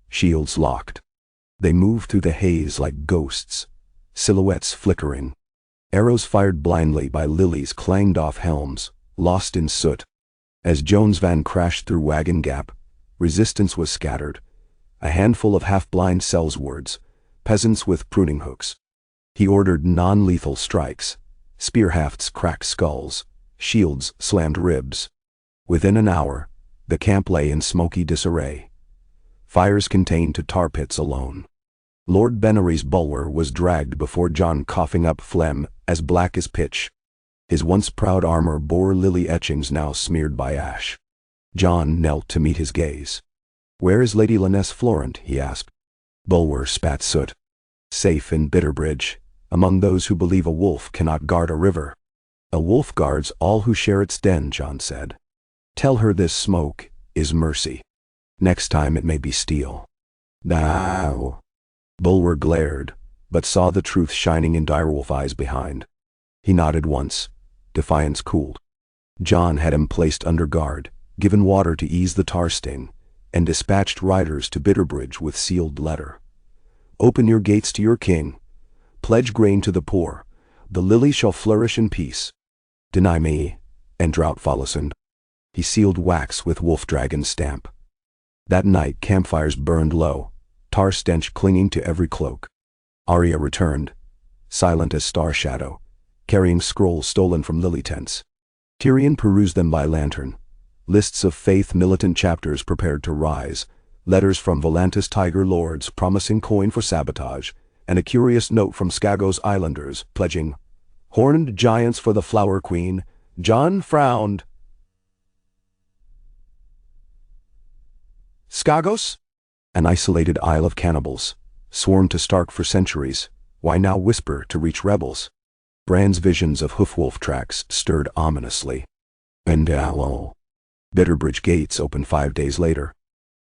Shields locked. They moved through the haze like ghosts, silhouettes flickering. Arrows fired blindly by lilies clanged off helms, lost in soot. As Jones' van crashed through Wagon Gap, resistance was scattered. A handful of half-blind sellswords, peasants with pruning hooks. He ordered non-lethal strikes. Spear hafts cracked skulls, shields slammed ribs. Within an hour, the camp lay in smoky disarray. Fires contained to tar pits alone. Lord Bennery's bulwark was dragged before John, coughing up phlegm as black as pitch. His once proud armor bore lily etchings now smeared by ash. John knelt to meet his gaze. "Where is Lady Lyness Florent?" he asked. Bulwer spat soot. "Safe in Bitterbridge, among those who believe a wolf cannot guard a river." "A wolf guards all who share its den," John said. "Tell her this smoke is mercy. Next time it may be steel." "Now." Bulwer glared, but saw the truth shining in direwolf eyes behind. He nodded once. Defiance cooled. John had him placed under guard, given water to ease the tar sting, and dispatched riders to Bitterbridge with sealed letter. "Open your gates to your king. Pledge grain to the poor. The lily shall flourish in peace. Deny me, and drought follows." He sealed wax with wolf-dragon stamp. That night campfires burned low, tar stench clinging to every cloak. Arya returned, silent as star shadow, carrying scrolls stolen from lily tents. Tyrion perused them by lantern. Lists of faith militant chapters prepared to rise, letters from Volantis tiger lords promising coin for sabotage, and a curious note from Skagos islanders pledging horned giants for the flower queen. John frowned. Skagos? An isolated isle of cannibals, sworn to Stark for centuries, why now whisper to reach rebels? Bran's visions of hoofwolf tracks stirred ominously. And Bitterbridge gates opened 5 days later.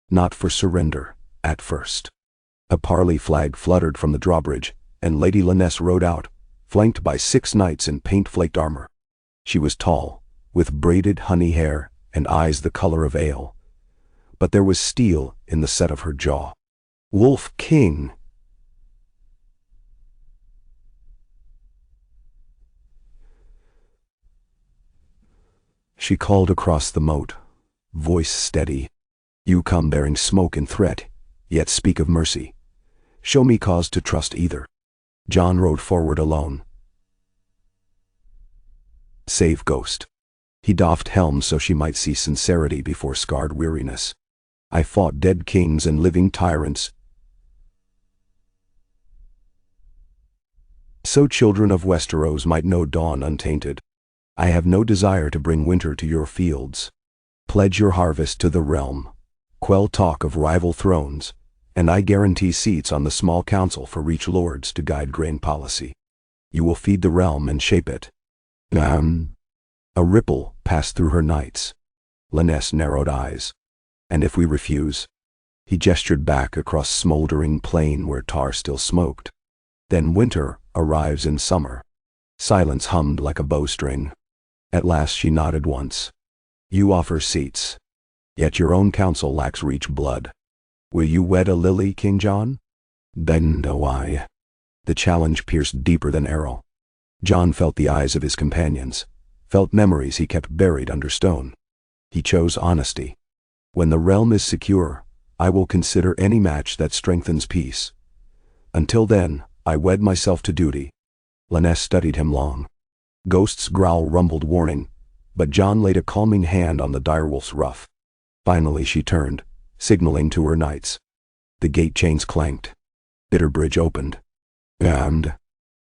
Not for surrender, at first. A parley flag fluttered from the drawbridge, and Lady Lyness rode out, flanked by 6 knights in paint-flaked armor. She was tall, with braided honey hair and eyes the color of ale. But there was steel in the set of her jaw. "Wolf King." She called across the moat, voice steady. "You come bearing smoke and threat, yet speak of mercy. Show me cause to trust either." John rode forward alone. Save Ghost. He doffed helm so she might see sincerity before scarred weariness. "I fought dead kings and living tyrants, so children of Westeros might know dawn untainted. I have no desire to bring winter to your fields. Pledge your harvest to the realm. Quell talk of rival thrones, and I guarantee seats on the small council for reach lords to guide grain policy. You will feed the realm and shape it." A ripple passed through her knights. Lyness narrowed eyes. "And if we refuse?" He gestured back across smoldering plain where tar still smoked. "Then winter arrives in summer." Silence hummed like a bowstring. At last she nodded once. "You offer seats, yet your own council lacks reach blood. Will you wed a lily, King John?" "Then do I." The challenge pierced deeper than arrow. John felt the eyes of his companions, felt memories he kept buried under stone. He chose honesty. "When the realm is secure, I will consider any match that strengthens peace. Until then, I wed myself to duty." Lyness studied him long. Ghost's growl rumbled warning, but John laid a calming hand on the direwolf's ruff. Finally she turned, signaling to her knights. The gate chains clanked. Bitterbridge opened. And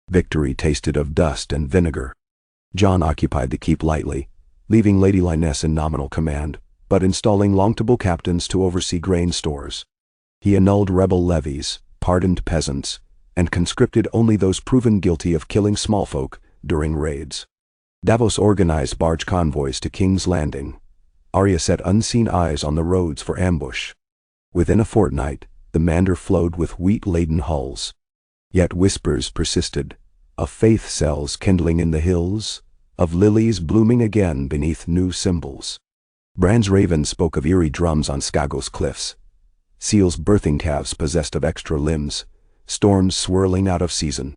victory tasted of dust and vinegar. John occupied the keep lightly, leaving Lady Lyness in nominal command, but installing Longtable captains to oversee grain stores. He annulled rebel levies, pardoned peasants, and conscripted only those proven guilty of killing small folk during raids. Davos organized barge convoys to King's Landing. Arya set unseen eyes on the roads for ambush. Within a fortnight, the Mander flowed with wheat-laden hulls. Yet whispers persisted, of faith cells kindling in the hills, of lilies blooming again beneath new symbols. Bran's raven spoke of eerie drums on Skagos cliffs, seals birthing calves possessed of extra limbs, storms swirling out of season.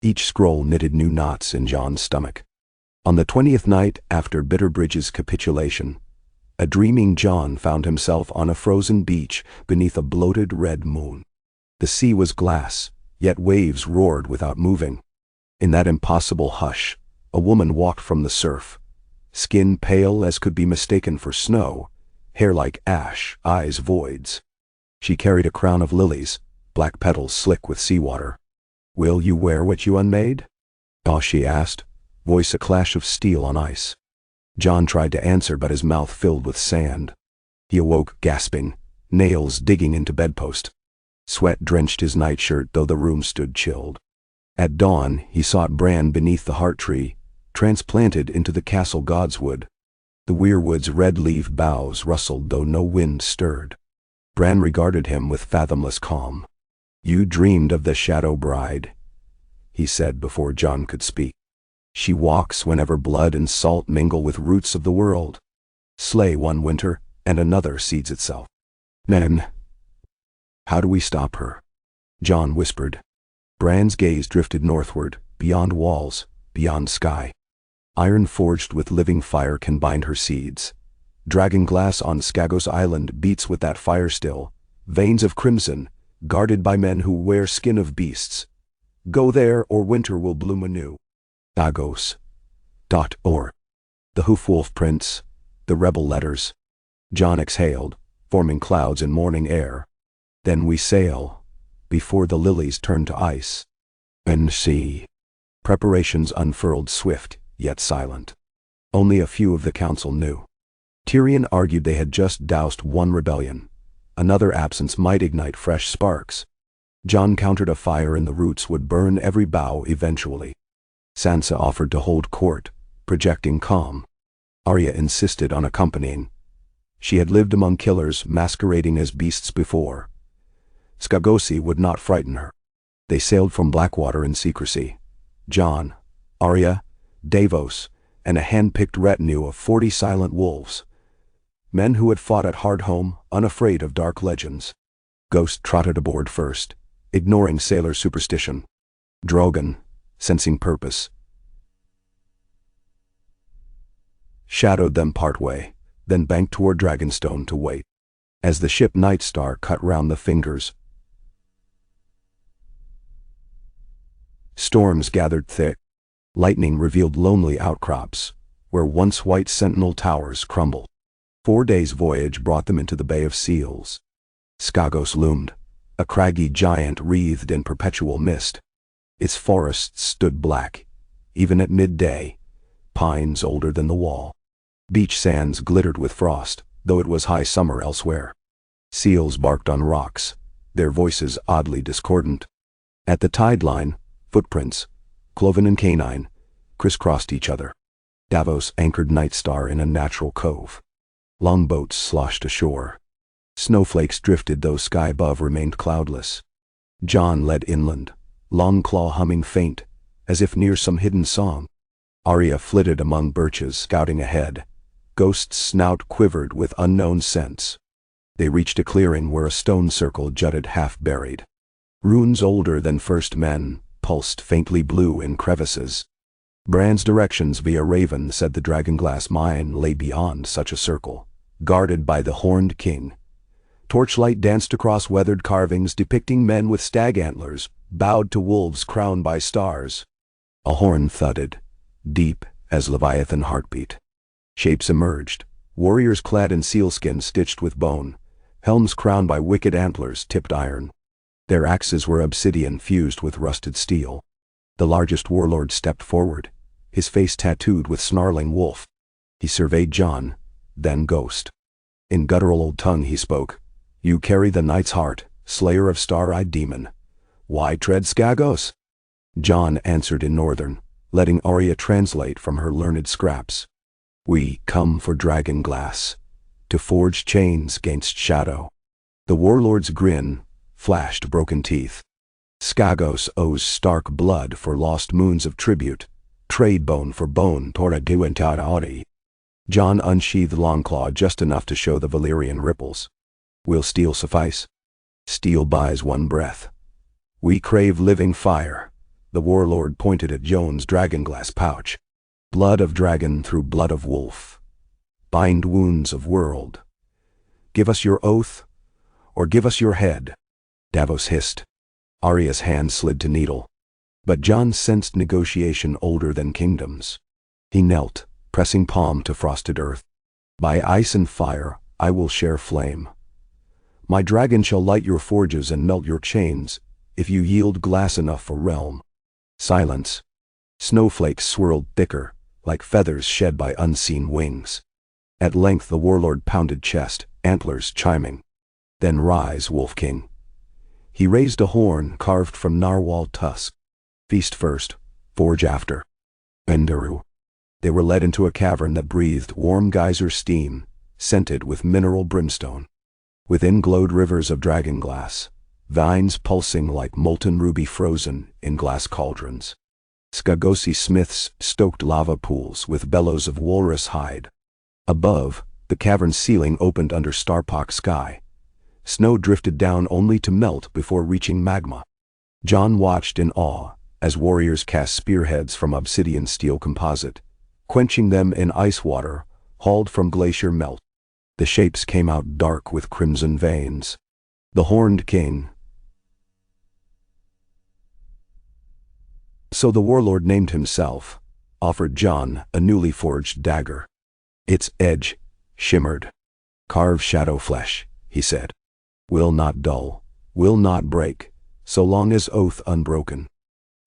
Each scroll knitted new knots in Jon's stomach. On the 20th night after Bitterbridge's capitulation, a dreaming Jon found himself on a frozen beach beneath a bloated red moon. The sea was glass, yet waves roared without moving. In that impossible hush, a woman walked from the surf, skin pale as could be mistaken for snow, hair like ash, eyes voids. She carried a crown of lilies, black petals slick with seawater. "Will you wear what you unmade?" she asked, voice a clash of steel on ice. Jon tried to answer, but his mouth filled with sand. He awoke gasping, nails digging into bedpost. Sweat drenched his nightshirt, though the room stood chilled. At dawn, he sought Bran beneath the heart tree, transplanted into the castle godswood. The weirwood's red-leaved boughs rustled, though no wind stirred. Bran regarded him with fathomless calm. "You dreamed of the Shadow Bride," he said before Jon could speak. "She walks whenever blood and salt mingle with roots of the world. Slay one winter, and another seeds itself. Then, how do we stop her?" Jon whispered. Bran's gaze drifted northward, beyond walls, beyond sky. Iron forged with living fire can bind her seeds. Dragon glass on Skagos Island beats with that fire still, veins of crimson, guarded by men who wear skin of beasts. Go there, or winter will bloom anew. Skagos.org. The Hoofwolf prints, the rebel letters. Jon exhaled, forming clouds in morning air. Then we sail, before the lilies turn to ice. And see. Preparations unfurled, swift, yet silent. Only a few of the council knew. Tyrion argued they had just doused one rebellion. Another absence might ignite fresh sparks. Jon countered a fire and the roots would burn every bough eventually. Sansa offered to hold court, projecting calm. Arya insisted on accompanying. She had lived among killers masquerading as beasts before. Skagosi would not frighten her. They sailed from Blackwater in secrecy. Jon, Arya, Davos, and a hand-picked retinue of 40 silent wolves. Men who had fought at Hardhome, unafraid of dark legends. Ghost trotted aboard first, ignoring sailor superstition. Drogon, sensing purpose, shadowed them partway, then banked toward Dragonstone to wait. As the ship Nightstar cut round the fingers, storms gathered thick. Lightning revealed lonely outcrops, where once white sentinel towers crumbled. 4 days' voyage brought them into the Bay of Seals. Skagos loomed, a craggy giant wreathed in perpetual mist. Its forests stood black, even at midday, pines older than the wall. Beach sands glittered with frost, though it was high summer elsewhere. Seals barked on rocks, their voices oddly discordant. At the tide line, footprints, cloven and canine, crisscrossed each other. Davos anchored Nightstar in a natural cove. Longboats sloshed ashore. Snowflakes drifted, though sky above remained cloudless. Jon led inland, Longclaw humming faint, as if near some hidden song. Arya flitted among birches, scouting ahead. Ghost's snout quivered with unknown scents. They reached a clearing where a stone circle jutted half-buried. Runes older than first men pulsed faintly blue in crevices. Bran's directions via Raven said the Dragonglass mine lay beyond such a circle, guarded by the Horned King. Torchlight danced across weathered carvings depicting men with stag antlers, bowed to wolves crowned by stars. A horn thudded, deep as Leviathan heartbeat. Shapes emerged, warriors clad in sealskin stitched with bone, helms crowned by wicked antlers tipped iron. Their axes were obsidian fused with rusted steel. The largest warlord stepped forward, his face tattooed with snarling wolf. He surveyed Jon, then Ghost. In guttural old tongue he spoke. "You carry the knight's heart, slayer of star-eyed demon. Why tread Skagos?" Jon answered in Northern, letting Arya translate from her learned scraps. "We come for dragon glass, to forge chains 'gainst shadow." The warlord's grin flashed broken teeth. "Skagos owes stark blood for lost moons of tribute, trade bone for bone tora diwentaraori." Jon unsheathed Longclaw just enough to show the Valyrian ripples. "Will steel suffice?" "Steel buys one breath." "We crave living fire." The warlord pointed at Jon's dragonglass pouch. "Blood of dragon through blood of wolf. Bind wounds of world. Give us your oath, or give us your head." Davos hissed. Arya's hand slid to needle. But Jon sensed negotiation older than kingdoms. He knelt, pressing palm to frosted earth. "By ice and fire I will share flame. My dragon shall light your forges and melt your chains, if you yield glass enough for realm." Silence. Snowflakes swirled thicker, like feathers shed by unseen wings. At length the warlord pounded chest, antlers chiming. "Then rise, Wolf King." He raised a horn carved from narwhal tusk. "Feast first, forge after." Enderu. They were led into a cavern that breathed warm geyser steam, scented with mineral brimstone. Within glowed rivers of dragonglass, vines pulsing like molten ruby frozen in glass cauldrons. Skagosi smiths stoked lava pools with bellows of walrus hide. Above, the cavern's ceiling opened under star-pocked sky. Snow drifted down only to melt before reaching magma. Jon watched in awe as warriors cast spearheads from obsidian steel composite, quenching them in ice water hauled from glacier melt. The shapes came out dark with crimson veins. The Horned King. So the warlord named himself, offered Jon a newly forged dagger. Its edge shimmered. "Carve shadow flesh," he said. "Will not dull, will not break, so long as oath unbroken."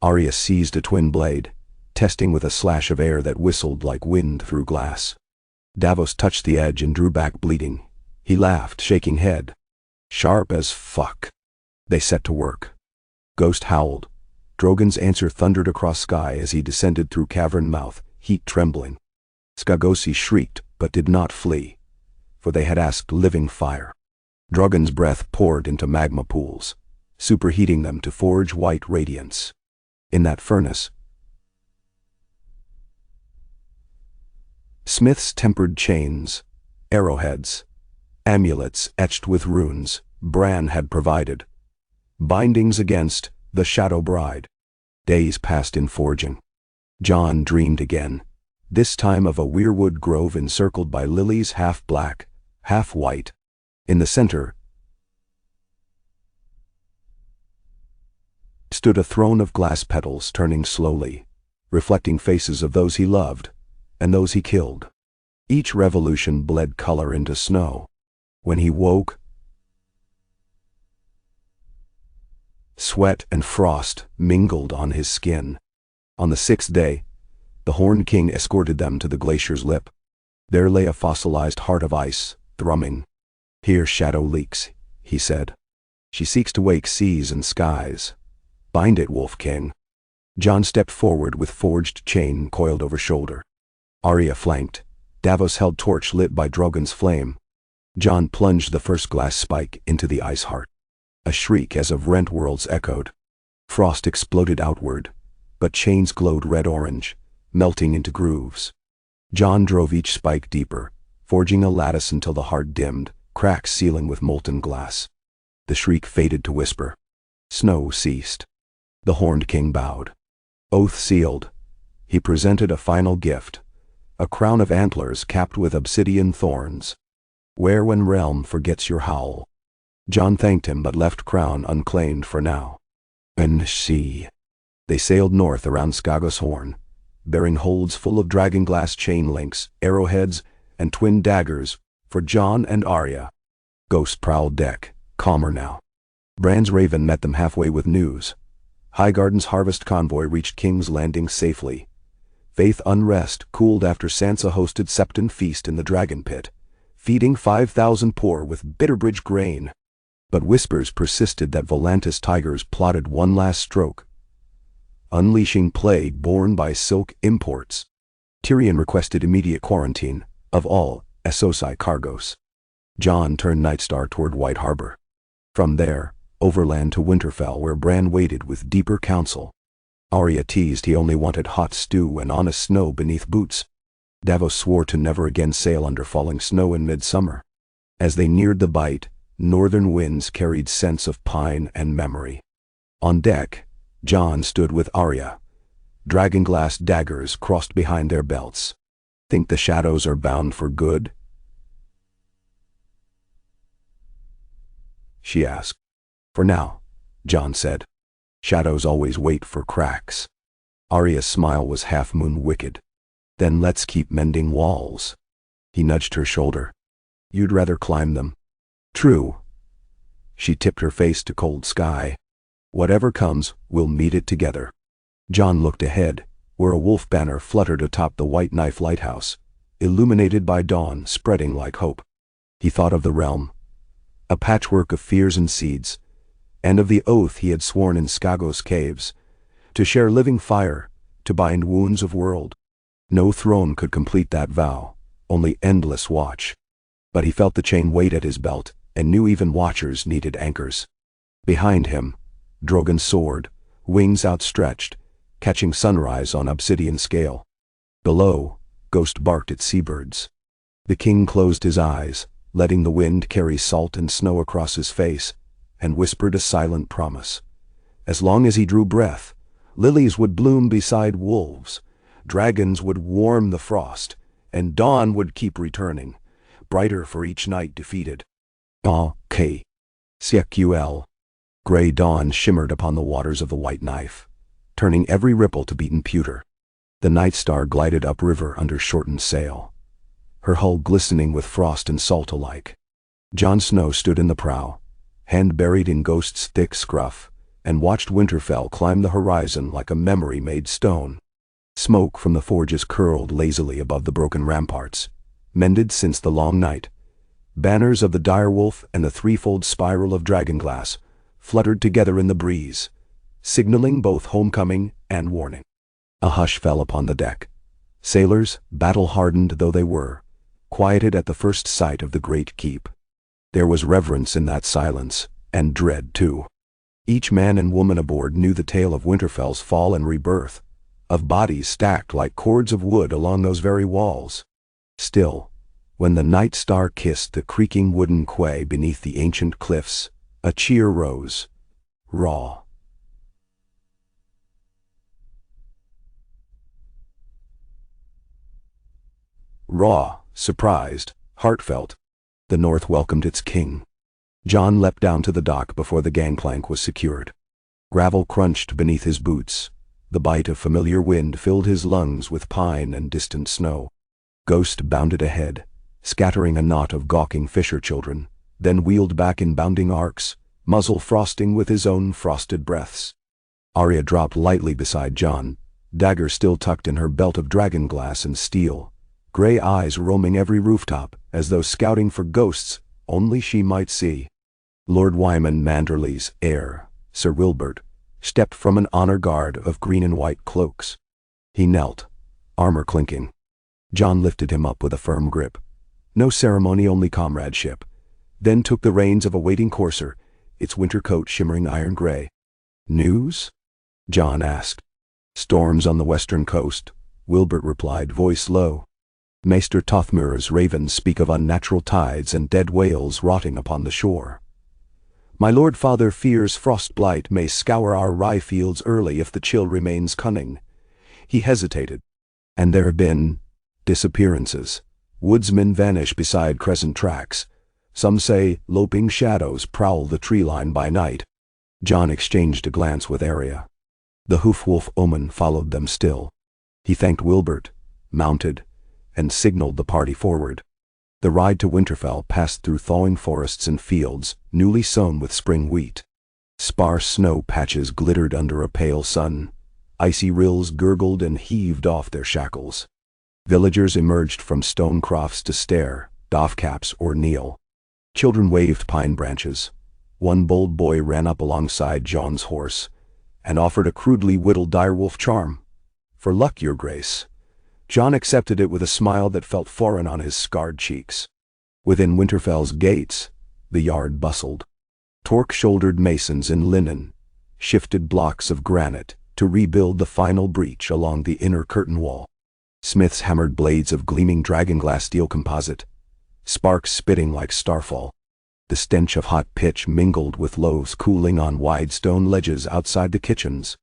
Arya seized a twin blade, testing with a slash of air that whistled like wind through glass. Davos touched the edge and drew back bleeding. He laughed, shaking head. "Sharp as fuck." They set to work. Ghost howled. Drogon's answer thundered across sky as he descended through cavern mouth, heat trembling. Skagosi shrieked, but did not flee, for they had asked living fire. Drogon's breath poured into magma pools, superheating them to forge white radiance. In that furnace, smiths tempered chains, arrowheads, amulets etched with runes Bran had provided, bindings against the Shadow Bride. Days passed in forging. Jon dreamed again, this time of a weirwood grove encircled by lilies half black, half white. In the center stood a throne of glass petals turning slowly, reflecting faces of those he loved and those he killed. Each revolution bled color into snow. When he woke, sweat and frost mingled on his skin. On the 6th day, the Horned King escorted them to the glacier's lip. There lay a fossilized heart of ice, thrumming. "Here shadow leaks," he said. "She seeks to wake seas and skies. Bind it, Wolf King." Jon stepped forward with forged chain coiled over shoulder. Arya flanked. Davos held torch lit by Drogon's flame. Jon plunged the first glass spike into the ice heart. A shriek as of rent worlds echoed. Frost exploded outward, but chains glowed red-orange, melting into grooves. Jon drove each spike deeper, forging a lattice until the heart dimmed, cracks sealing with molten glass. The shriek faded to whisper. Snow ceased. The Horned King bowed. Oath sealed, he presented a final gift, a crown of antlers capped with obsidian thorns. "Wear when realm forgets your howl." Jon thanked him but left crown unclaimed for now. And see. They sailed north around Skagos Horn, bearing holds full of dragonglass chain links, arrowheads, and twin daggers for Jon and Arya. Ghost prowled deck, calmer now. Bran's Raven met them halfway with news. Highgarden's harvest convoy reached King's Landing safely. Faith unrest cooled after Sansa hosted Septon feast in the Dragon Pit, feeding 5,000 poor with Bitterbridge grain. But whispers persisted that Volantis tigers plotted one last stroke, unleashing plague borne by silk imports. Tyrion requested immediate quarantine of all Essosi cargoes. Jon turned Nightstar toward White Harbor. From there, overland to Winterfell, where Bran waited with deeper counsel. Arya teased he only wanted hot stew and honest snow beneath boots. Davos swore to never again sail under falling snow in midsummer. As they neared the Bight, northern winds carried scents of pine and memory. On deck, Jon stood with Arya. Dragonglass daggers crossed behind their belts. "Think the shadows are bound for good?" she asked. "For now," Jon said. "Shadows always wait for cracks." Arya's smile was half-moon wicked. "Then let's keep mending walls." He nudged her shoulder. "You'd rather climb them." "True." She tipped her face to cold sky. "Whatever comes, we'll meet it together." Jon looked ahead, where a wolf banner fluttered atop the White Knife lighthouse, illuminated by dawn spreading like hope. He thought of the realm, a patchwork of fears and seeds, and of the oath he had sworn in Skagos caves, to share living fire, to bind wounds of world. No throne could complete that vow, only endless watch. But he felt the chain weight at his belt, and knew even watchers needed anchors. Behind him, Drogon's sword, wings outstretched, catching sunrise on obsidian scale. Below, Ghost barked at seabirds. The king closed his eyes, letting the wind carry salt and snow across his face, and whispered a silent promise. As long as he drew breath, lilies would bloom beside wolves, dragons would warm the frost, and dawn would keep returning, brighter for each night defeated. K. CQL. Gray dawn shimmered upon the waters of the White Knife, turning every ripple to beaten pewter. The Nightstar glided upriver under shortened sail, her hull glistening with frost and salt alike. Jon Snow stood in the prow, hand buried in Ghost's thick scruff, and watched Winterfell climb the horizon like a memory made stone. Smoke from the forges curled lazily above the broken ramparts, mended since the long night. Banners of the direwolf and the threefold spiral of dragonglass fluttered together in the breeze, signaling both homecoming and warning. A hush fell upon the deck. Sailors, battle-hardened though they were, quieted at the first sight of the great keep. There was reverence in that silence, and dread too. Each man and woman aboard knew the tale of Winterfell's fall and rebirth, of bodies stacked like cords of wood along those very walls. Still, when the Nightstar kissed the creaking wooden quay beneath the ancient cliffs, a cheer rose. Raw. Raw, surprised, heartfelt. The North welcomed its king. Jon leapt down to the dock before the gangplank was secured. Gravel crunched beneath his boots. The bite of familiar wind filled his lungs with pine and distant snow. Ghost bounded ahead, scattering a knot of gawking fisher children, then wheeled back in bounding arcs, muzzle frosting with his own frosted breaths. Arya dropped lightly beside Jon, dagger still tucked in her belt of dragonglass and steel, gray eyes roaming every rooftop as though scouting for ghosts only she might see. Lord Wyman Manderley's heir, Sir Wilbert, stepped from an honor guard of green and white cloaks. He knelt, armor clinking. Jon lifted him up with a firm grip. No ceremony, only comradeship. Then took the reins of a waiting courser, its winter coat shimmering iron gray. "News?" Jon asked. "Storms on the western coast," Wilbert replied, voice low. "Maester Tothmir's ravens speak of unnatural tides and dead whales rotting upon the shore. My lord father fears frost blight may scour our rye fields early if the chill remains cunning." He hesitated. "And there have been disappearances. Woodsmen vanish beside crescent tracks. Some say loping shadows prowl the tree line by night." Jon exchanged a glance with Arya. The hoof-wolf omen followed them still. He thanked Wilbert, mounted, and signaled the party forward. The ride to Winterfell passed through thawing forests and fields, newly sown with spring wheat. Sparse snow patches glittered under a pale sun. Icy rills gurgled and heaved off their shackles. Villagers emerged from stone crofts to stare, doff caps, or kneel. Children waved pine branches. One bold boy ran up alongside John's horse and offered a crudely whittled direwolf charm. "For luck, your grace." John accepted it with a smile that felt foreign on his scarred cheeks. Within Winterfell's gates, the yard bustled. Torque-shouldered masons in linen shifted blocks of granite to rebuild the final breach along the inner curtain wall. Smiths hammered blades of gleaming dragonglass steel composite, sparks spitting like starfall. The stench of hot pitch mingled with loaves cooling on wide stone ledges outside the kitchens.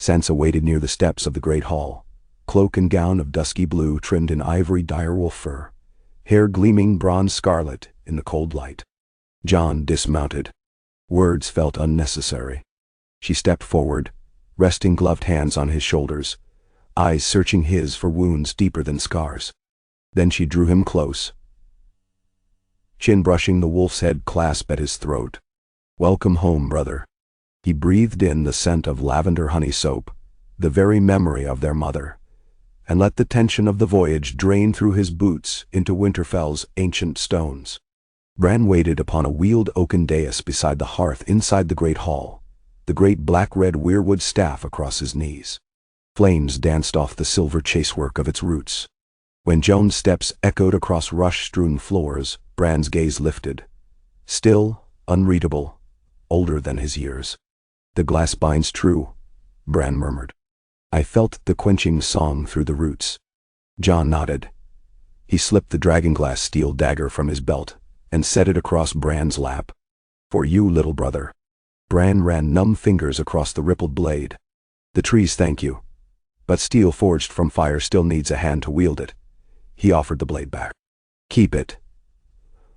Sansa waited near the steps of the great hall, cloak and gown of dusky blue trimmed in ivory direwolf fur, hair gleaming bronze scarlet in the cold light. John dismounted. Words felt unnecessary. She stepped forward, resting gloved hands on his shoulders, eyes searching his for wounds deeper than scars. Then she drew him close, chin brushing the wolf's head clasp at his throat. "Welcome home, brother." He breathed in the scent of lavender honey soap, the very memory of their mother, and let the tension of the voyage drain through his boots into Winterfell's ancient stones. Bran waited upon a wheeled oaken dais beside the hearth inside the great hall, the great black-red weirwood staff across his knees. Flames danced off the silver chasework of its roots. When Joan's steps echoed across rush-strewn floors, Bran's gaze lifted. Still, unreadable, older than his years. "The glass binds true," Bran murmured. "I felt the quenching song through the roots." Jon nodded. He slipped the dragonglass steel dagger from his belt and set it across Bran's lap. "For you, little brother." Bran ran numb fingers across the rippled blade. "The trees thank you. But steel forged from fire still needs a hand to wield it." He offered the blade back. "Keep it.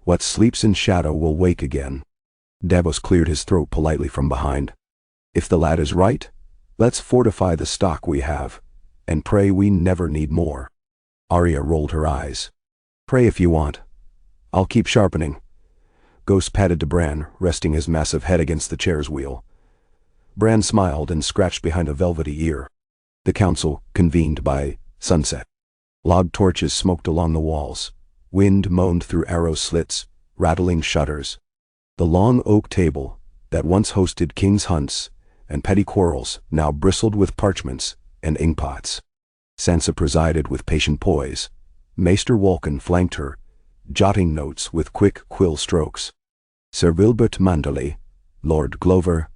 What sleeps in shadow will wake again." Davos cleared his throat politely from behind. "If the lad is right, let's fortify the stock we have, and pray we never need more." Arya rolled her eyes. "Pray if you want. I'll keep sharpening." Ghost patted to Bran, resting his massive head against the chair's wheel. Bran smiled and scratched behind a velvety ear. The council convened by sunset. Log torches smoked along the walls. Wind moaned through arrow slits, rattling shutters. The long oak table, that once hosted king's hunts and petty quarrels, now bristled with parchments and inkpots. Sansa presided with patient poise. Maester Walken flanked her, jotting notes with quick quill strokes. Sir Wilbert Manderley, Lord Glover,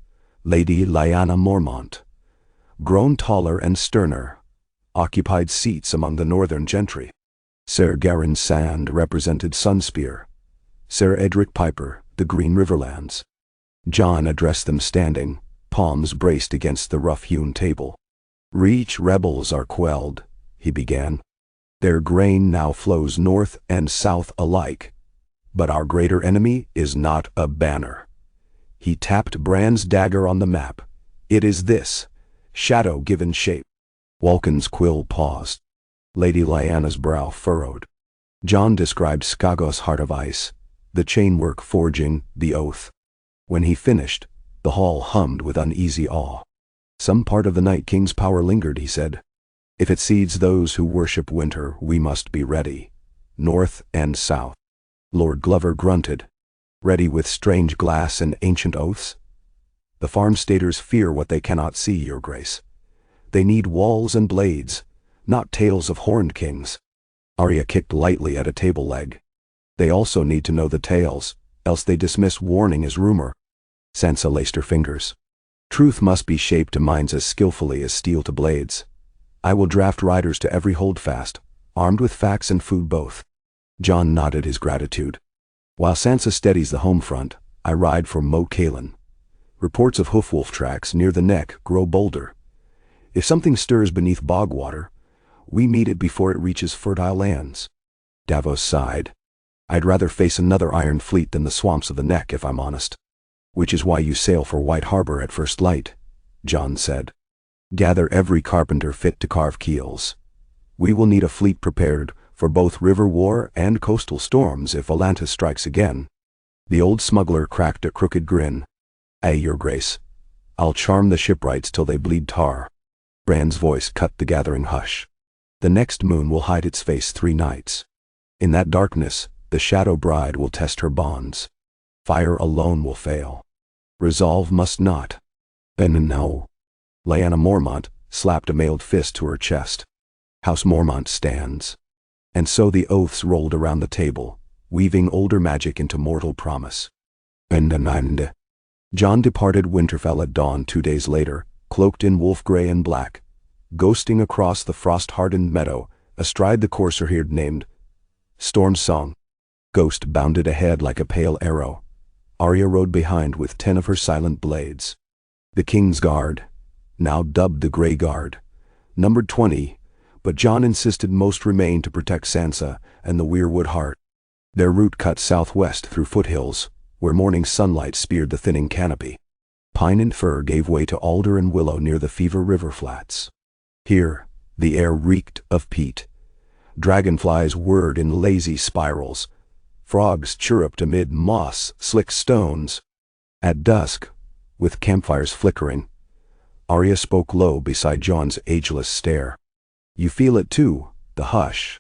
Lady Lyanna Mormont, grown taller and sterner, occupied seats among the northern gentry. Sir Garin Sand represented Sunspear, Sir Edric Piper, the Green Riverlands. Jon addressed them standing, palms braced against the rough-hewn table. "Reach rebels are quelled," he began. "Their grain now flows north and south alike. But our greater enemy is not a banner." He tapped Bran's dagger on the map. "It is this, shadow given shape." Walken's quill paused. Lady Lyanna's brow furrowed. Jon described Skagos' heart of ice, the chainwork forging the oath. When he finished, the hall hummed with uneasy awe. "Some part of the Night King's power lingered," he said. "If it seeds those who worship winter, we must be ready, north and south." Lord Glover grunted. "Ready with strange glass and ancient oaths?" "The farmstaters fear what they cannot see, your grace. They need walls and blades, not tales of horned kings." Arya kicked lightly at a table leg. "They also need to know the tales, else they dismiss warning as rumor." Sansa laced her fingers. "Truth must be shaped to minds as skillfully as steel to blades. I will draft riders to every holdfast, armed with facts and food both." Jon nodded his gratitude. "While Sansa steadies the home front, I ride for Moat Cailin. Reports of hoofwolf tracks near the neck grow bolder. If something stirs beneath bogwater, we meet it before it reaches fertile lands." Davos sighed. "I'd rather face another iron fleet than the swamps of the neck, if I'm honest." "Which is why you sail for White Harbor at first light," Jon said. "Gather every carpenter fit to carve keels. We will need a fleet prepared for both river war and coastal storms if Atlantis strikes again." The old smuggler cracked a crooked grin. "Aye, your grace. I'll charm the shipwrights till they bleed tar." Bran's voice cut the gathering hush. "The next moon will hide its face 3 nights. In that darkness, The Shadow Bride will test her bonds. Fire alone will fail. Resolve must not. And no. Lyanna Mormont slapped a mailed fist to her chest. House Mormont stands. And so the oaths rolled around the table, weaving older magic into mortal promise. And Jon departed Winterfell at dawn 2 days later, cloaked in wolf gray and black, ghosting across the frost-hardened meadow, astride the courser he had named Storm's Song. Ghost bounded ahead like a pale arrow. Arya rode behind with 10 of her silent blades. The King's Guard, now dubbed the Grey Guard, numbered 20, but Jon insisted most remained to protect Sansa and the Weirwood Heart. Their route cut southwest through foothills, where morning sunlight speared the thinning canopy. Pine and fir gave way to alder and willow near the Fever River flats. Here, the air reeked of peat. Dragonflies whirred in lazy spirals. Frogs chirruped amid moss-slick stones. At dusk, with campfires flickering, Arya spoke low beside Jon's ageless stare. "You feel it too, the hush."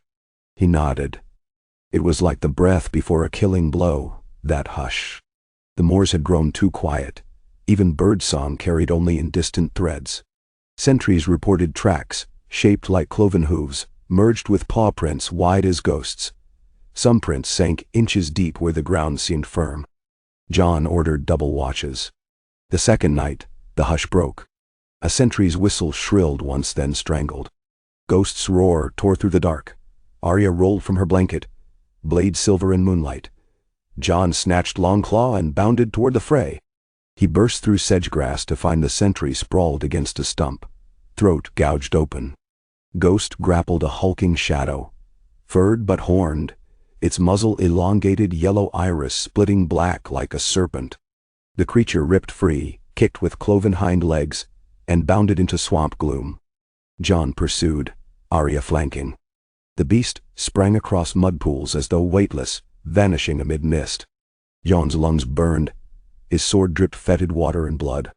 He nodded. It was like the breath before a killing blow, that hush. The moors had grown too quiet. Even birdsong carried only in distant threads. Sentries reported tracks, shaped like cloven hooves, merged with paw prints wide as ghosts. Some prints sank inches deep where the ground seemed firm. Jon ordered double watches. The second night, the hush broke. A sentry's whistle shrilled once, then strangled. Ghost's roar tore through the dark. Arya rolled from her blanket, blade silver in moonlight. Jon snatched Longclaw and bounded toward the fray. He burst through sedgegrass to find the sentry sprawled against a stump, throat gouged open. Ghost grappled a hulking shadow, furred but horned, its muzzle elongated yellow iris splitting black like a serpent. The creature ripped free, kicked with cloven hind legs, and bounded into swamp gloom. Jon pursued, Arya flanking. The beast sprang across mud pools as though weightless, vanishing amid mist. Jon's lungs burned. His sword dripped fetid water and blood.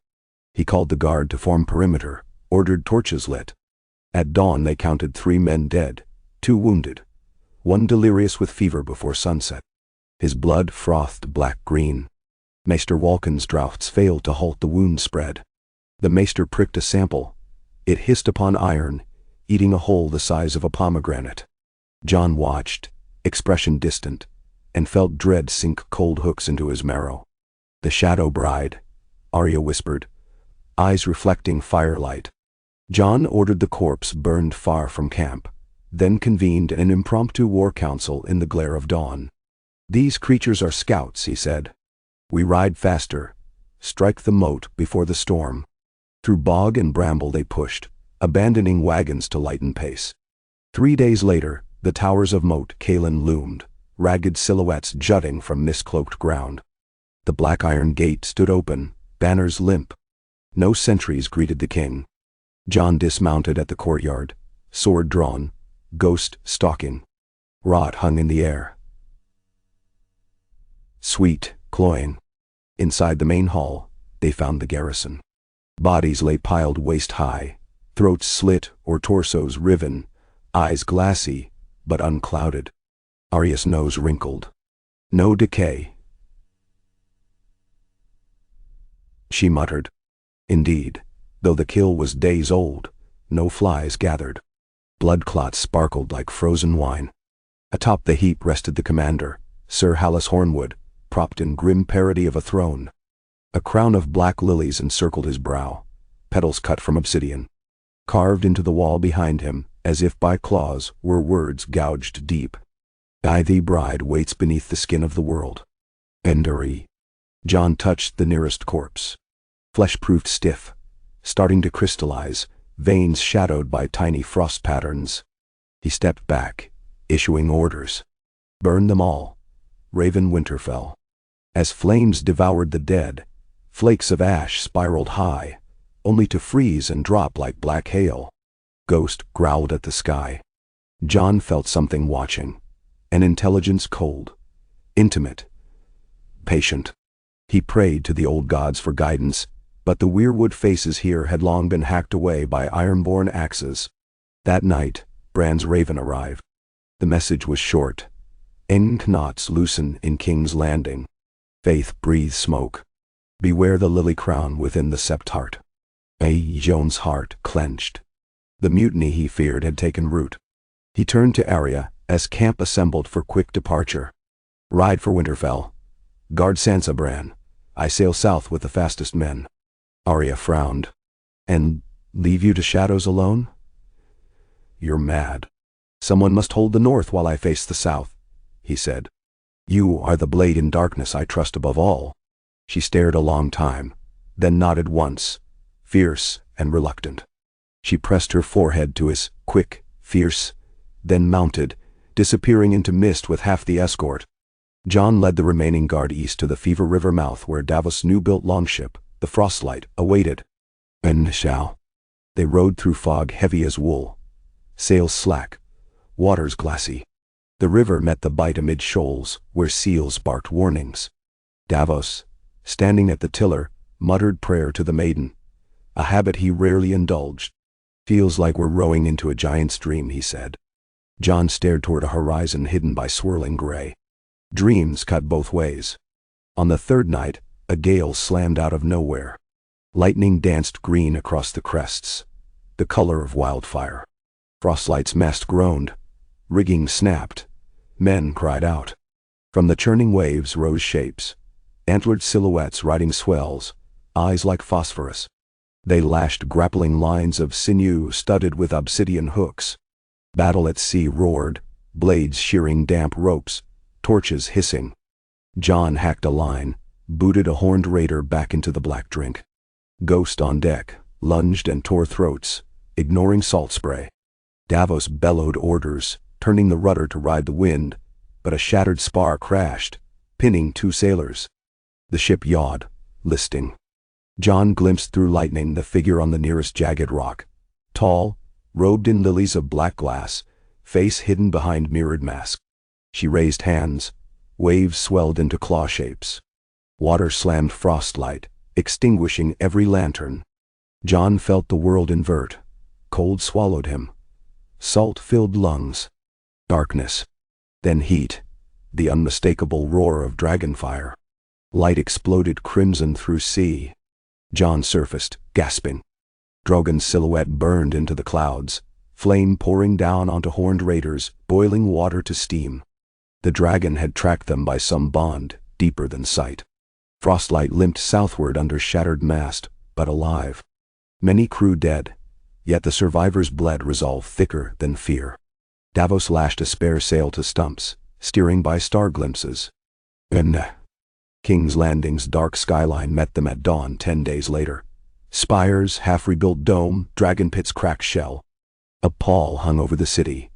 He called the guard to form perimeter, ordered torches lit. At dawn they counted 3 men dead, 2 wounded, 1 delirious with fever before sunset. His blood frothed black-green. Maester Walken's draughts failed to halt the wound spread. The maester pricked a sample. It hissed upon iron, eating a hole the size of a pomegranate. Jon watched, expression distant, and felt dread sink cold hooks into his marrow. "The Shadow Bride," Arya whispered, eyes reflecting firelight. Jon ordered the corpse burned far from camp, then convened an impromptu war council in the glare of dawn. "These creatures are scouts," he said. "We ride faster, strike the moat before the storm." Through bog and bramble they pushed, abandoning wagons to lighten pace. 3 days later, the towers of Moat Cailin loomed, ragged silhouettes jutting from mist-cloaked ground. The black iron gate stood open, banners limp. No sentries greeted the king. Jon dismounted at the courtyard, sword drawn, ghost stalking. Rot hung in the air. Sweet, cloying. Inside the main hall, they found the garrison. Bodies lay piled waist-high, throats slit or torsos riven, eyes glassy but unclouded. Arya's nose wrinkled. "No decay," she muttered. Indeed, though the kill was days old, no flies gathered. Blood clots sparkled like frozen wine. Atop the heap rested the commander, Sir Hallis Hornwood, propped in grim parody of a throne. A crown of black lilies encircled his brow, petals cut from obsidian. Carved into the wall behind him, as if by claws, were words gouged deep. "I thee bride waits beneath the skin of the world." Endari. Jon touched the nearest corpse. Flesh proved stiff, starting to crystallize, veins shadowed by tiny frost patterns. He stepped back, issuing orders. "Burn them all. Raven Winterfell." As flames devoured the dead, flakes of ash spiraled high, only to freeze and drop like black hail. Ghost growled at the sky. Jon felt something watching, an intelligence cold, intimate, patient. He prayed to the old gods for guidance, but the weirwood faces here had long been hacked away by ironborn axes. That night, Bran's raven arrived. The message was short. Knots loosen in King's Landing. Faith breathes smoke. Beware the lily crown within the sept heart. Jon's heart clenched. The mutiny he feared had taken root. He turned to Arya as camp assembled for quick departure. Ride for Winterfell. Guard Sansa, Bran. I sail south with the fastest men. Arya frowned. And leave you to shadows alone? You're mad. Someone must hold the north while I face the south, he said. You are the blade in darkness I trust above all. She stared a long time, then nodded once, fierce and reluctant. She pressed her forehead to his, quick, fierce, then mounted, disappearing into mist with half the escort. Jon led the remaining guard east to the Fever River mouth where Davos' new-built longship, the Frostlight, awaited. And shall. They rode through fog heavy as wool. Sails slack. Waters glassy. The river met the bight amid shoals, where seals barked warnings. Davos, standing at the tiller, muttered prayer to the maiden, a habit he rarely indulged. Feels like we're rowing into a giant's dream, he said. Jon stared toward a horizon hidden by swirling gray. Dreams cut both ways. On the third night, a gale slammed out of nowhere. Lightning danced green across the crests, the color of wildfire. Frostlight's mast groaned. Rigging snapped. Men cried out. From the churning waves rose shapes, antlered silhouettes riding swells, eyes like phosphorus. They lashed grappling lines of sinew studded with obsidian hooks. Battle at sea roared, blades shearing damp ropes, torches hissing. Jon hacked a line, booted a horned raider back into the black drink. Ghost on deck, lunged and tore throats, ignoring salt spray. Davos bellowed orders, turning the rudder to ride the wind, but a shattered spar crashed, pinning 2 sailors. The ship yawed, listing. Jon glimpsed through lightning the figure on the nearest jagged rock. Tall, robed in lilies of black glass, face hidden behind mirrored mask. She raised hands. Waves swelled into claw shapes. Water slammed Frostlight, extinguishing every lantern. Jon felt the world invert. Cold swallowed him. Salt filled lungs. Darkness. Then heat. The unmistakable roar of dragonfire. Light exploded crimson through sea. Jon surfaced, gasping. Drogon's silhouette burned into the clouds, flame pouring down onto horned raiders, boiling water to steam. The dragon had tracked them by some bond, deeper than sight. Frostlight limped southward under shattered mast, but alive. Many crew dead, yet the survivors bled resolve thicker than fear. Davos lashed a spare sail to stumps, steering by star glimpses. King's Landing's dark skyline met them at dawn 10 days later. Spires, half-rebuilt dome, dragon pit's cracked shell. A pall hung over the city.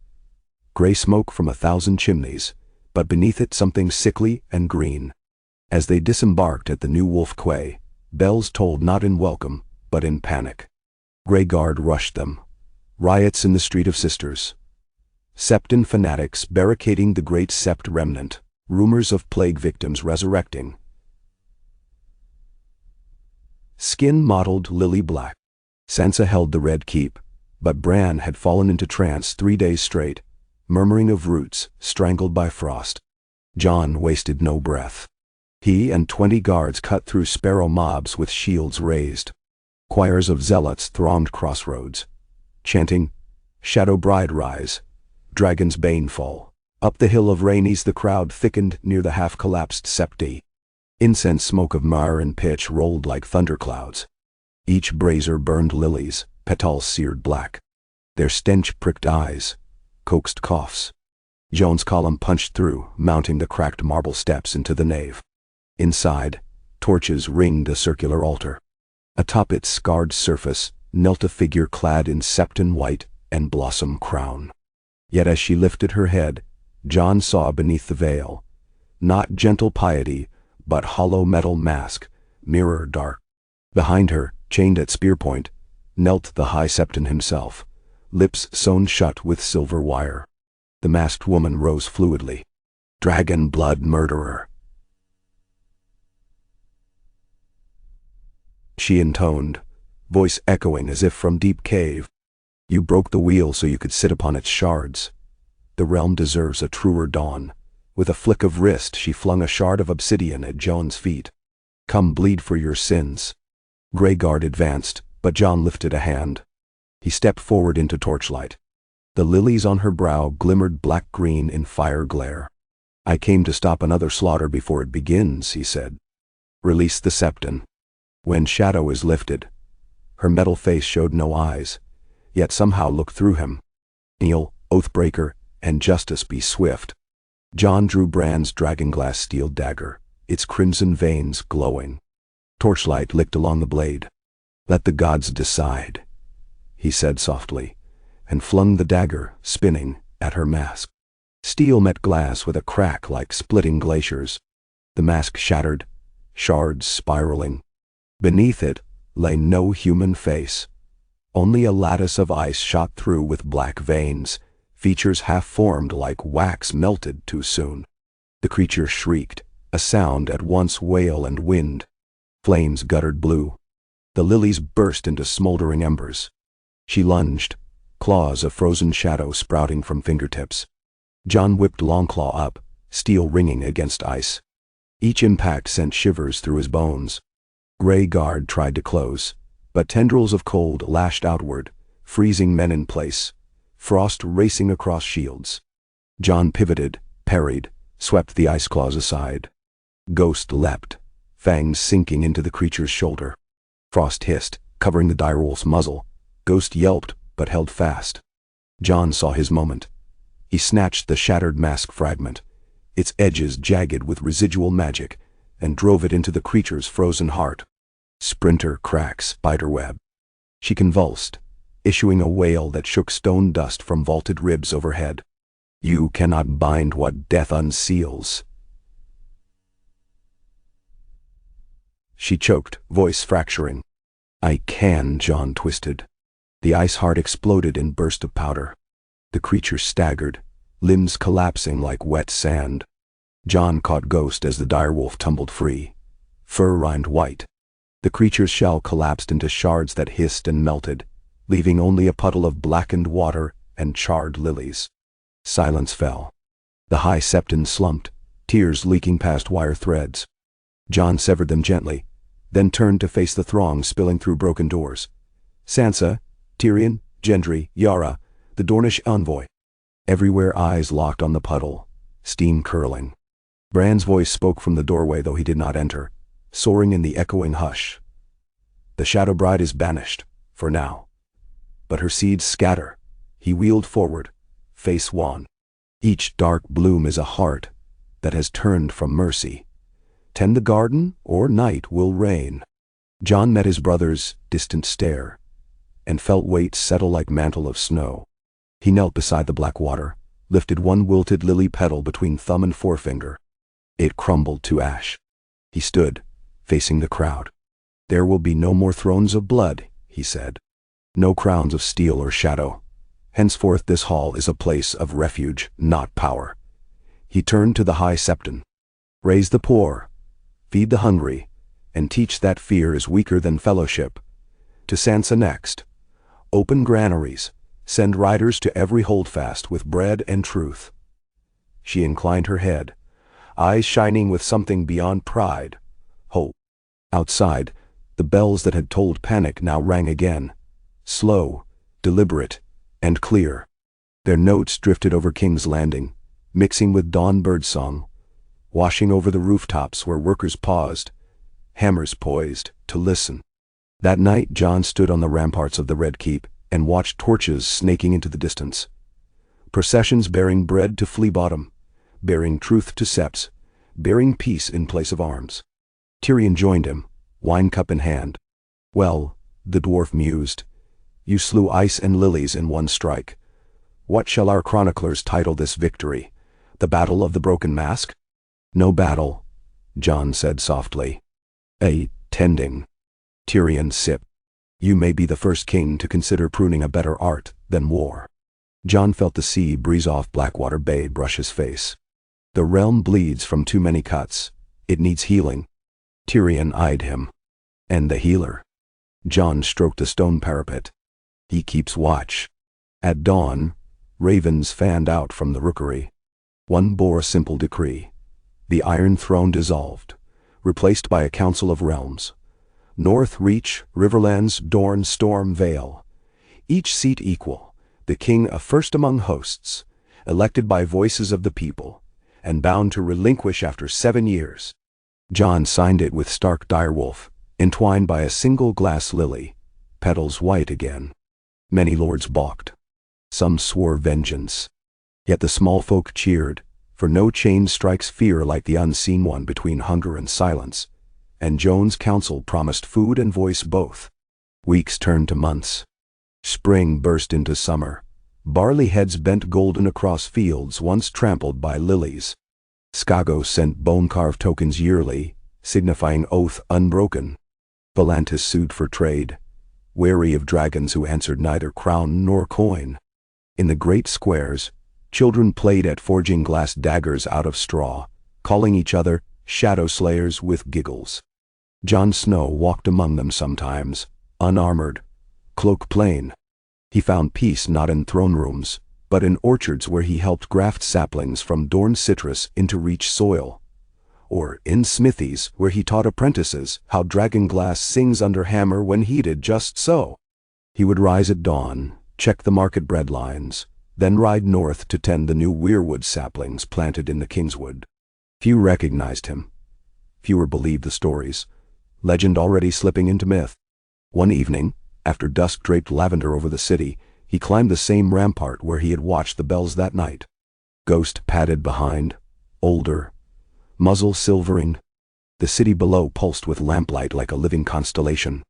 Gray smoke from 1,000 chimneys, but beneath it something sickly and green. As they disembarked at the New Wolf Quay, bells tolled not in welcome, but in panic. Grey Guard rushed them. Riots in the Street of Sisters. Septon fanatics barricading the great Sept remnant. Rumors of plague victims resurrecting. Skin mottled lily black. Sansa held the Red Keep, but Bran had fallen into trance 3 days straight, murmuring of roots strangled by frost. Jon wasted no breath. He and 20 guards cut through sparrow mobs with shields raised. Choirs of zealots thronged crossroads, chanting, "Shadow Bride rise, Dragon's Bane fall." Up the hill of Rhaenys the crowd thickened near the half-collapsed septi. Incense smoke of myrrh and pitch rolled like thunderclouds. Each brazier burned lilies, petals seared black. Their stench pricked eyes, coaxed coughs. Jon's column punched through, mounting the cracked marble steps into the nave. Inside, torches ringed a circular altar. Atop its scarred surface knelt a figure clad in septon white and blossom crown. Yet as she lifted her head, Jon saw beneath the veil, not gentle piety, but hollow metal mask, mirror dark. Behind her, chained at spear point, knelt the High Septon himself, lips sewn shut with silver wire. The masked woman rose fluidly. "Dragon blood murderer," she intoned, voice echoing as if from deep cave. "You broke the wheel so you could sit upon its shards. The realm deserves a truer dawn, With a flick of wrist, she flung a shard of obsidian at Jon's feet. "Come bleed for your sins." Greyguard advanced, but Jon lifted a hand. He stepped forward into torchlight. The lilies on her brow glimmered black-green in fire glare. "I came to stop another slaughter before it begins," he said. "Release the septon." When shadow is lifted, her metal face showed no eyes, yet somehow looked through him. "Kneel, Oathbreaker, and justice be swift." Jon drew Bran's dragonglass steel dagger, its crimson veins glowing. Torchlight licked along the blade. "Let the gods decide," he said softly, and flung the dagger, spinning, at her mask. Steel met glass with a crack like splitting glaciers. The mask shattered, shards spiraling. Beneath it lay no human face. Only a lattice of ice shot through with black veins, features half-formed like wax melted too soon. The creature shrieked, a sound at once wail and wind. Flames guttered blue. The lilies burst into smoldering embers. She lunged, claws of frozen shadow sprouting from fingertips. Jon whipped Longclaw up, steel ringing against ice. Each impact sent shivers through his bones. Greyguard tried to close, but tendrils of cold lashed outward, freezing men in place, frost racing across shields. Jon pivoted, parried, swept the ice claws aside. Ghost leapt, fangs sinking into the creature's shoulder. Frost hissed, covering the direwolf's muzzle. Ghost yelped, but held fast. Jon saw his moment. He snatched the shattered mask fragment, its edges jagged with residual magic, and drove it into the creature's frozen heart. Sprinter cracks, spiderweb. She convulsed, issuing a wail that shook stone dust from vaulted ribs overhead. "You cannot bind what death unseals." She choked, voice fracturing. "I can," Jon twisted. The ice heart exploded in burst of powder. The creature staggered, limbs collapsing like wet sand. Jon caught Ghost as the direwolf tumbled free, fur rimed white. The creature's shell collapsed into shards that hissed and melted, leaving only a puddle of blackened water and charred lilies. Silence fell. The high septon slumped, tears leaking past wire threads. Jon severed them gently, then turned to face the throng spilling through broken doors. Sansa, Tyrion, Gendry, Yara, the Dornish envoy. Everywhere eyes locked on the puddle, steam curling. Bran's voice spoke from the doorway, though he did not enter, soaring in the echoing hush. "The Shadow Bride is banished, for now. But her seeds scatter." He wheeled forward, face wan. "Each dark bloom is a heart that has turned from mercy. Tend the garden, or night will reign." Jon met his brother's distant stare, and felt weight settle like mantle of snow. He knelt beside the black water, lifted one wilted lily petal between thumb and forefinger. It crumbled to ash. He stood, facing the crowd. "There will be no more thrones of blood," he said. "No crowns of steel or shadow. Henceforth this hall is a place of refuge, not power." He turned to the high septon. "Raise the poor, feed the hungry, and teach that fear is weaker than fellowship." To Sansa next. "Open granaries, send riders to every holdfast with bread and truth." She inclined her head, eyes shining with something beyond pride, hope. Outside, the bells that had tolled panic now rang again, slow, deliberate, and clear. Their notes drifted over King's Landing, mixing with dawn birdsong, washing over the rooftops where workers paused, hammers poised, to listen. That night Jon stood on the ramparts of the Red Keep and watched torches snaking into the distance. Processions bearing bread to Flea Bottom, bearing truth to Septs, bearing peace in place of arms. Tyrion joined him, wine cup in hand. "Well," the dwarf mused, "you slew ice and lilies in one strike. What shall our chroniclers title this victory? The Battle of the Broken Mask?" "No battle," Jon said softly. "A tending." Tyrion sipped. "You may be the first king to consider pruning a better art than war." Jon felt the sea breeze off Blackwater Bay brush his face. "The realm bleeds from too many cuts. It needs healing." Tyrion eyed him. "And the healer?" Jon stroked the stone parapet. "He keeps watch. At dawn, ravens fanned out from the rookery." One bore a simple decree. The Iron Throne dissolved, replaced by a Council of Realms. North Reach, Riverlands, Dorne, Storm, Vale. Each seat equal, the king a first among hosts, elected by voices of the people, and bound to relinquish after 7 years. Jon signed it with stark direwolf, entwined by a single glass lily, petals white again. Many lords balked. Some swore vengeance. Yet the small folk cheered, for no chain strikes fear like the unseen one between hunger and silence, and Jon's counsel promised food and voice both. Weeks turned to months. Spring burst into summer. Barley heads bent golden across fields once trampled by lilies. Skagos sent bone-carved tokens yearly, signifying oath unbroken. Volantis sued for trade, wary of dragons who answered neither crown nor coin. In the great squares, children played at forging glass daggers out of straw, calling each other shadow slayers with giggles. Jon Snow walked among them sometimes, unarmored, cloak plain. He found peace not in throne rooms, but in orchards where he helped graft saplings from Dorne citrus into Reach soil, or in smithies where he taught apprentices how dragon glass sings under hammer when heated just so. He would rise at dawn, check the market bread lines, then ride north to tend the new weirwood saplings planted in the Kingswood. Few recognized him. Fewer believed the stories, legend already slipping into myth. One evening, after dusk draped lavender over the city, he climbed the same rampart where he had watched the bells that night. Ghost padded behind, older, muzzle silvering. The city below pulsed with lamplight like a living constellation.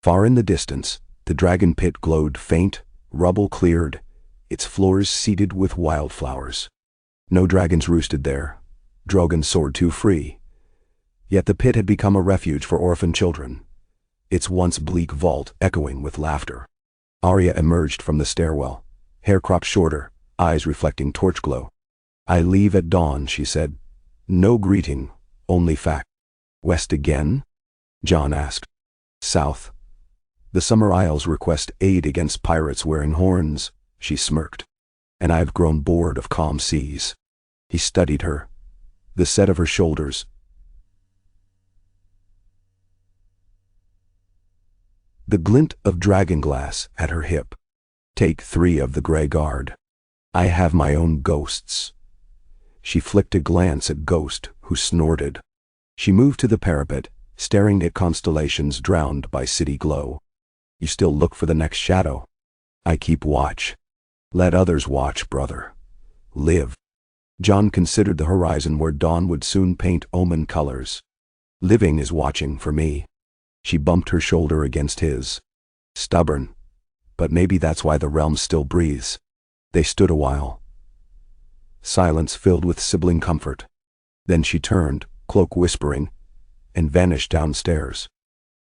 Far in the distance, the dragon pit glowed faint, rubble cleared, its floors seeded with wildflowers. No dragons roosted there. Drogon soared too free. Yet the pit had become a refuge for orphan children, its once bleak vault echoing with laughter. Arya emerged from the stairwell, hair cropped shorter, eyes reflecting torch glow. "I leave at dawn," she said. "No greeting, only fact." "West again?" Jon asked. "South. The Summer Isles request aid against pirates wearing horns," she smirked. "And I've grown bored of calm seas." He studied her, the set of her shoulders, the glint of dragonglass at her hip. "Take 3 of the Grey Guard. I have my own ghosts." She flicked a glance at Ghost, who snorted. She moved to the parapet, staring at constellations drowned by city glow. "You still look for the next shadow?" "I keep watch." "Let others watch, brother. Live." Jon considered the horizon where dawn would soon paint omen colors. "Living is watching for me." She bumped her shoulder against his. "Stubborn. But maybe that's why the realm still breathes." They stood a while. Silence filled with sibling comfort. Then she turned, cloak whispering, and vanished downstairs.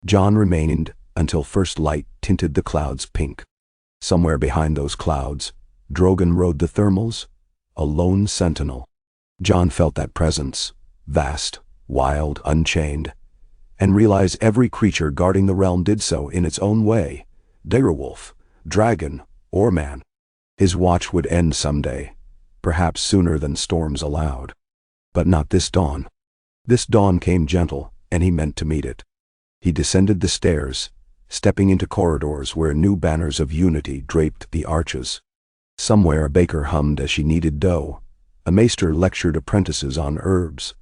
Jon remained until first light tinted the clouds pink. Somewhere behind those clouds, Drogon rode the thermals, a lone sentinel. Jon felt that presence, vast, wild, unchained, and realized every creature guarding the realm did so in its own way, direwolf, dragon, or man. His watch would end someday, perhaps sooner than storms allowed. But not this dawn. This dawn came gentle, and he meant to meet it. He descended the stairs, stepping into corridors where new banners of unity draped the arches. Somewhere a baker hummed as she kneaded dough, a maester lectured apprentices on herbs,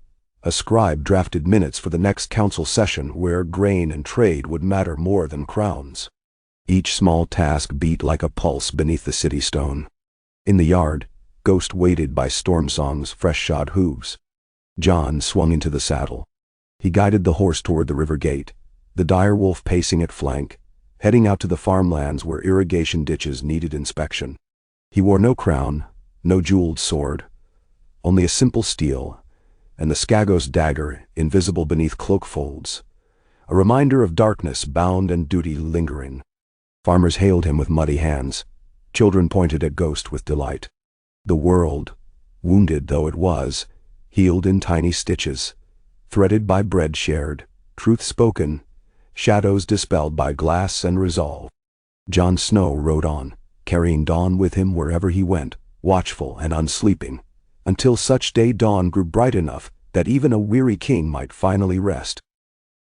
a scribe drafted minutes for the next council session where grain and trade would matter more than crowns. Each small task beat like a pulse beneath the city stone. In the yard, Ghost waited by Stormsong's fresh-shod hooves. Jon swung into the saddle. He guided the horse toward the river gate, the direwolf pacing at flank, heading out to the farmlands where irrigation ditches needed inspection. He wore no crown, no jeweled sword, only a simple steel, and the Skagos dagger invisible beneath cloak folds, a reminder of darkness bound and duty lingering. Farmers hailed him with muddy hands. Children pointed at Ghost with delight. The world, wounded though it was, healed in tiny stitches, threaded by bread shared, truth spoken, shadows dispelled by glass and resolve. Jon Snow rode on, carrying dawn with him wherever he went, watchful and unsleeping, until such day dawn grew bright enough that even a weary king might finally rest.